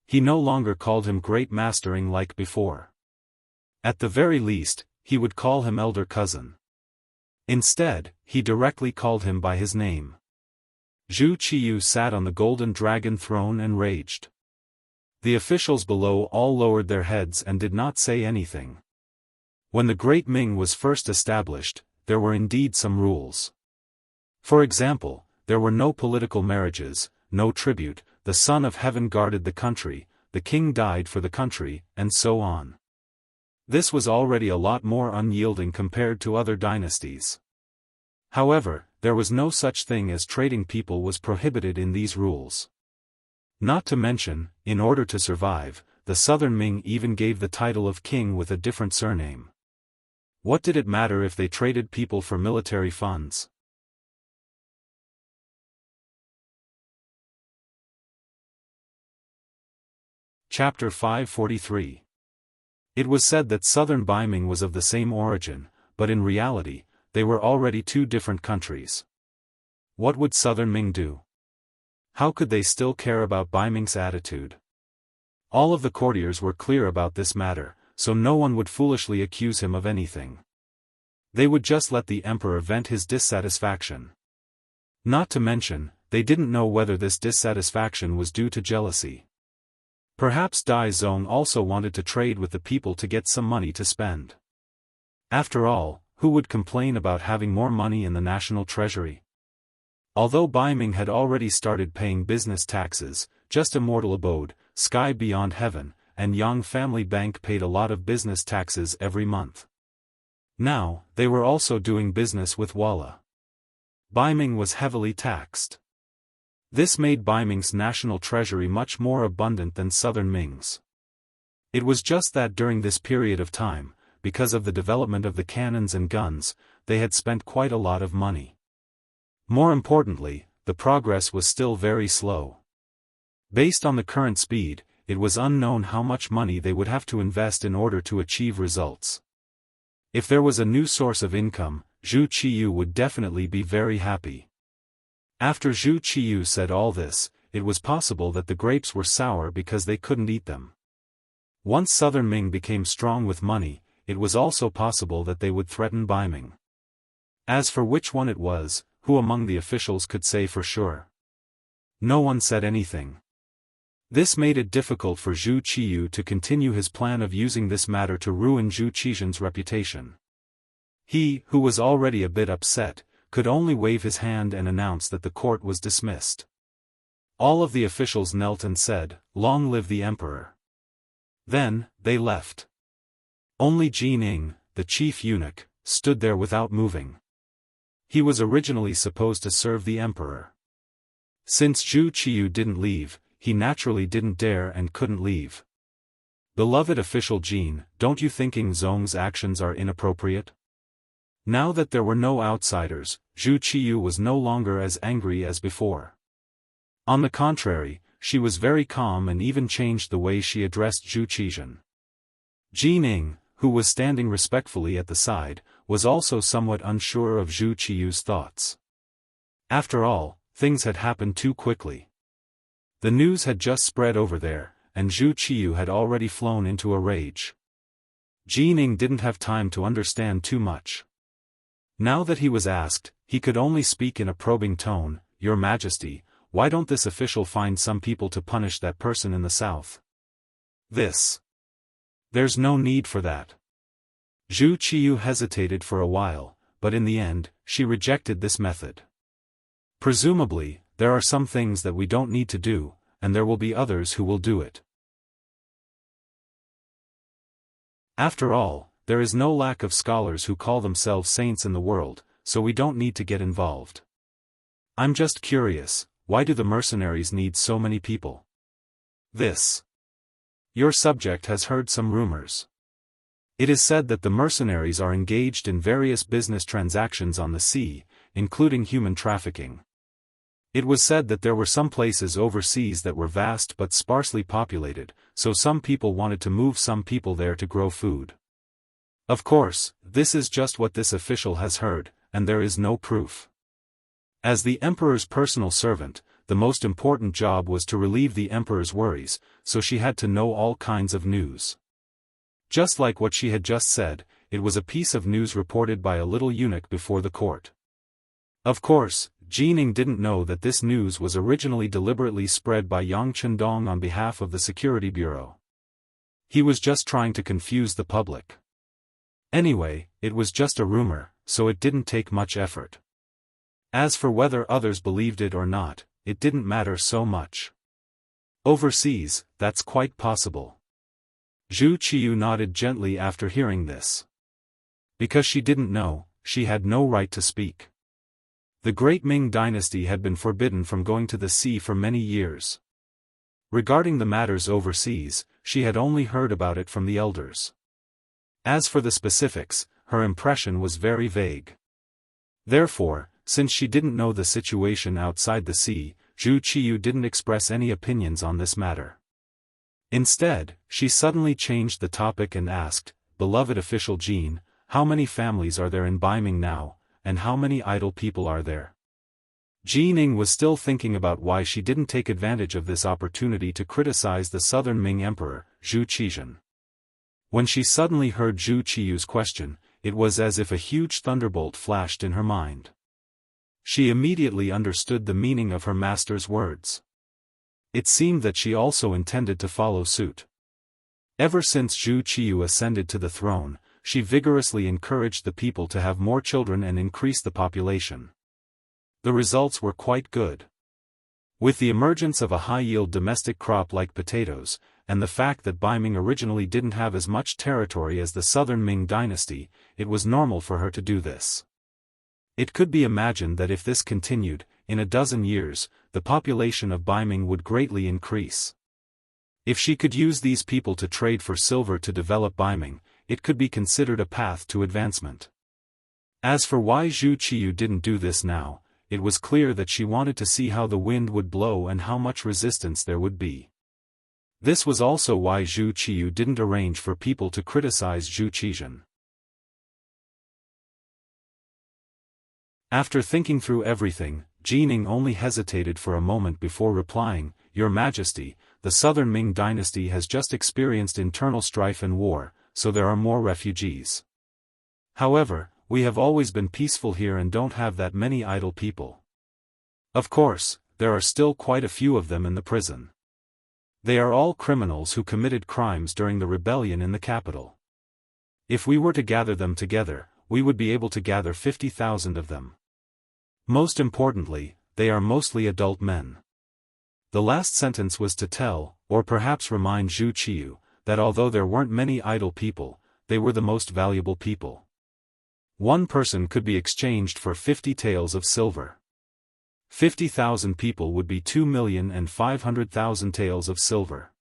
He no longer called him Great Mastering like before. At the very least, he would call him Elder Cousin. Instead, he directly called him by his name. Zhu Qiyu sat on the golden dragon throne and raged. The officials below all lowered their heads and did not say anything. When the Great Ming was first established, there were indeed some rules. For example, there were no political marriages, no tribute, the Son of Heaven guarded the country, the king died for the country, and so on. This was already a lot more unyielding compared to other dynasties. However, there was no such thing as trading people was prohibited in these rules. Not to mention, in order to survive, the southern Ming even gave the title of king with a different surname. What did it matter if they traded people for military funds? Chapter 543. It was said that southern Baiming was of the same origin, but in reality, they were already two different countries. What would southern Ming do? How could they still care about Baiming's attitude? All of the courtiers were clear about this matter, so no one would foolishly accuse him of anything. They would just let the emperor vent his dissatisfaction. Not to mention, they didn't know whether this dissatisfaction was due to jealousy. Perhaps Dai Zong also wanted to trade with the people to get some money to spend. After all, who would complain about having more money in the national treasury? Although Baiming had already started paying business taxes, just Immortal Abode, Sky Beyond Heaven, and Yang Family Bank paid a lot of business taxes every month. Now, they were also doing business with Walla. Baiming was heavily taxed. This made Baiming's national treasury much more abundant than southern Ming's. It was just that during this period of time, because of the development of the cannons and guns, they had spent quite a lot of money. More importantly, the progress was still very slow. Based on the current speed, it was unknown how much money they would have to invest in order to achieve results. If there was a new source of income, Zhu Qiyu would definitely be very happy. After Zhu Qiyu said all this, it was possible that the grapes were sour because they couldn't eat them. Once southern Ming became strong with money, it was also possible that they would threaten Baiming. As for which one it was, who among the officials could say for sure? No one said anything. This made it difficult for Zhu Qiyu to continue his plan of using this matter to ruin Zhu Qizhen's reputation. He, who was already a bit upset, could only wave his hand and announce that the court was dismissed. All of the officials knelt and said, "Long live the emperor." Then, they left. Only Ji Ning, the chief eunuch, stood there without moving. He was originally supposed to serve the emperor. Since Zhu Qiyu didn't leave, he naturally didn't dare and couldn't leave. Beloved official Jin, don't you think Zong's actions are inappropriate? Now that there were no outsiders, Zhu Qiyu was no longer as angry as before. On the contrary, she was very calm and even changed the way she addressed Zhu Qizhen. Ji Ning, who was standing respectfully at the side, was also somewhat unsure of Zhu Qiyu's thoughts. After all, things had happened too quickly. The news had just spread over there, and Zhu Qiyu had already flown into a rage. Ji Ning didn't have time to understand too much. Now that he was asked, he could only speak in a probing tone, "Your Majesty, why don't this official find some people to punish that person in the south?" There's no need for that. Zhu Qiyu hesitated for a while, but in the end, she rejected this method. Presumably, there are some things that we don't need to do, and there will be others who will do it. After all, there is no lack of scholars who call themselves saints in the world, so we don't need to get involved. I'm just curious, why do the mercenaries need so many people? Your subject has heard some rumors. It is said that the mercenaries are engaged in various business transactions on the sea, including human trafficking. It was said that there were some places overseas that were vast but sparsely populated, so some people wanted to move some people there to grow food. Of course, this is just what this official has heard, and there is no proof. As the emperor's personal servant, the most important job was to relieve the emperor's worries, so she had to know all kinds of news. Just like what she had just said, it was a piece of news reported by a little eunuch before the court. Of course, Ji Ning didn't know that this news was originally deliberately spread by Yang Chendong on behalf of the Security Bureau. He was just trying to confuse the public. Anyway, it was just a rumor, so it didn't take much effort. As for whether others believed it or not, it didn't matter so much. Overseas, that's quite possible. Zhu Qiyu nodded gently after hearing this. Because she didn't know, she had no right to speak. The great Ming dynasty had been forbidden from going to the sea for many years. Regarding the matters overseas, she had only heard about it from the elders. As for the specifics, her impression was very vague. Therefore, since she didn't know the situation outside the sea, Zhu Qiyu didn't express any opinions on this matter. Instead, she suddenly changed the topic and asked, "Beloved official Jean, how many families are there in Baiming now, and how many idle people are there?" Jining was still thinking about why she didn't take advantage of this opportunity to criticize the southern Ming emperor, Zhu Qizhen. When she suddenly heard Zhu Qiyu's question, it was as if a huge thunderbolt flashed in her mind. She immediately understood the meaning of her master's words. It seemed that she also intended to follow suit. Ever since Zhu Qiyu ascended to the throne, she vigorously encouraged the people to have more children and increase the population. The results were quite good. With the emergence of a high-yield domestic crop like potatoes, and the fact that Baiming originally didn't have as much territory as the southern Ming dynasty, it was normal for her to do this. It could be imagined that if this continued, in a dozen years, the population of Baiming would greatly increase. If she could use these people to trade for silver to develop Baiming, it could be considered a path to advancement. As for why Zhu Qiyu didn't do this now, it was clear that she wanted to see how the wind would blow and how much resistance there would be. This was also why Zhu Qiyu didn't arrange for people to criticize Zhu Qizhen. After thinking through everything, Jining only hesitated for a moment before replying, "Your Majesty, the southern Ming dynasty has just experienced internal strife and war, so there are more refugees. However, we have always been peaceful here and don't have that many idle people. Of course, there are still quite a few of them in the prison. They are all criminals who committed crimes during the rebellion in the capital. If we were to gather them together, we would be able to gather 50,000 of them. Most importantly, they are mostly adult men." The last sentence was to tell, or perhaps remind Zhu Qiyu, that although there weren't many idle people, they were the most valuable people. One person could be exchanged for 50 taels of silver. 50,000 people would be 2,500,000 taels of silver.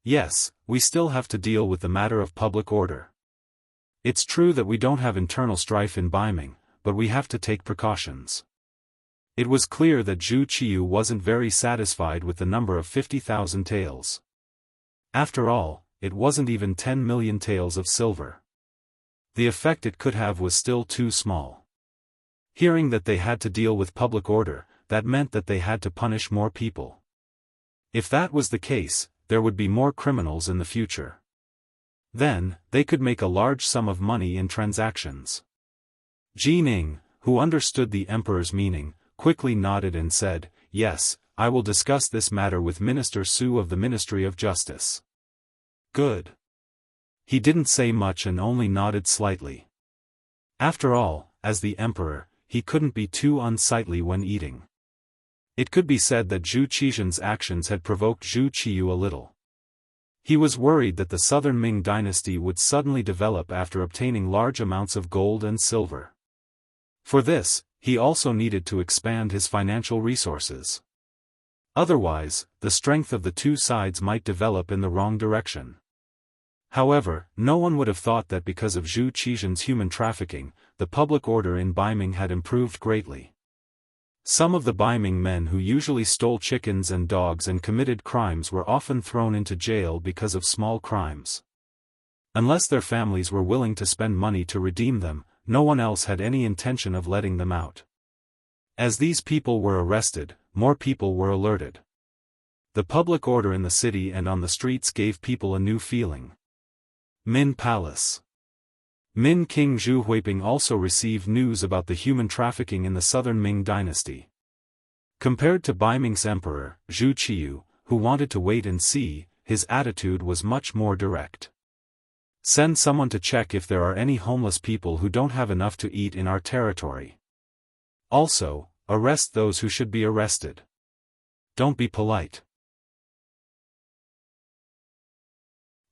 Yes, we still have to deal with the matter of public order. It's true that we don't have internal strife in Baiming, but we have to take precautions. It was clear that Zhu Qiyu wasn't very satisfied with the number of 50,000 taels. After all, it wasn't even 10 million taels of silver. The effect it could have was still too small. Hearing that they had to deal with public order, that meant that they had to punish more people. If that was the case, there would be more criminals in the future. Then, they could make a large sum of money in transactions. Jining, who understood the emperor's meaning, quickly nodded and said, "Yes, I will discuss this matter with Minister Su of the Ministry of Justice." Good. He didn't say much and only nodded slightly. After all, as the emperor, he couldn't be too unsightly when eating. It could be said that Zhu Qizhen's actions had provoked Zhu Qiyu a little. He was worried that the southern Ming dynasty would suddenly develop after obtaining large amounts of gold and silver. For this, he also needed to expand his financial resources. Otherwise, the strength of the two sides might develop in the wrong direction. However, no one would have thought that because of Zhu Qizhen's human trafficking, the public order in Baiming had improved greatly. Some of the Baiming men who usually stole chickens and dogs and committed crimes were often thrown into jail because of small crimes. Unless their families were willing to spend money to redeem them, no one else had any intention of letting them out. As these people were arrested, more people were alerted. The public order in the city and on the streets gave people a new feeling. Min Palace. Min King Zhu Huiping also received news about the human trafficking in the southern Ming dynasty. Compared to Baiming's emperor, Zhu Qiyu, who wanted to wait and see, his attitude was much more direct. "Send someone to check if there are any homeless people who don't have enough to eat in our territory. Also, arrest those who should be arrested. Don't be polite.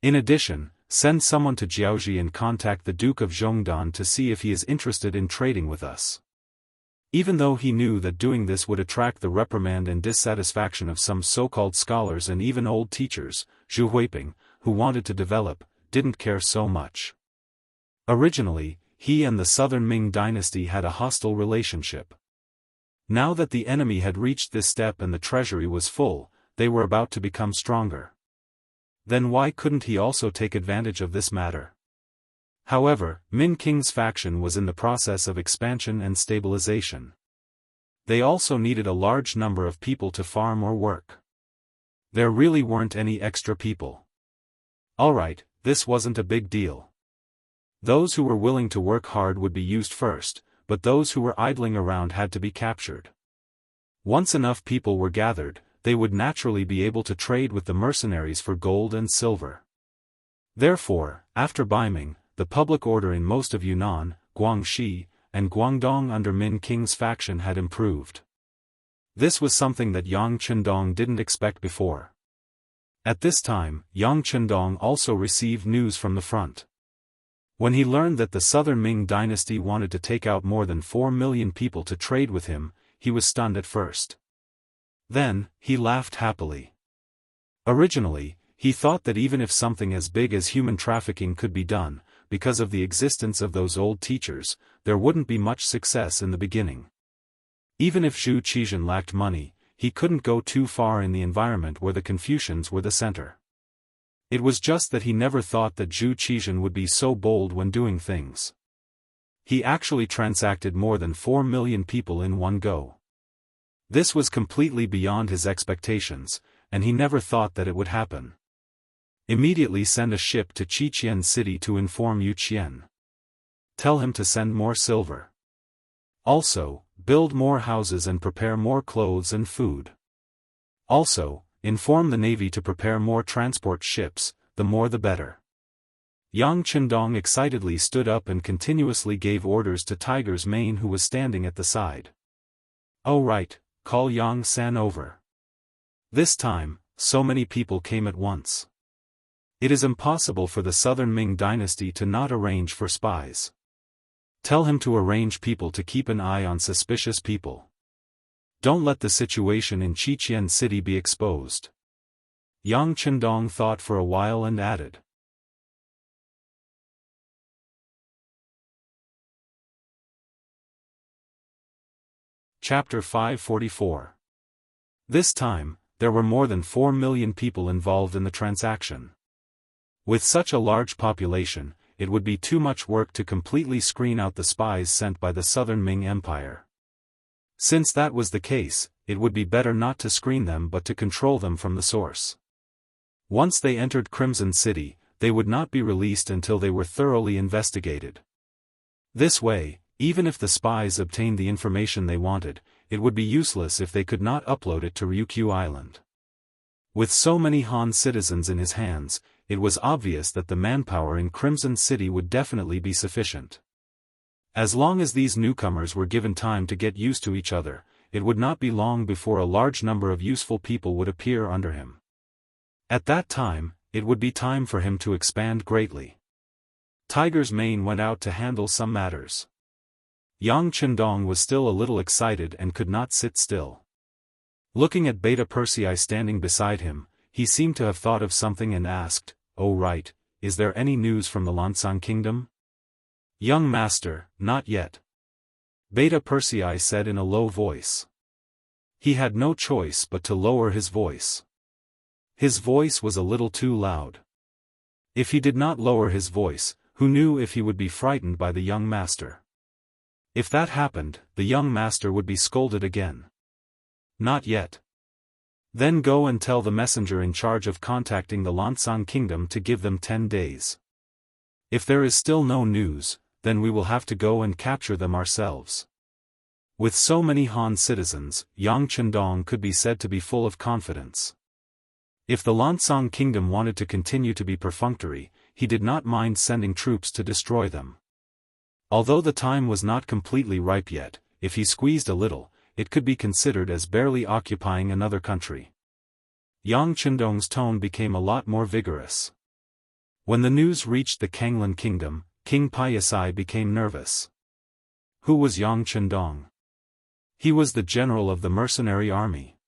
In addition, send someone to Jiaoji and contact the Duke of Zhongdan to see if he is interested in trading with us." Even though he knew that doing this would attract the reprimand and dissatisfaction of some so-called scholars and even old teachers, Zhu Huiping, who wanted to develop, didn't care so much. Originally, he and the southern Ming dynasty had a hostile relationship. Now that the enemy had reached this step and the treasury was full, they were about to become stronger. Then why couldn't he also take advantage of this matter? However, Min King's faction was in the process of expansion and stabilization. They also needed a large number of people to farm or work. There really weren't any extra people. Alright, this wasn't a big deal. Those who were willing to work hard would be used first, but those who were idling around had to be captured. Once enough people were gathered, they would naturally be able to trade with the mercenaries for gold and silver. Therefore, after Baiming, the public order in most of Yunnan, Guangxi, and Guangdong under Min King's faction had improved. This was something that Yang Chendong didn't expect before. At this time, Yang Chendong also received news from the front. When he learned that the southern Ming dynasty wanted to take out more than 4 million people to trade with him, he was stunned at first. Then, he laughed happily. Originally, he thought that even if something as big as human trafficking could be done, because of the existence of those old teachers, there wouldn't be much success in the beginning. Even if Zhu Qizhen lacked money, he couldn't go too far in the environment where the Confucians were the center. It was just that he never thought that Zhu Qizhen would be so bold when doing things. He actually transacted more than 4 million people in one go. This was completely beyond his expectations, and he never thought that it would happen. Immediately send a ship to Qiqian City to inform Yu Qian. Tell him to send more silver. Also, build more houses and prepare more clothes and food. Also, inform the navy to prepare more transport ships, the more the better. Yang Chendong excitedly stood up and continuously gave orders to Tiger's Mane, who was standing at the side. Oh right, call Yang San over. This time, so many people came at once. It is impossible for the southern Ming dynasty to not arrange for spies. Tell him to arrange people to keep an eye on suspicious people. Don't let the situation in Qiqian City be exposed. Yang Chendong thought for a while and added. Chapter 544. This time, there were more than 4 million people involved in the transaction. With such a large population, it would be too much work to completely screen out the spies sent by the southern Ming Empire. Since that was the case, it would be better not to screen them but to control them from the source. Once they entered Crimson City, they would not be released until they were thoroughly investigated. This way, even if the spies obtained the information they wanted, it would be useless if they could not upload it to Ryukyu Island. With so many Han citizens in his hands, it was obvious that the manpower in Crimson City would definitely be sufficient. As long as these newcomers were given time to get used to each other, it would not be long before a large number of useful people would appear under him. At that time, it would be time for him to expand greatly. Tiger's Mane went out to handle some matters. Yang Chendong was still a little excited and could not sit still. Looking at Beta Persei standing beside him, he seemed to have thought of something and asked, "Oh right, is there any news from the Lansang Kingdom?" "Young master, not yet." Beta Persei said in a low voice. He had no choice but to lower his voice. His voice was a little too loud. If he did not lower his voice, who knew if he would be frightened by the young master? If that happened, the young master would be scolded again. Not yet. Then go and tell the messenger in charge of contacting the Lansang Kingdom to give them 10 days. If there is still no news, then we will have to go and capture them ourselves. With so many Han citizens, Yang Chendong could be said to be full of confidence. If the Lansang Kingdom wanted to continue to be perfunctory, he did not mind sending troops to destroy them. Although the time was not completely ripe yet, if he squeezed a little, it could be considered as barely occupying another country. Yang Chendong's tone became a lot more vigorous. When the news reached the Kanglan Kingdom, King Paiyasai became nervous. Who was Yang Chendong? He was the general of the mercenary army.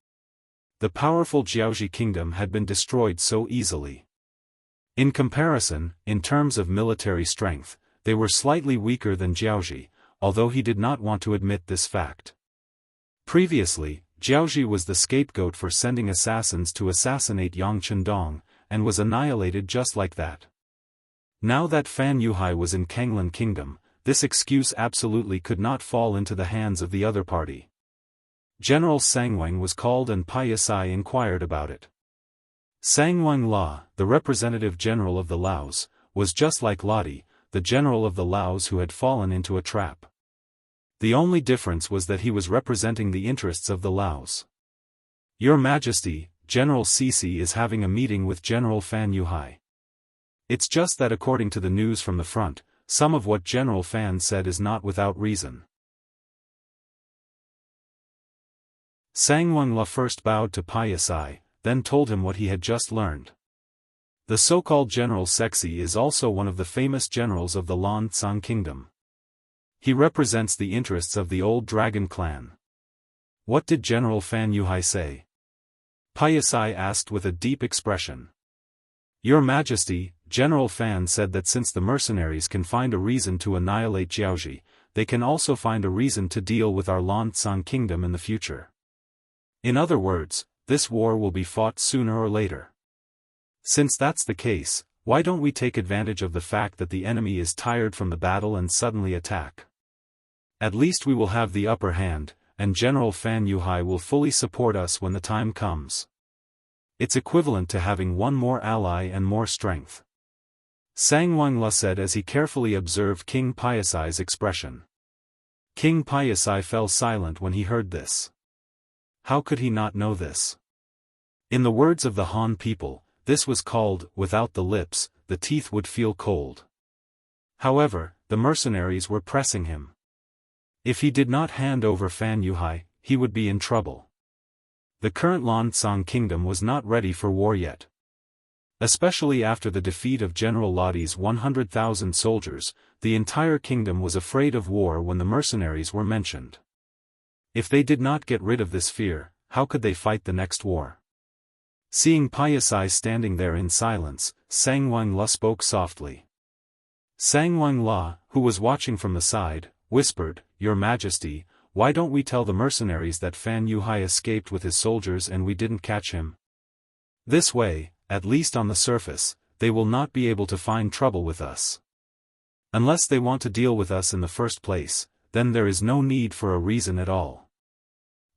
The powerful Jiaoji Kingdom had been destroyed so easily. In comparison, in terms of military strength, they were slightly weaker than Jiaoji, although he did not want to admit this fact. Previously, Jiaoji was the scapegoat for sending assassins to assassinate Yang Chendong, and was annihilated just like that. Now that Fan Yuhai was in Kanglan Kingdom, this excuse absolutely could not fall into the hands of the other party. General Sangwang was called and Pai Yisai inquired about it. Sangwang La, the representative general of the Laos, was just like Lodi, the general of the Laos who had fallen into a trap. The only difference was that he was representing the interests of the Laos. Your Majesty, General Sisi is having a meeting with General Fan Yuhai. It's just that according to the news from the front, some of what General Fan said is not without reason. Sangwang La first bowed to Pai Yisai, then told him what he had just learned. The so-called General Sexi is also one of the famous generals of the Lan Tsang Kingdom. He represents the interests of the old dragon clan. What did General Fan Yuhai say? Pai Yisai asked with a deep expression. Your Majesty, General Fan said that since the mercenaries can find a reason to annihilate Jiaoji, they can also find a reason to deal with our Lan Tsang Kingdom in the future. In other words, this war will be fought sooner or later. Since that's the case, why don't we take advantage of the fact that the enemy is tired from the battle and suddenly attack? At least we will have the upper hand, and General Fan Yuhai will fully support us when the time comes. It's equivalent to having one more ally and more strength. Sangwang La said as he carefully observed King Pai Yisai's expression. King Pai Yisai fell silent when he heard this. How could he not know this? In the words of the Han people, this was called, without the lips, the teeth would feel cold. However, the mercenaries were pressing him. If he did not hand over Fan Yuhai, he would be in trouble. The current Lan Tsang Kingdom was not ready for war yet. Especially after the defeat of General Lodi's 100,000 soldiers, the entire kingdom was afraid of war when the mercenaries were mentioned. If they did not get rid of this fear, how could they fight the next war? Seeing Pai Yisai standing there in silence, Sangwang La spoke softly. Sangwang La, who was watching from the side, whispered, Your Majesty, why don't we tell the mercenaries that Fan Yuhai escaped with his soldiers and we didn't catch him? This way, at least on the surface, they will not be able to find trouble with us. Unless they want to deal with us in the first place, then there is no need for a reason at all.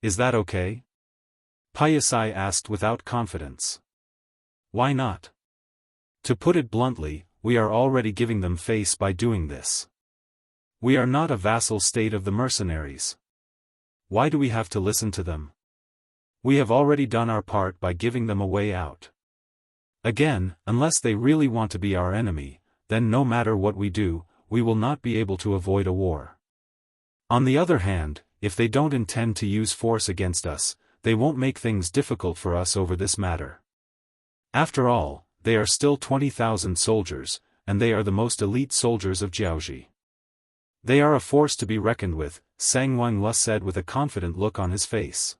Is that okay? Pai Yisai asked without confidence. Why not? To put it bluntly, we are already giving them face by doing this. We are not a vassal state of the mercenaries. Why do we have to listen to them? We have already done our part by giving them a way out. Again, unless they really want to be our enemy, then no matter what we do, we will not be able to avoid a war. On the other hand, if they don't intend to use force against us, they won't make things difficult for us over this matter. After all, they are still 20,000 soldiers, and they are the most elite soldiers of Jiaoji. They are a force to be reckoned with, Sangwang La said with a confident look on his face.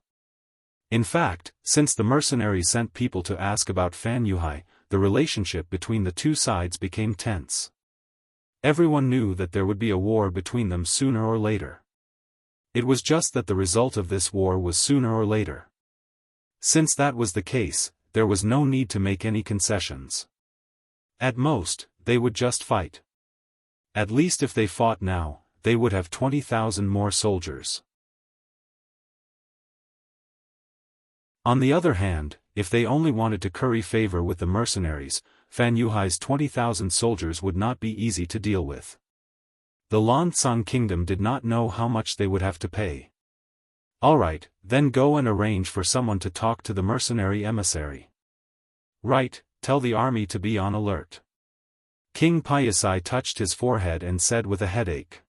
In fact, since the mercenaries sent people to ask about Fan Yuhai, the relationship between the two sides became tense. Everyone knew that there would be a war between them sooner or later. It was just that the result of this war was sooner or later. Since that was the case, there was no need to make any concessions. At most, they would just fight. At least if they fought now, they would have 20,000 more soldiers. On the other hand, if they only wanted to curry favor with the mercenaries, Fan Yuhai's 20,000 soldiers would not be easy to deal with. The Lan Tsang Kingdom did not know how much they would have to pay. Alright, then go and arrange for someone to talk to the mercenary emissary. Right, tell the army to be on alert. King Pai Yisai touched his forehead and said with a headache.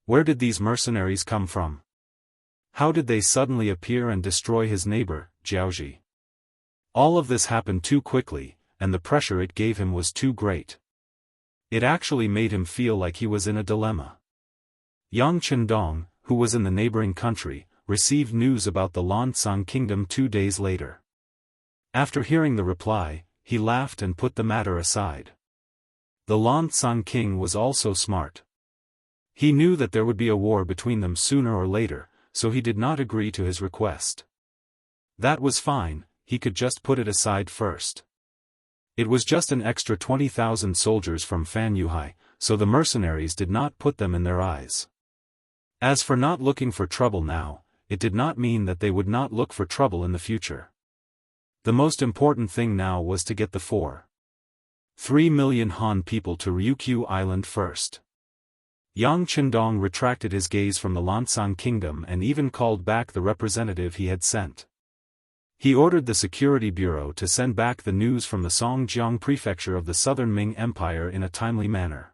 Where did these mercenaries come from? How did they suddenly appear and destroy his neighbor, Jiaoji? All of this happened too quickly, and the pressure it gave him was too great. It actually made him feel like he was in a dilemma. Yang Chendong, who was in the neighboring country, received news about the Lan Tsang Kingdom 2 days later. After hearing the reply, he laughed and put the matter aside. The Lan Tsang King was also smart. He knew that there would be a war between them sooner or later, so he did not agree to his request. That was fine, he could just put it aside first. It was just an extra 20,000 soldiers from Fan Yuhai, so the mercenaries did not put them in their eyes. As for not looking for trouble now, it did not mean that they would not look for trouble in the future. The most important thing now was to get the 4.3 million Han people to Ryukyu Island first. Yang Qindong retracted his gaze from the Lansang kingdom and even called back the representative he had sent. He ordered the Security Bureau to send back the news from the Songjiang prefecture of the Southern Ming Empire in a timely manner.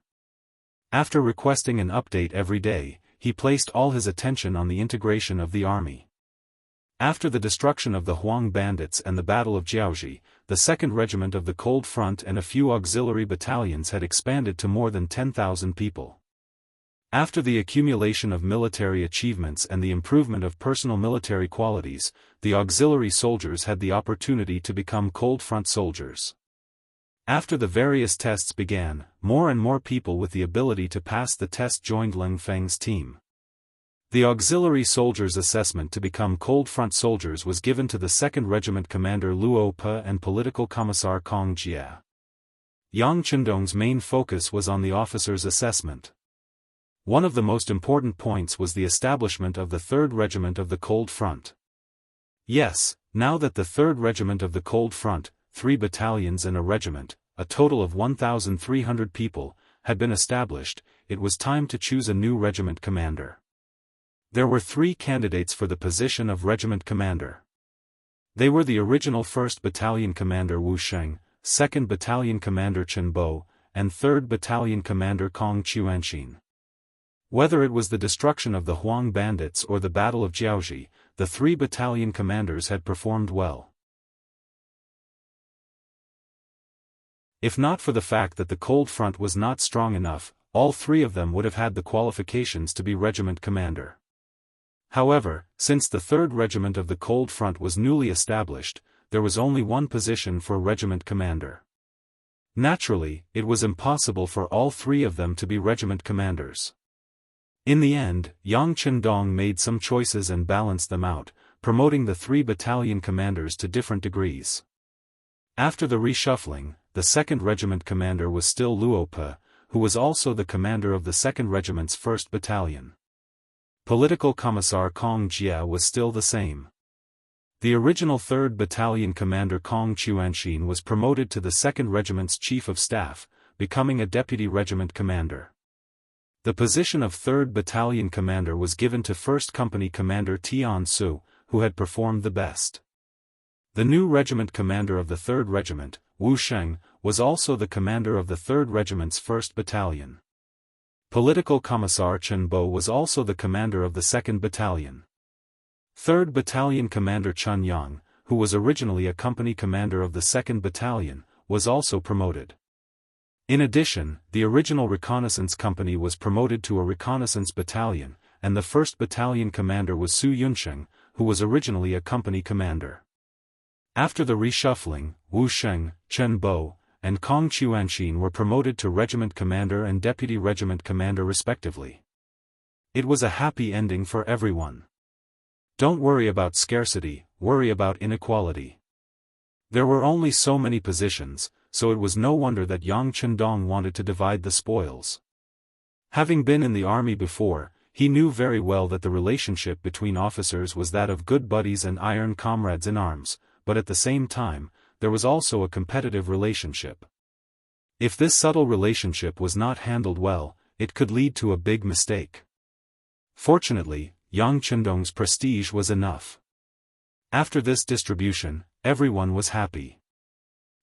After requesting an update every day, he placed all his attention on the integration of the army. After the destruction of the Huang bandits and the Battle of Jiaoji, the 2nd Regiment of the Cold Front and a few auxiliary battalions had expanded to more than 10,000 people. After the accumulation of military achievements and the improvement of personal military qualities, the auxiliary soldiers had the opportunity to become Cold Front soldiers. After the various tests began, more and more people with the ability to pass the test joined Leng Feng's team. The auxiliary soldiers' assessment to become Cold Front soldiers was given to the 2nd Regiment Commander Luo Pe and Political Commissar Kong Jia. Yang Qindong's main focus was on the officers' assessment. One of the most important points was the establishment of the 3rd Regiment of the Cold Front. Yes, now that the 3rd Regiment of the Cold Front, 3 battalions and a regiment, a total of 1,300 people, had been established, it was time to choose a new regiment commander. There were 3 candidates for the position of regiment commander. They were the original 1st Battalion Commander Wu Sheng, 2nd Battalion Commander Chen Bo, and 3rd Battalion Commander Kong Chuanxin. Whether it was the destruction of the Huang bandits or the Battle of Jiaoji, the 3 battalion commanders had performed well. If not for the fact that the Cold Front was not strong enough, all 3 of them would have had the qualifications to be regiment commander. However, since the 3rd Regiment of the Cold Front was newly established, there was only one position for regiment commander. Naturally, it was impossible for all 3 of them to be regiment commanders. In the end, Yang Qindong made some choices and balanced them out, promoting the 3 battalion commanders to different degrees. After the reshuffling, the 2nd Regiment commander was still Luo Pe, who was also the commander of the 2nd Regiment's 1st Battalion. Political Commissar Kong Jia was still the same. The original 3rd Battalion commander Kong Chuanxin was promoted to the 2nd Regiment's Chief of Staff, becoming a deputy regiment commander. The position of 3rd Battalion Commander was given to 1st Company Commander Tian Su, who had performed the best. The new regiment commander of the 3rd Regiment, Wu Sheng, was also the commander of the 3rd Regiment's 1st Battalion. Political Commissar Chen Bo was also the commander of the 2nd Battalion. 3rd Battalion Commander Chun Yang, who was originally a company commander of the 2nd Battalion, was also promoted. In addition, the original reconnaissance company was promoted to a reconnaissance battalion, and the 1st Battalion commander was Su Yunsheng, who was originally a company commander. After the reshuffling, Wu Sheng, Chen Bo, and Kong Chuanxin were promoted to regiment commander and deputy regiment commander respectively. It was a happy ending for everyone. Don't worry about scarcity, worry about inequality. There were only so many positions, so it was no wonder that Yang Qindong wanted to divide the spoils. Having been in the army before, he knew very well that the relationship between officers was that of good buddies and iron comrades in arms, but at the same time, there was also a competitive relationship. If this subtle relationship was not handled well, it could lead to a big mistake. Fortunately, Yang Qindong's prestige was enough. After this distribution, everyone was happy.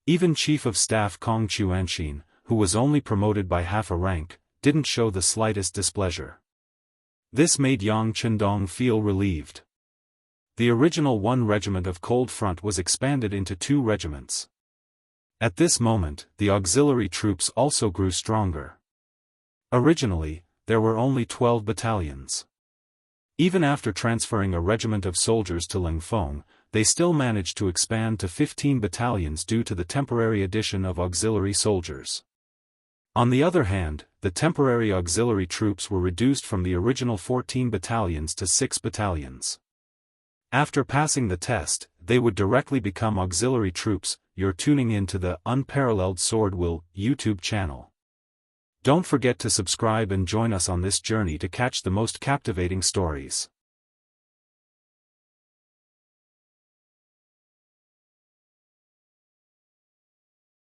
Even Chief of Staff Kong Chuanxin, who was only promoted by half a rank, didn't show the slightest displeasure. This made Yang Qindong feel relieved. The original 1 regiment of Cold Front was expanded into 2 regiments. At this moment, the auxiliary troops also grew stronger. Originally, there were only 12 battalions. Even after transferring a regiment of soldiers to Lingfeng, they still managed to expand to 15 battalions due to the temporary addition of auxiliary soldiers. On the other hand, the temporary auxiliary troops were reduced from the original 14 battalions to 6 battalions. After passing the test, they would directly become auxiliary troops, you're tuning in to the Unparalleled SwordWill YouTube channel. Don't forget to subscribe and join us on this journey to catch the most captivating stories.